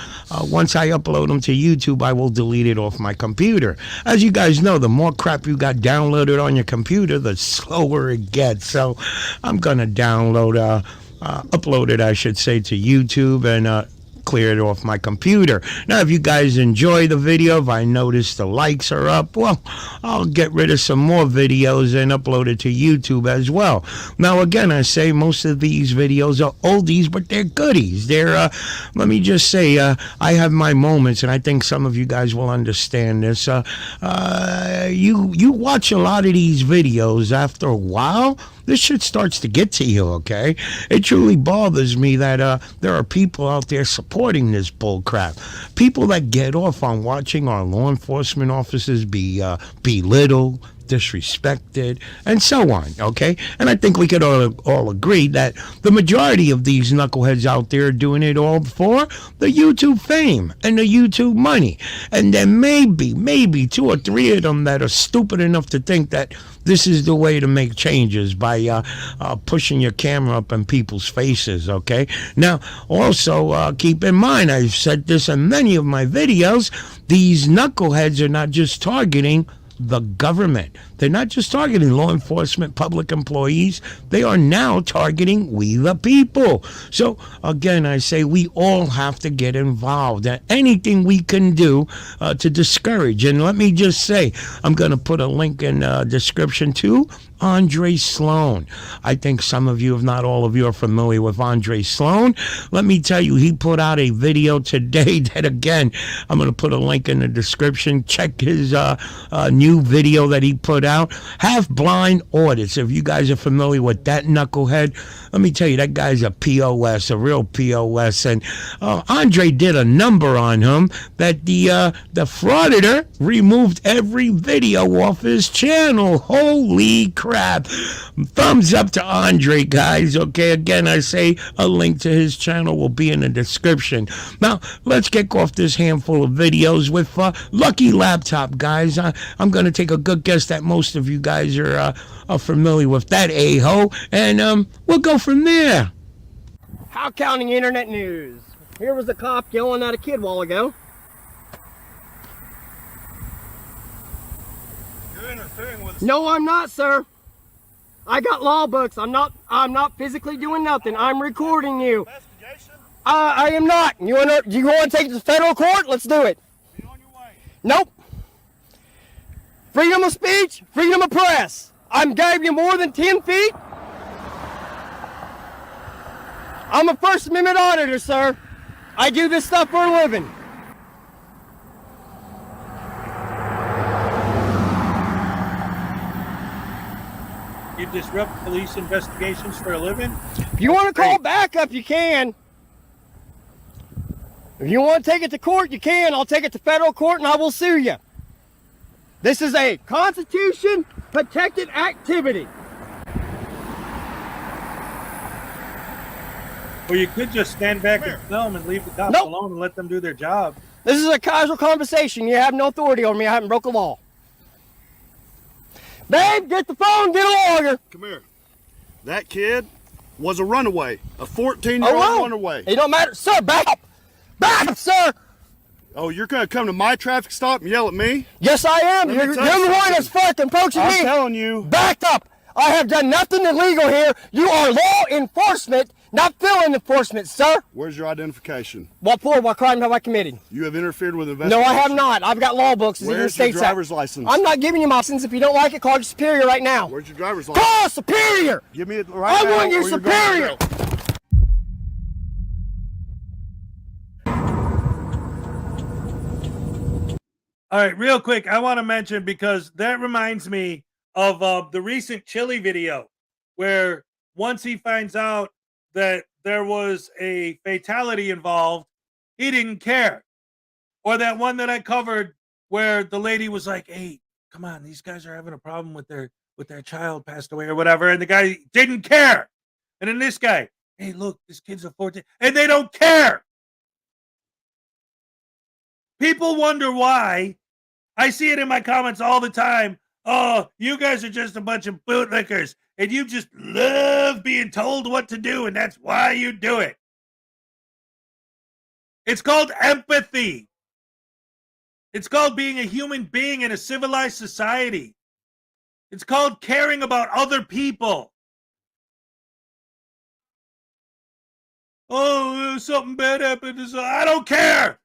S5: once I upload them to YouTube, I will delete it off my computer. As you guys know, the more crap you got downloaded on your computer, the slower it gets. So I'm going to download, upload it, I should say, to YouTube and clear it off my computer. Now, if you guys enjoy the video, if I notice the likes are up, well, I'll get rid of some more videos and upload it to YouTube as well. Now, again, I say most of these videos are oldies, but they're goodies. They're, let me just say, I have my moments, and I think some of you guys will understand this. You watch a lot of these videos, after a while, this shit starts to get to you, okay? It truly bothers me that there are people out there supporting this bull crap. People that get off on watching our law enforcement officers be belittled, disrespected, and so on, okay? And I think we could all agree that the majority of these knuckleheads out there are doing it all for the YouTube fame and the YouTube money. And then maybe two or three of them that are stupid enough to think that this is the way to make changes, by pushing your camera up in people's faces, okay? Now, also, keep in mind, I've said this in many of my videos, these knuckleheads are not just targeting the government. They're not just targeting law enforcement, public employees. They are now targeting we the people. So again, I say we all have to get involved. And anything we can do to discourage. And let me just say, I'm going to put a link in the description to Andre Sloan. I think some of you, if not all of you, are familiar with Andre Sloan. Let me tell you, he put out a video today that, again, I'm going to put a link in the description. Check his new video that he put out, Half-Blind Audits. If you guys are familiar with that knucklehead, let me tell you, that guy's a POS, a real POS. And Andre did a number on him that the Frauditor removed every video off his channel. Holy crap. Thumbs up to Andre, guys. Okay, again, I say a link to his channel will be in the description. Now, let's kick off this handful of videos with Lucky Laptop, guys. I'm going to take a good guess that most of you guys are familiar with that a-hole, and we'll go from there.
S6: How counting internet news. Here was a cop yelling at a kid a while ago.
S10: You're interfering with...
S6: No, I'm not, sir. I got law books. I'm not physically doing nothing. I'm recording you. I am not. You want to take it to federal court? Let's do it.
S10: Be on your way.
S6: Nope. Freedom of speech, freedom of press. I'm gave you more than 10 feet. I'm a First Amendment auditor, sir. I do this stuff for a living.
S10: You disrupt police investigations for a living?
S6: If you want to call backup, you can. If you want to take it to court, you can. I'll take it to federal court and I will sue you. This is a Constitution-protected activity.
S10: Or you could just stand back and film and leave the cops
S6: Nope.
S10: alone and let them do their job.
S6: This is a casual conversation. You have no authority over me. I haven't broke the law. Babe, get the phone, get a lawyer.
S7: Come here. That kid was a runaway, a 14-year-old runaway.
S6: It don't matter. Sir, back up. Back up, sir.
S7: Oh, you're going to come to my traffic stop and yell at me?
S6: Yes, I am.
S7: Let me
S6: You're
S7: tell
S6: the
S7: you
S6: one that's
S7: something.
S6: fucking approaching me.
S7: I'm telling you.
S6: Back up. I have done nothing illegal here. You are law enforcement, not field enforcement, sir.
S7: Where's your identification?
S6: What for? What crime have I committed?
S7: You have interfered with
S6: No,
S7: investigation.
S6: I have not. I've got law books. It's in the
S7: Where's your
S6: state's
S7: driver's license?
S6: I'm not giving you my license. If you don't like it, call your superior right now.
S7: Where's your driver's license?
S6: Call superior.
S7: Give me it right now.
S6: I want your
S7: or you're going to
S6: superior.
S7: jail.
S10: All right, real quick, I want to mention, because that reminds me of the recent Chili video, where once he finds out that there was a fatality involved, he didn't care. Or that one that I covered where the lady was like, hey, come on, these guys are having a problem with their child passed away or whatever, and the guy didn't care. And then this guy, hey, look, this kid's a 14, and they don't care. People wonder why. I see it in my comments all the time. Oh, you guys are just a bunch of bootlickers, and you just love being told what to do, and that's why you do it. It's called empathy. It's called being a human being in a civilized society. It's called caring about other people. Oh, something bad happened. I don't care.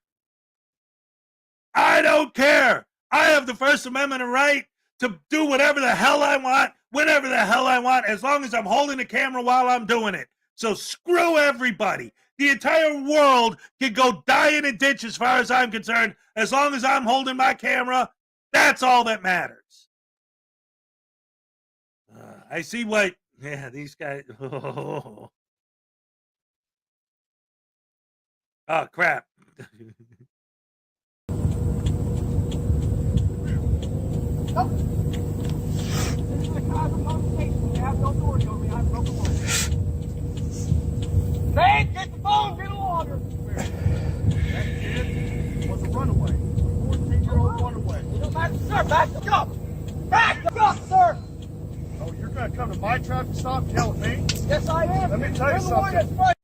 S10: I don't care. I have the First Amendment right to do whatever the hell I want, whenever the hell I want, as long as I'm holding the camera while I'm doing it. So screw everybody. The entire world can go die in a ditch as far as I'm concerned. As long as I'm holding my camera, that's all that matters. I see what, yeah, these guys. Oh, crap.
S6: Babe, get the phone, get a lawyer.
S7: That kid was a runaway, a 14-year-old runaway.
S6: It don't matter, sir. Back up. Back up, sir.
S7: Oh, you're going to come to my traffic stop and yell at me?
S6: Yes, I am.
S7: Let me tell you
S6: You're the one that's
S7: something.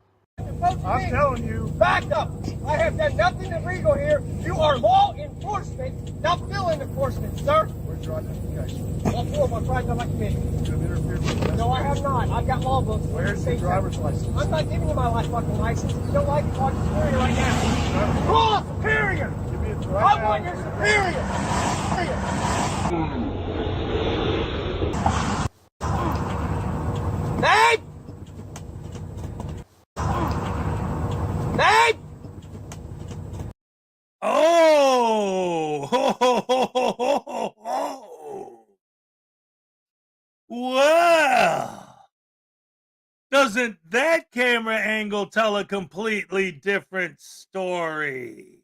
S6: approaching
S7: I'm
S6: me.
S7: telling you.
S6: Back up. I have done nothing illegal here. You are law enforcement, not field enforcement, sir.
S7: Where's your identification?
S6: What for? What crime have I committed?
S7: You have interfered with
S6: No, I have not. I've got law books.
S7: Where's your driver's license?
S6: I'm not giving you my fucking license. If you don't like it, call your superior right now. Call superior.
S7: Give me it right
S6: I
S7: now.
S6: want your superior. Babe! Babe!
S10: Oh! Well, doesn't that camera angle tell a completely different story?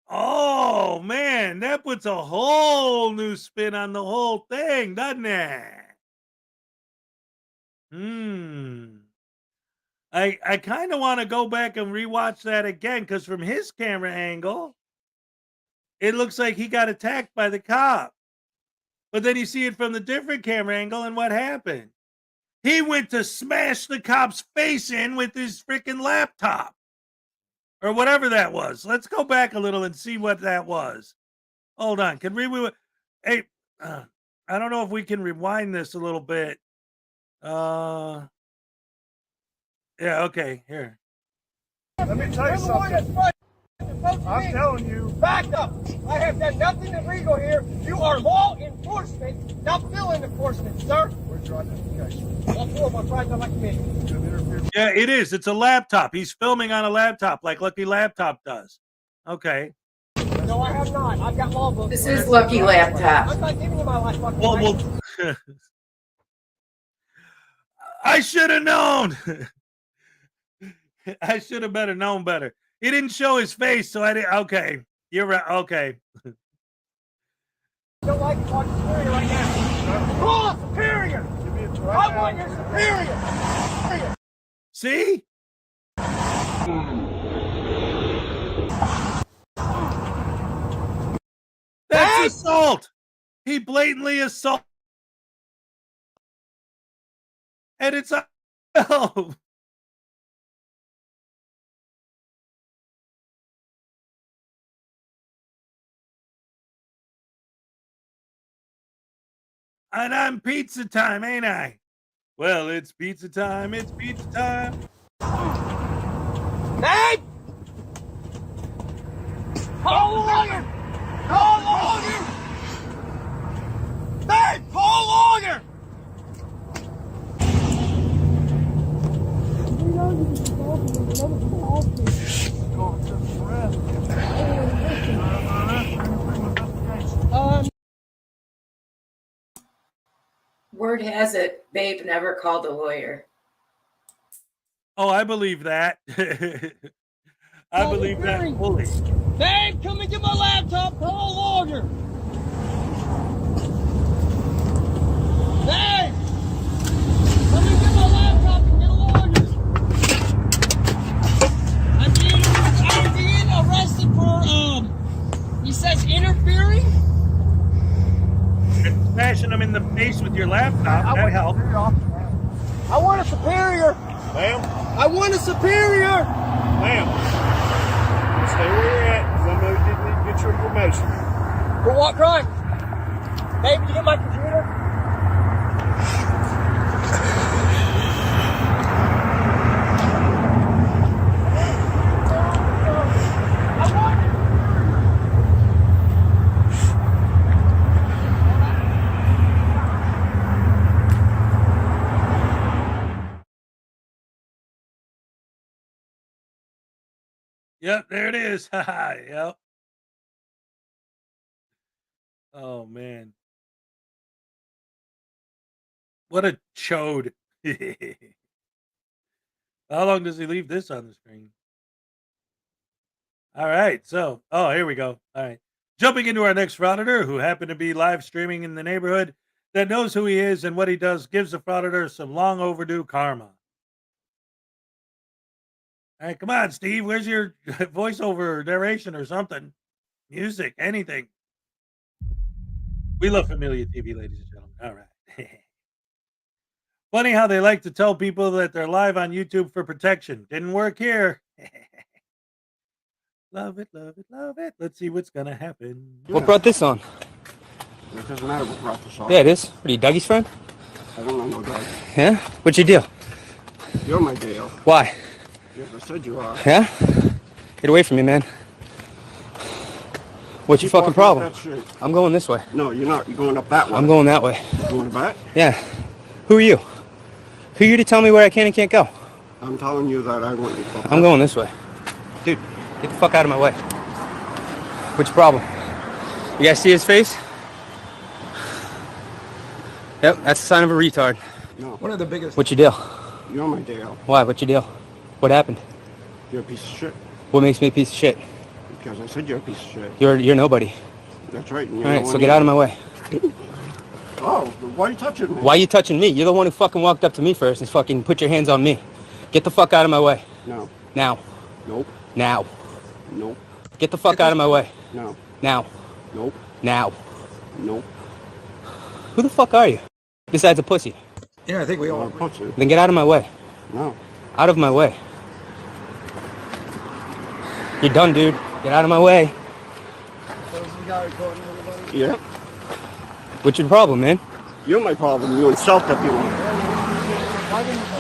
S10: Oh, man, that puts a whole new spin on the whole thing, doesn't it? I kind of want to go back and rewatch that again, because from his camera angle, it looks like he got attacked by the cop. But then you see it from the different camera angle, and what happened? He went to smash the cop's face in with his freaking laptop. Or whatever that was. Let's go back a little and see what that was. Hold on. Can we hey, I don't know if we can rewind this a little bit. Yeah, okay, here.
S7: Let me tell you something. I'm telling you.
S6: Back up. I have done nothing illegal here. You are law enforcement, not field enforcement, sir.
S7: Where's your identification?
S6: What for? What crime have I committed?
S7: You have interfered.
S10: Yeah, it is. It's a laptop. He's filming on a laptop like Lucky Laptop does. Okay.
S6: No, I have not. I've got law books.
S11: This is Lucky Laptop.
S6: I'm not giving you my fucking
S10: Well,
S6: license.
S10: I should have known. I should have better known better. He didn't show his face, so I didn't. Okay, you're right. Okay.
S6: Don't like to call your superior right now. Call superior.
S7: Give me it right
S6: I want your superior.
S10: See? That's assault. He blatantly assaulted. And it's oh. And I'm pizza time, ain't I? Well, it's pizza time. It's pizza time.
S6: Babe! Call a lawyer! Call a lawyer! Babe, call a lawyer!
S11: Word has it, Babe never called a lawyer.
S10: Oh, I believe that. I believe that fully.
S6: Babe, come and get my laptop. Call a lawyer. Babe, come and get my laptop and get a lawyer. I'm being arrested for he says interfering.
S10: And smashing them in the face with your laptop. That helped.
S6: I want a superior.
S7: Ma'am?
S6: I want a superior.
S7: Ma'am? Stay where you're at, because I know you didn't need to get your information.
S6: For what crime? Babe, did you get my computer?
S10: Yep, there it is. Yep. Oh, man. What a chode. How long does he leave this on the screen? All right, so, oh, here we go. All right. Jumping into our next frauditor, who happened to be live streaming in the neighborhood, that knows who he is and what he does, gives the frauditor some long overdue karma. All right, come on, Steve. Where's your voiceover narration or something? Music, anything. We love Familia TV, ladies and gentlemen. All right. Funny how they like to tell people that they're live on YouTube for protection. Didn't work here. Love it, love it, love it. Let's see what's going to happen.
S6: What brought this on?
S7: It doesn't matter what brought this on.
S6: Yeah, it is. What are you, Dougie's friend?
S7: I don't know no Doug.
S6: Yeah? What's your deal?
S7: You're my deal.
S6: Why?
S7: Yes, I said you are.
S6: Yeah? Get away from me, man. What's your fucking problem? I'm going this way.
S7: No, you're not. You're going up that way.
S6: I'm going that way.
S7: Going back?
S6: Yeah. Who are you? Who are you to tell me where I can and can't go?
S7: I'm telling you that I want you to go back.
S6: I'm going this way. Dude, get the fuck out of my way. What's your problem? You guys see his face? Yep, that's the sign of a retard.
S7: No. One of the biggest.
S6: What's your deal?
S7: You're my deal.
S6: Why? What's your deal? What happened?
S7: You're a piece of shit.
S6: What makes me a piece of shit?
S7: Because I said you're a piece of shit.
S6: You're nobody.
S7: That's right.
S6: All right, so get out of my way.
S7: Oh, why are you touching me?
S6: Why are you touching me? You're the one who fucking walked up to me first and fucking put your hands on me. Get the fuck out of my way.
S7: No.
S6: Now.
S7: Nope.
S6: Now.
S7: Nope.
S6: Get the fuck out of my way.
S7: No.
S6: Now.
S7: Nope.
S6: Now.
S7: Nope.
S6: Who the fuck are you? Besides a pussy.
S7: Yeah, I think we all are pussy.
S6: Then get out of my way.
S7: No.
S6: Out of my way. You're done, dude. Get out of my way.
S7: Yeah.
S6: What's your problem, man?
S7: You're my problem. You insult everyone.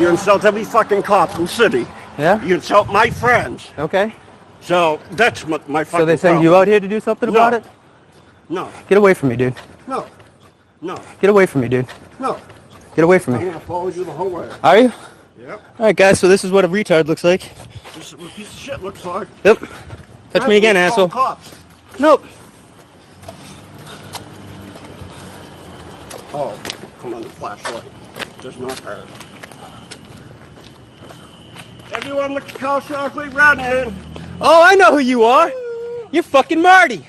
S7: You insult every fucking cop in the city.
S6: Yeah?
S7: You insult my friends.
S6: Okay.
S7: So that's my fucking
S6: So they send
S7: problem.
S6: you out here to do something about it?
S7: No.
S6: Get away from me, dude.
S7: No. No.
S6: Get away from me, dude.
S7: No.
S6: Get away from
S7: I'm
S6: me.
S7: gonna follow you the whole way.
S6: Are you?
S7: Yep.
S6: Alright, guys, so this is what a retard looks like.
S7: This is what a piece of shit looks like.
S6: Yep. Touch me again,
S7: Call
S6: asshole.
S7: Cops.
S6: Nope.
S7: Oh, come on, the flashlight. Does not hurt. Everyone look at Carl Shockley running.
S6: Oh, I know who you are. You're fucking Marty.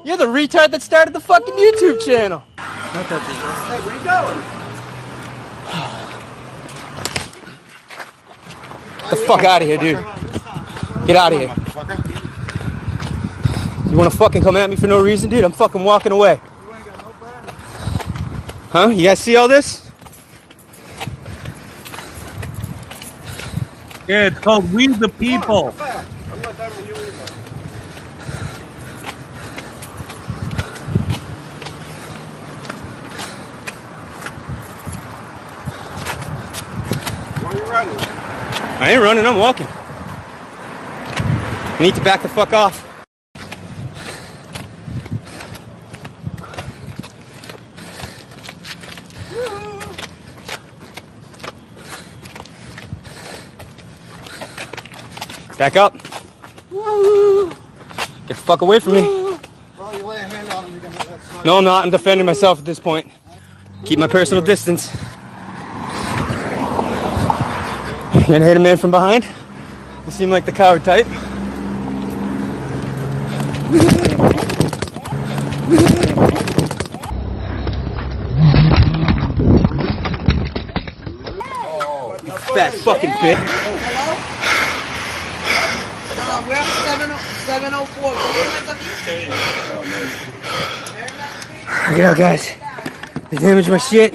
S6: You're the retard that started the fucking YouTube channel.
S7: Hey, where you going?
S6: Get the fuck out of here, dude. Get out of here. You wanna fucking come at me for no reason, dude? I'm fucking walking away. Huh? You guys see all this?
S10: Yeah, it's called We the People.
S6: Why are you running? I ain't running, I'm walking. I need to back the fuck off. Back up. Get the fuck away from me. No, I'm not. I'm defending myself at this point. Keep my personal distance. You gonna hit a man from behind? You seem like the coward type. You fat fucking bitch.
S8: We're at 704.
S6: Check it out, guys. They damaged my shit.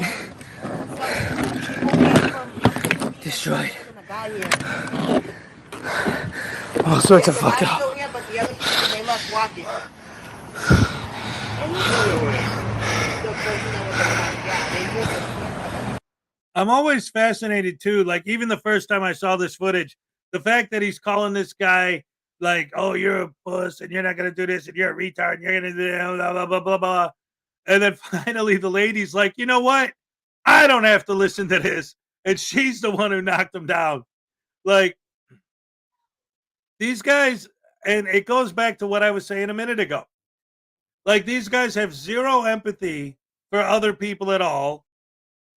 S6: Destroyed. All sorts of fucked up.
S10: I'm always fascinated too. Like even the first time I saw this footage, the fact that he's calling this guy like, "Oh, you're a puss, and you're not gonna do this, and you're a retard, and you're gonna do that, blah blah blah blah blah," and then finally the lady's like, "You know what? I don't have to listen to this," and she's the one who knocked him down. Like these guys, and it goes back to what I was saying a minute ago. Like these guys have zero empathy for other people at all.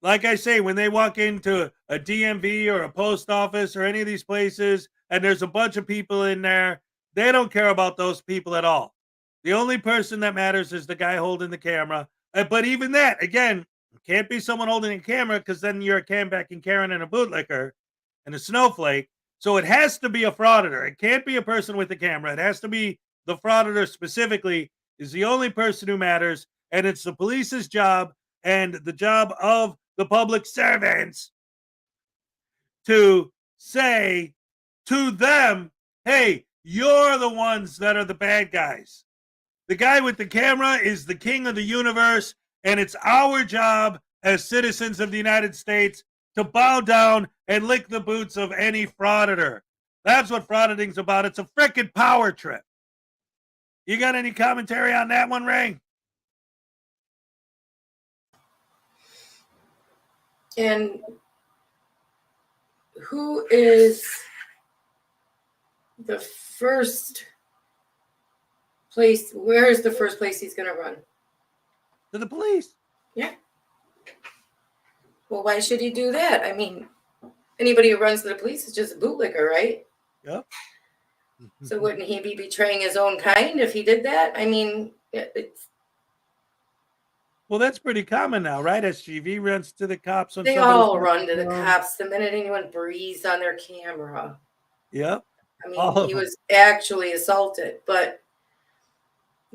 S10: Like I say, when they walk into a DMV or a post office or any of these places, and there's a bunch of people in there, they don't care about those people at all. The only person that matters is the guy holding the camera. But even that, again, can't be someone holding a camera because then you're a Camback and Karen and a bootlicker and a snowflake. So it has to be a frauditor. It can't be a person with a camera. It has to be the frauditor specifically is the only person who matters. And it's the police's job and the job of the public servants to say to them, hey, you're the ones that are the bad guys. The guy with the camera is the king of the universe, and it's our job as citizens of the United States to bow down and lick the boots of any frauditor. That's what frauditing's about. It's a frickin' power trip. You got any commentary on that one, Ray?
S11: And who is the first place? Where is the first place he's going to run?
S10: To the police.
S11: Yeah. Well, why should he do that? I mean, anybody who runs to the police is just a bootlicker, right?
S10: Yep.
S11: So wouldn't he be betraying his own kind if he did that? I mean, it's.
S10: Well, that's pretty common now, right? SGV runs to the cops.
S11: They all run to the cops the minute anyone breathes on their camera.
S10: Yep.
S11: I mean, he was actually assaulted, but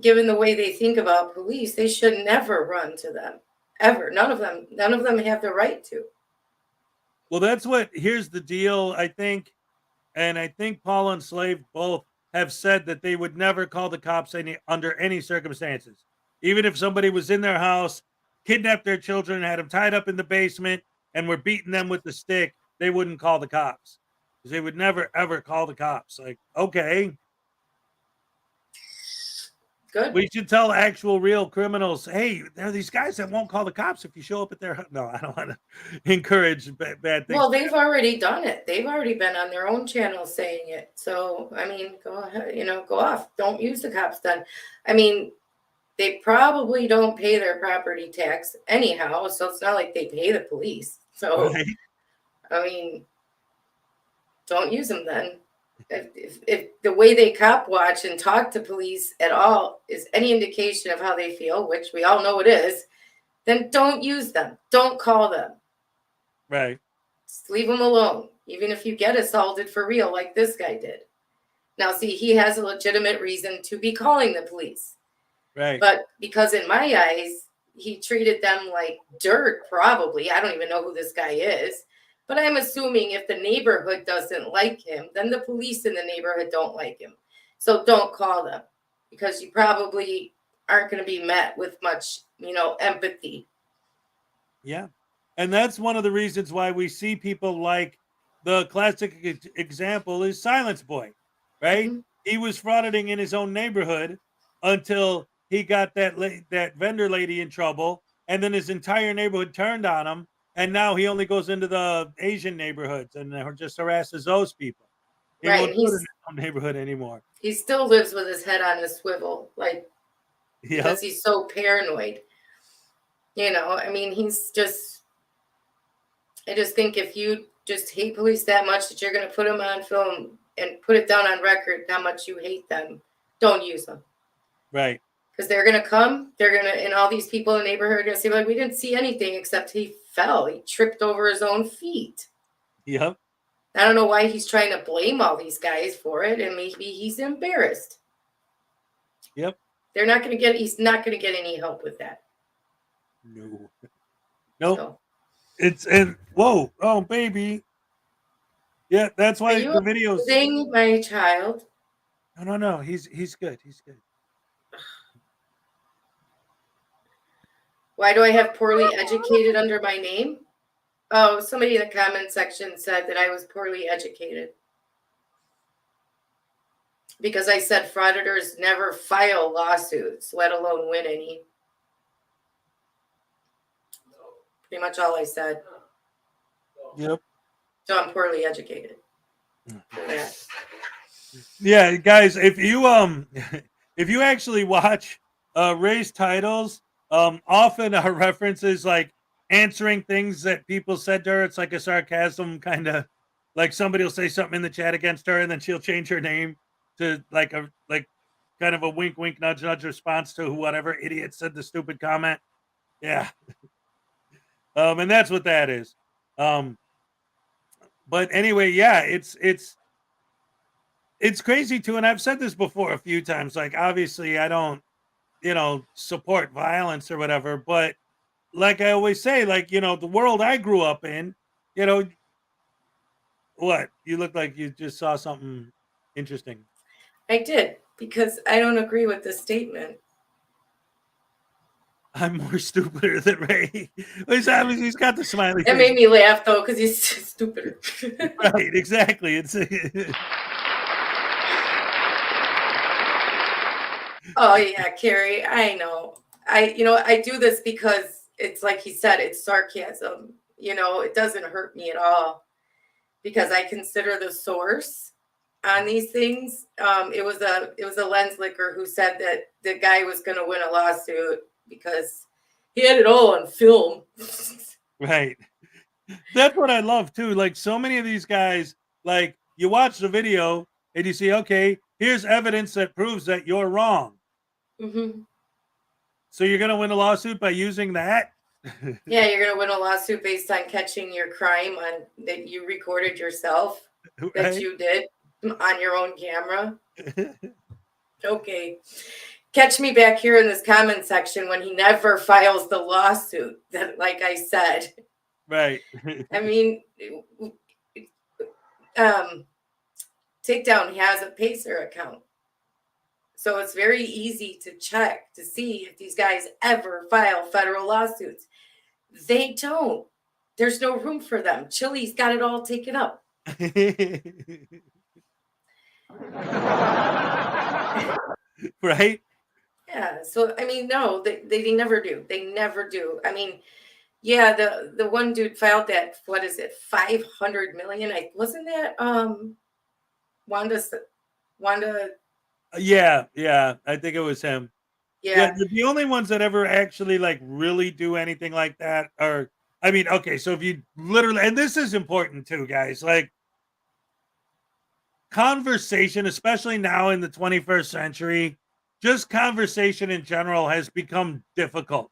S11: given the way they think about police, they should never run to them. Ever. None of them have the right to.
S10: Well, here's the deal, I think, and I think Paul and Slave both have said that they would never call the cops under any circumstances. Even if somebody was in their house, kidnapped their children, had them tied up in the basement, and were beating them with the stick, they wouldn't call the cops. Because they would never, ever call the cops. Like, okay.
S11: Good.
S10: We should tell actual real criminals, hey, there are these guys that won't call the cops if you show up at their house. No, I don't want to encourage bad things.
S11: Well, they've already done it. They've already been on their own channel saying it. So, I mean, go ahead, go off. Don't use the cops then. I mean, they probably don't pay their property tax anyhow, so it's not like they pay the police. So, right. I mean, don't use them then. If the way they cop watch and talk to police at all is any indication of how they feel, which we all know it is, then don't use them. Don't call them.
S10: Right.
S11: Just leave them alone, even if you get assaulted for real like this guy did. Now, see, he has a legitimate reason to be calling the police.
S10: Right.
S11: But because in my eyes, he treated them like dirt, probably. I don't even know who this guy is. But I'm assuming if the neighborhood doesn't like him, then the police in the neighborhood don't like him. So don't call them, because you probably aren't going to be met with much, empathy.
S10: Yeah. And that's one of the reasons why we see people like the classic example is Silence Boy, right?
S11: Mm-hmm.
S10: He was frauditing in his own neighborhood until he got that vendor lady in trouble, and then his entire neighborhood turned on him, and now he only goes into the Asian neighborhoods and just harasses those people. He
S11: Right,
S10: won't
S11: and
S10: do it in his own neighborhood anymore.
S11: he still lives with his head on a swivel, because he's so paranoid. I mean, I just think if you just hate police that much that you're going to put them on film and put it down on record how much you hate them, don't use them.
S10: Right.
S11: Because they're going to come, and all these people in the neighborhood are going to say, we didn't see anything except he fell. He tripped over his own feet.
S10: Yep.
S11: I don't know why he's trying to blame all these guys for it, and maybe he's embarrassed.
S10: Yep.
S11: He's not going to get any help with that.
S10: No. Nope. Whoa, oh baby. Yeah, that's why the videos.
S11: Sing, my child.
S10: No. He's good. He's good.
S11: Why do I have poorly educated under my name? Oh, somebody in the comment section said that I was poorly educated. Because I said frauditors never file lawsuits, let alone win any. Pretty much all I said.
S10: Yep.
S11: So I'm poorly educated. Yeah.
S10: Yeah, guys, if you actually watch Ray's titles, often our references like answering things that people said to her. It's like a sarcasm kind of, like somebody will say something in the chat against her, and then she'll change her name to like kind of a wink, wink, nudge, nudge response to whatever idiot said the stupid comment. Yeah. And that's what that is. But anyway, yeah, it's crazy too. And I've said this before a few times. Like, obviously I don't, support violence or whatever, but like I always say, like, the world I grew up in, what? You look like you just saw something interesting.
S11: I did, because I don't agree with this statement.
S10: I'm more stupider than Ray. He's got the smiley face.
S11: It made me laugh though, because he's stupider.
S10: Right, exactly. It's
S11: Oh yeah, Carrie, I know. I do this because it's like he said, it's sarcasm. It doesn't hurt me at all, because I consider the source on these things. It was a lens licker who said that the guy was going to win a lawsuit because he had it all on film.
S10: Right. That's what I love too. Like, so many of these guys, like, you watch the video and you see, okay, here's evidence that proves that you're wrong.
S11: Mm-hmm.
S10: So you're going to win a lawsuit by using that?
S11: Yeah, you're going to win a lawsuit based on catching your crime on that you recorded yourself,
S10: right?
S11: That you did on your own camera. Okay. Catch me back here in this comment section when he never files the lawsuit, that, like I said.
S10: Right.
S11: I mean, Takedown has a Pacer account. So it's very easy to check to see if these guys ever file federal lawsuits. They don't. There's no room for them. Chili's got it all taken up.
S10: Right?
S11: Yeah. So, I mean, no, they never do. They never do. I mean, yeah, the one dude filed that, what is it, 500 million? Wasn't that Wanda?
S10: Yeah, I think it was him.
S11: Yeah.
S10: The only ones that ever actually like really do anything like that are, I mean, okay, so if you literally, and this is important too, guys, like, conversation, especially now in the 21st century, just conversation in general has become difficult,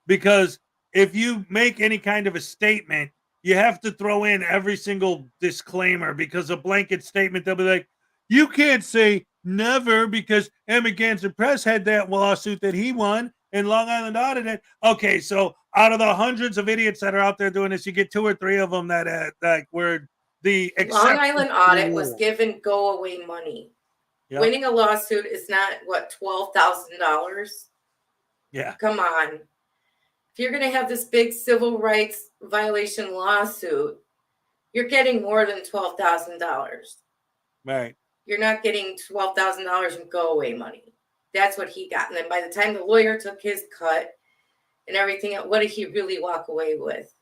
S10: because if you make any kind of a statement, you have to throw in every single disclaimer, because a blanket statement, they'll be like, you can't say never, because Emmett Ganser Press had that lawsuit that he won, in Long Island Audit. Okay, so out of the hundreds of idiots that are out there doing this, you get 2 or 3 of them that like were the
S11: Long
S10: exception
S11: Island
S10: to the
S11: Audit was
S10: rule.
S11: given go away money.
S10: Yep.
S11: Winning a lawsuit is not what, $12,000.
S10: Yeah.
S11: Come on. If you're going to have this big civil rights violation lawsuit, you're getting more than $12,000.
S10: Right.
S11: You're not getting $12,000 in go away money. That's what he got. And then by the time the lawyer took his cut and everything else, what did he really walk away with?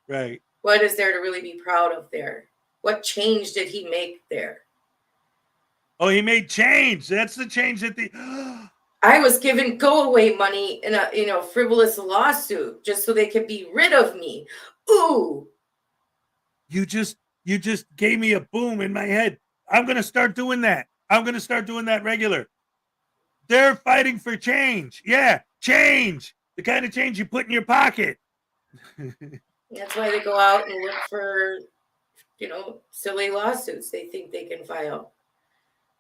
S10: Right.
S11: What is there to really be proud of there? What change did he make there?
S10: Oh, he made change. That's the change that the
S11: I was given go away money in a frivolous lawsuit just so they could be rid of me. Ooh.
S10: You just gave me a boom in my head. I'm going to start doing that. I'm going to start doing that regular. They're fighting for change. Yeah, change. The kind of change you put in your pocket.
S11: That's why they go out and look for, silly lawsuits they think they can file.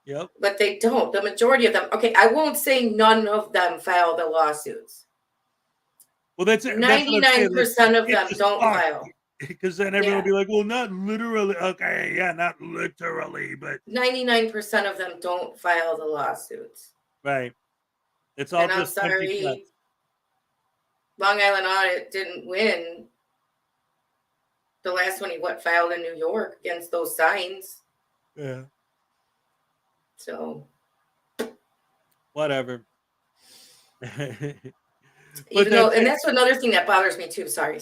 S10: Yep.
S11: But they don't. The majority of them. Okay, I won't say none of them file the lawsuits.
S10: Well, that's
S11: 99% of them don't file.
S10: Because then everyone will be like, well, not literally. Okay, yeah, not literally, but
S11: 99% of them don't file the lawsuits.
S10: right. It's all
S11: And I'm
S10: just empty
S11: sorry,
S10: threats.
S11: Long Island Audit didn't win. The last one he filed in New York against those signs.
S10: Yeah.
S11: So
S10: whatever.
S11: Even though, and that's another thing that bothers me too. Sorry.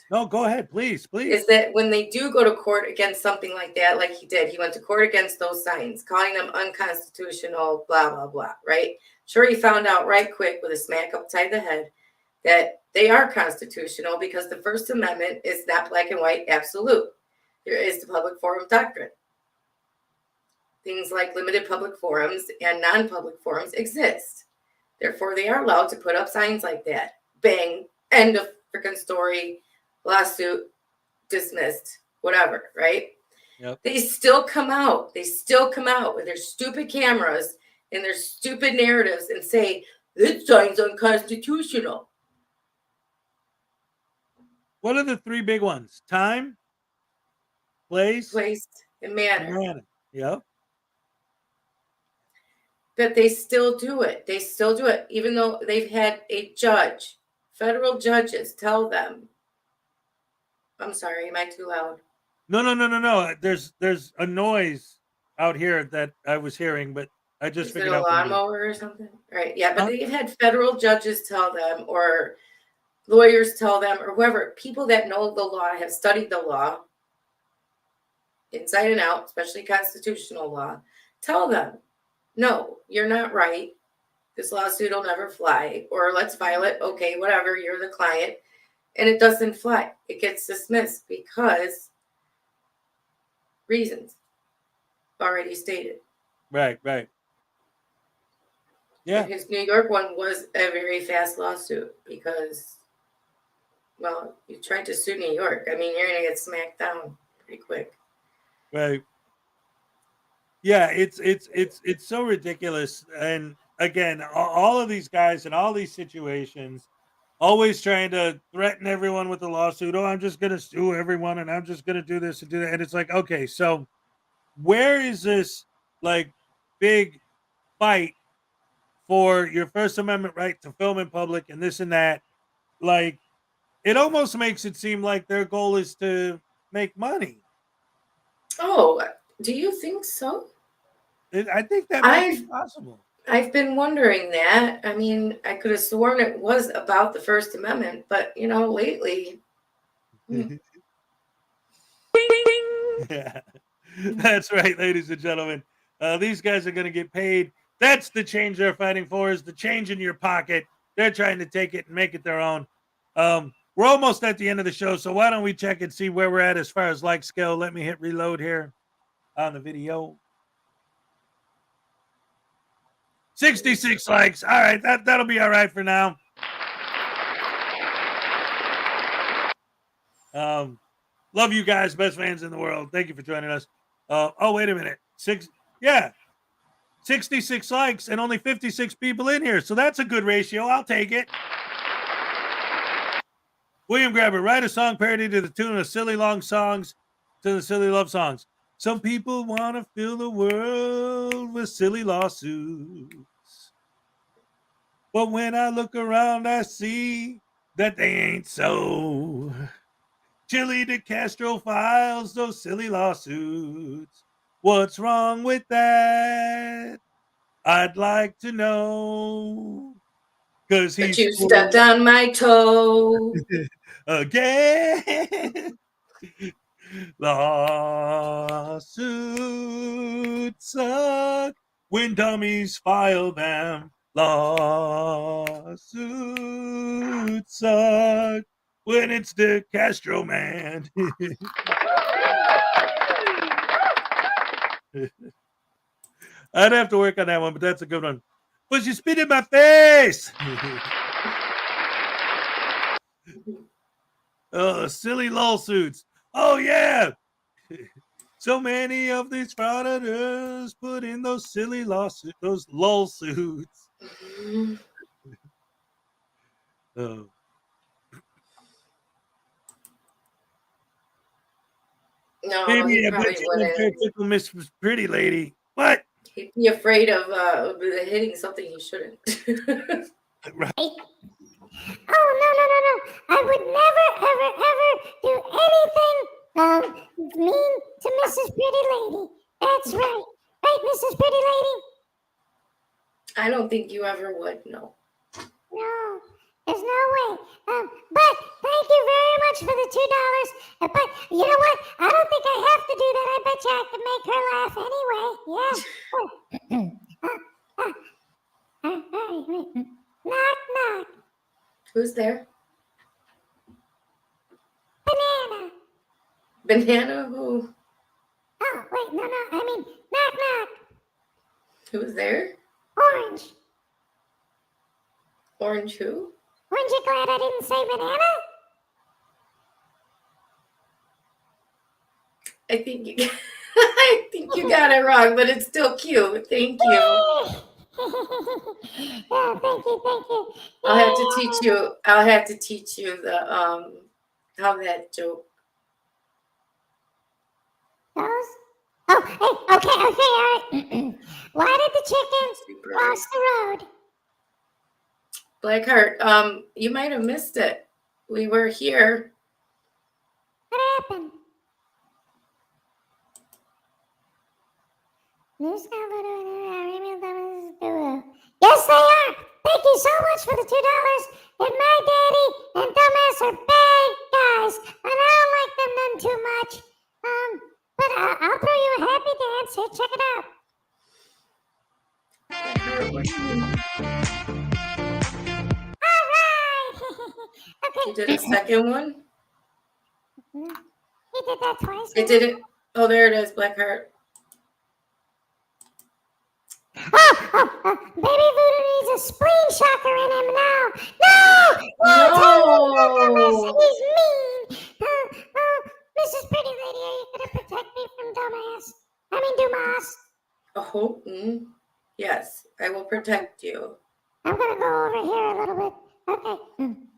S10: No, go ahead, please.
S11: Is that when they do go to court against something like that, like he did, he went to court against those signs, calling them unconstitutional, blah, blah, blah, right? Sure, he found out right quick with a smack upside the head that they are constitutional because the First Amendment is not black and white absolute. There is the public forum doctrine. Things like limited public forums and non-public forums exist. Therefore, they are allowed to put up signs like that. Bang, end of freaking story, lawsuit, dismissed, whatever, right?
S10: Yep.
S11: They still come out. They still come out with their stupid cameras and their stupid narratives and say, this sign's unconstitutional.
S10: What are the 3 big ones? Time, place,
S11: and manner.
S10: Yep.
S11: But they still do it. They still do it, even though they've had a judge, federal judges tell them. I'm sorry, am I too loud?
S10: No. There's a noise out here that I was hearing, but I just
S11: Is
S10: figured
S11: it a
S10: out.
S11: lawnmower or something? Right. Yeah, but they've had federal judges tell them, or lawyers tell them, or whoever, people that know the law, have studied the law inside and out, especially constitutional law, tell them, no, you're not right. This lawsuit will never fly. Or let's file it. Okay, whatever. You're the client. And it doesn't fly. It gets dismissed because reasons already stated.
S10: Right. Yeah.
S11: And his New York one was a very fast lawsuit because, well, you tried to sue New York. I mean, you're going to get smacked down pretty quick.
S10: Right. Yeah, it's so ridiculous. And again, all of these guys in all these situations always trying to threaten everyone with a lawsuit. Oh, I'm just going to sue everyone and I'm just going to do this and do that. And it's like, okay, so where is this like big fight for your First Amendment right to film in public and this and that? Like, it almost makes it seem like their goal is to make money.
S11: Oh, do you think so?
S10: I think that might be possible.
S11: I've been wondering that. I mean, I could have sworn it was about the First Amendment, but lately.
S10: Yeah, that's right, ladies and gentlemen. These guys are going to get paid. That's the change they're fighting for, is the change in your pocket. They're trying to take it and make it their own. We're almost at the end of the show, so why don't we check and see where we're at as far as like scale. Let me hit reload here on the video. 66 likes. All right, that'll be all right for now. Love you guys, best fans in the world. Thank you for joining us. Oh, wait a minute. 66 likes and only 56 people in here. So that's a good ratio. I'll take it. William Grabber, write a song parody to the tune of silly long songs to the silly love songs. Some people want to fill the world with silly lawsuits. But when I look around, I see that they ain't so. Chili de Castro files those silly lawsuits. What's wrong with that? I'd like to know. Because
S11: But you stepped on my toe.
S10: Again. Lawsuits suck when dummies file them. Lawsuits suck when it's the Castro man. I'd have to work on that one, but that's a good one. But you spit in my face. Silly lawsuits. Oh, yeah. So many of these frauditors put in those silly lawsuits, those lawsuits. Oh.
S11: No,
S10: Maybe
S11: he
S10: I
S11: probably
S10: bet you won't
S11: wouldn't.
S10: tickle Miss Pretty Lady. What?
S11: He'd be afraid of hitting something he shouldn't.
S10: Right.
S12: Oh, no. I would never, ever do anything mean to Mrs. Pretty Lady. That's right. Right, Mrs. Pretty Lady?
S11: I don't think you ever would, no.
S12: No, there's no way. But thank you very much for the $2. But you know what? I don't think I have to do that. I bet you I can make her laugh anyway. Yeah. Knock, knock.
S11: Who's there?
S12: Banana.
S11: Banana who?
S12: Oh, wait, no. I mean, knock, knock.
S11: Who's there?
S12: Orange.
S11: Orange who?
S12: Aren't you glad I didn't say banana?
S11: I think you I think you got it wrong, but it's still cute. Thank you.
S12: Oh, thank you.
S11: I'll have to teach you the how that joke
S12: goes. Oh, hey, okay, all right. Why did the chicken cross the road?
S11: Blackheart, you might have missed it. We were here.
S12: What happened? Yes, they are. Thank you so much for the $2. And my daddy and dumbass are bad guys, and I don't like them none too much. But I'll throw you a happy dance. Here, check it out. All right. Okay.
S11: You did a second one?
S12: He did that twice.
S11: I did it. Oh, there it is, Blackheart.
S12: Baby Voodoo needs a spleen shocker in him now. No! He's mean. Mrs. Pretty Lady, are you going to protect me from dumbass? I mean, Dumas.
S11: Oh, yes, I will protect you.
S12: I'm going to go over here a little bit. Okay.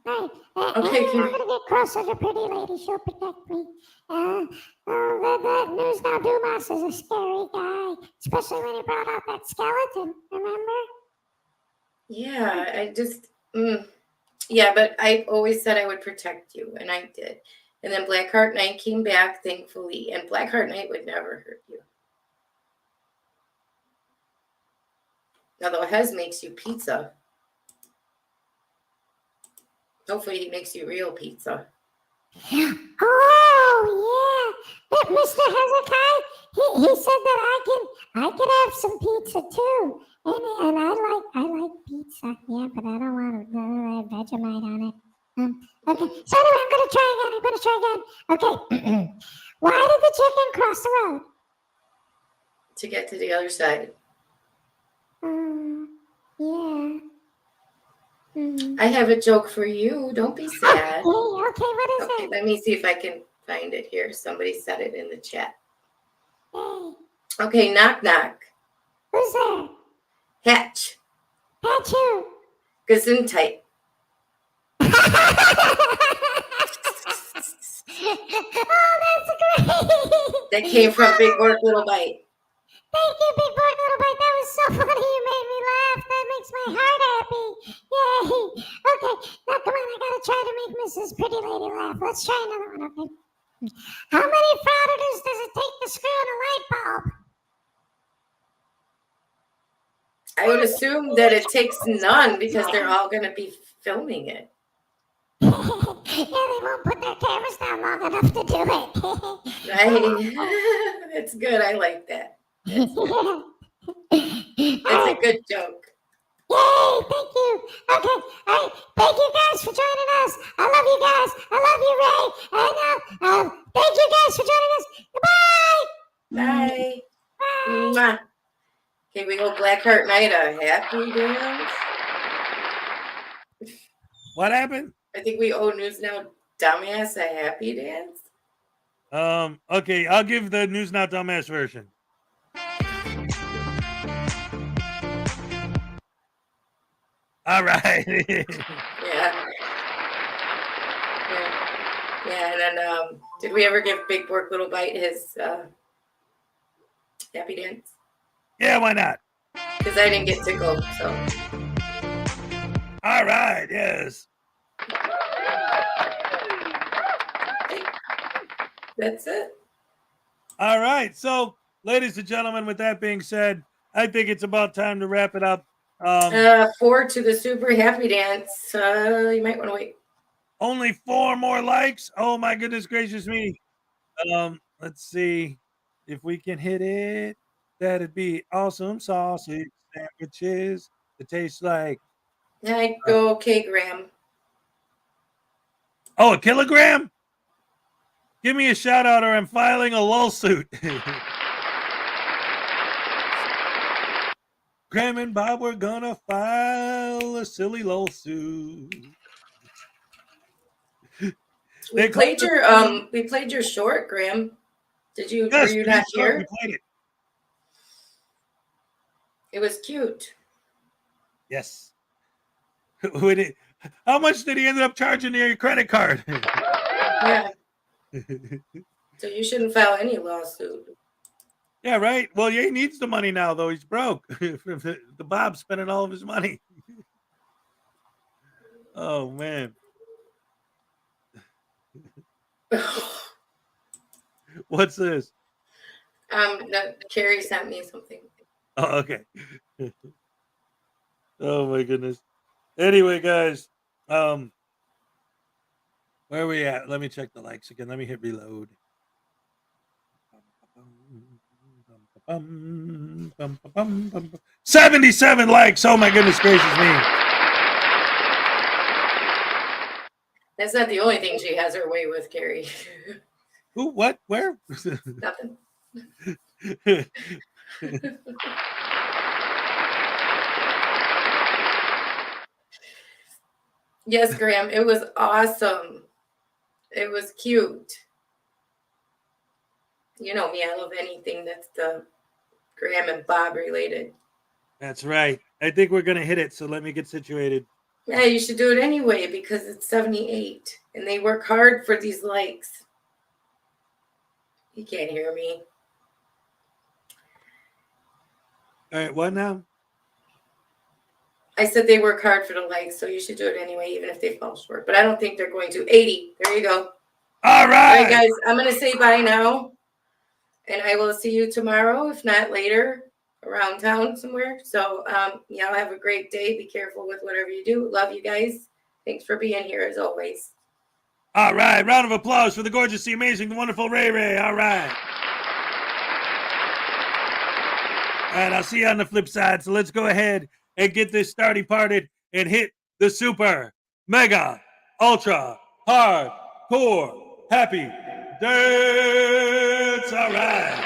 S12: Right.
S11: Okay,
S12: I'm going to get closer to Pretty Lady. She'll protect me. That News Now Dumas is a scary guy, especially when he brought out that skeleton, remember?
S11: Yeah, I just, yeah, but I always said I would protect you, and I did. And then Blackheart Knight came back, thankfully, and Blackheart Knight would never hurt you. Although Hez makes you pizza. Hopefully he makes you real pizza.
S12: Oh, yeah. But Mr. Hezokuai, he said that I can have some pizza too. And I like pizza. Yeah, but I don't want Vegemite on it. Okay. So anyway, I'm gonna try again. Okay. Why did the chicken cross the road?
S11: To get to the other side.
S12: Yeah.
S11: I have a joke for you. Don't be sad.
S12: Okay, what is it?
S11: Let me see if I can find it here. Somebody said it in the chat.
S12: Hey.
S11: Okay, knock knock.
S12: Who's there?
S11: Hatch.
S12: Hatch who?
S11: Gesundheit.
S12: Oh, that's great.
S11: That came from Big Work Little Bite.
S12: Thank you, Big Boy Little Bite. That was so funny. You made me laugh. That makes my heart happy. Yay. Okay, now come on. I gotta try to make Mrs. Pretty Lady laugh. Let's try another one, okay? How many frauditors does it take to screw in a light bulb?
S11: I would assume that it takes none because they're all going to be filming it.
S12: Yeah, they won't put their cameras down long enough to do it.
S11: Right? That's good. I like that. That's good. That's a good joke.
S12: Yay, thank you. Okay, all right. Thank you guys for joining us. I love you guys. I love you, Ray. And thank you guys for joining us. Goodbye.
S11: Bye. Mwah. Okay, we go Blackheart Night, a happy dance.
S10: What happened?
S11: I think we owe News Now Dumbass a happy dance.
S10: Okay, I'll give the News Now Dumbass version. All right.
S11: Yeah, and then did we ever give Big Pork Little Bite his happy dance?
S10: Yeah, why not?
S11: Because I didn't get to go, so.
S10: All right, yes.
S11: That's it.
S10: All right, so ladies and gentlemen, with that being said, I think it's about time to wrap it up.
S11: 4 to the super happy dance. You might want to wait.
S10: Only 4 more likes. Oh my goodness gracious me. Let's see if we can hit it. That'd be awesome. Sausage sandwiches. It tastes like.
S11: I go okay, Graham.
S10: Oh, a kilogram? Give me a shout out or I'm filing a lawsuit. Graham and Bob, we're gonna file a silly lawsuit.
S11: We played your short, Graham. Did you?
S10: Yes,
S11: were you not here?
S10: We played it.
S11: It was cute.
S10: Yes. How much did he end up charging your credit card?
S11: Yeah. So you shouldn't file any lawsuit.
S10: Yeah, right. Well, he needs the money now, though. He's broke. The Bob's spending all of his money. Oh man. What's this?
S11: No, Carrie sent me something.
S10: Oh, okay. Oh my goodness. Anyway, guys, where are we at? Let me check the likes again. Let me hit reload. 77 likes. Oh my goodness gracious me.
S11: That's not the only thing she has her way with, Carrie.
S10: Who? What? Where?
S11: Nothing. Yes, Graham, it was awesome. It was cute. You know me, I love anything that's the Graham and Bob related.
S10: That's right. I think we're going to hit it, so let me get situated.
S11: Yeah, you should do it anyway because it's 78 and they work hard for these likes. You can't hear me.
S10: All right, what now?
S11: I said they work hard for the likes, so you should do it anyway, even if they fall short. But I don't think they're going to. 80. There you go.
S10: All right.
S11: All right, guys, I'm going to say bye now. And I will see you tomorrow, if not later, around town somewhere. So, y'all have a great day. Be careful with whatever you do. Love you guys. Thanks for being here, as always.
S10: All right. Round of applause for the gorgeous, the amazing, the wonderful Ray Ray. All right. All right, I'll see you on the flip side. So let's go ahead and get this parted and hit the super, mega, ultra, hardcore, happy dance. All right.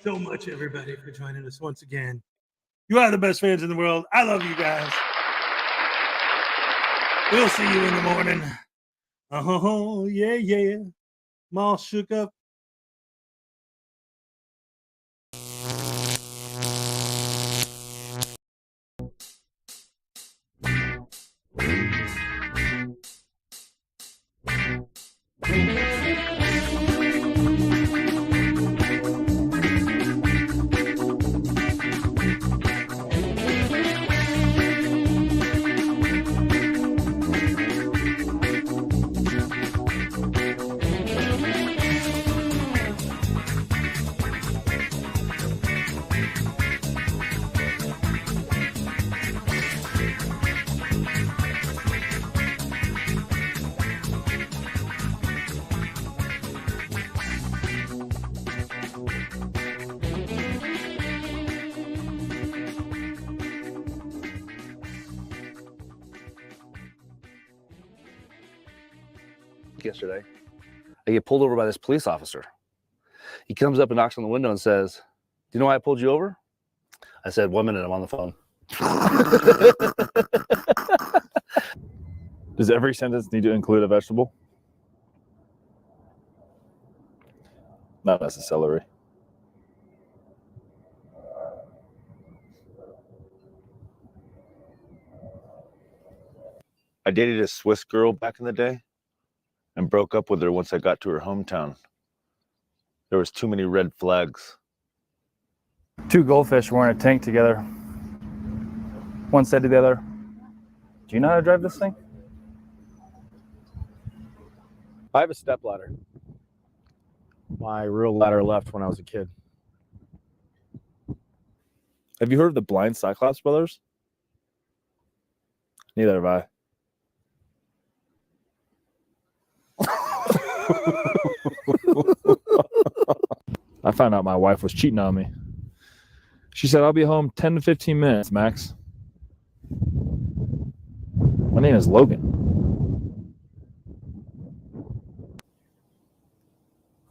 S10: so much, everybody, for joining us once again. You are the best fans in the world. I love you guys. We'll see you in the morning. Oh, yeah, yeah. I'm all shook up.
S3: Yesterday, I get pulled over by this police officer. He comes up and knocks on the window and says, "Do you know why I pulled you over?" I said, "1 minute, I'm on the phone."
S9: Does every sentence need to include a vegetable? Not necessarily. I dated a Swiss girl back in the day and broke up with her once I got to her hometown. There was too many red flags.
S13: Two goldfish were in a tank together. One said to the other, "Do you know how to drive this thing?" I have a stepladder. My real ladder left when I was a kid.
S9: Have you heard of the blind Cyclops brothers? Neither have I. I found out my wife was cheating on me. She said, "I'll be home 10 to 15 minutes, max." My name is Logan.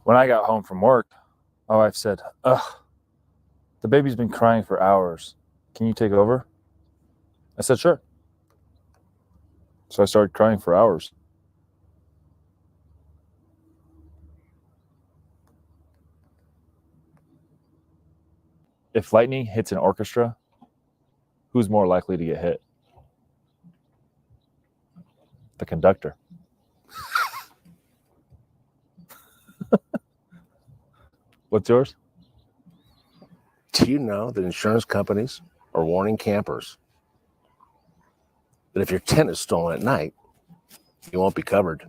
S9: When I got home from work, my wife said, "Ugh, the baby's been crying for hours. Can you take over?" I said, "Sure." So I started crying for hours. If lightning hits an orchestra, who's more likely to get hit? The conductor. What's yours?
S14: Do you know that insurance companies are warning campers that if your tent is stolen at night, you won't be covered?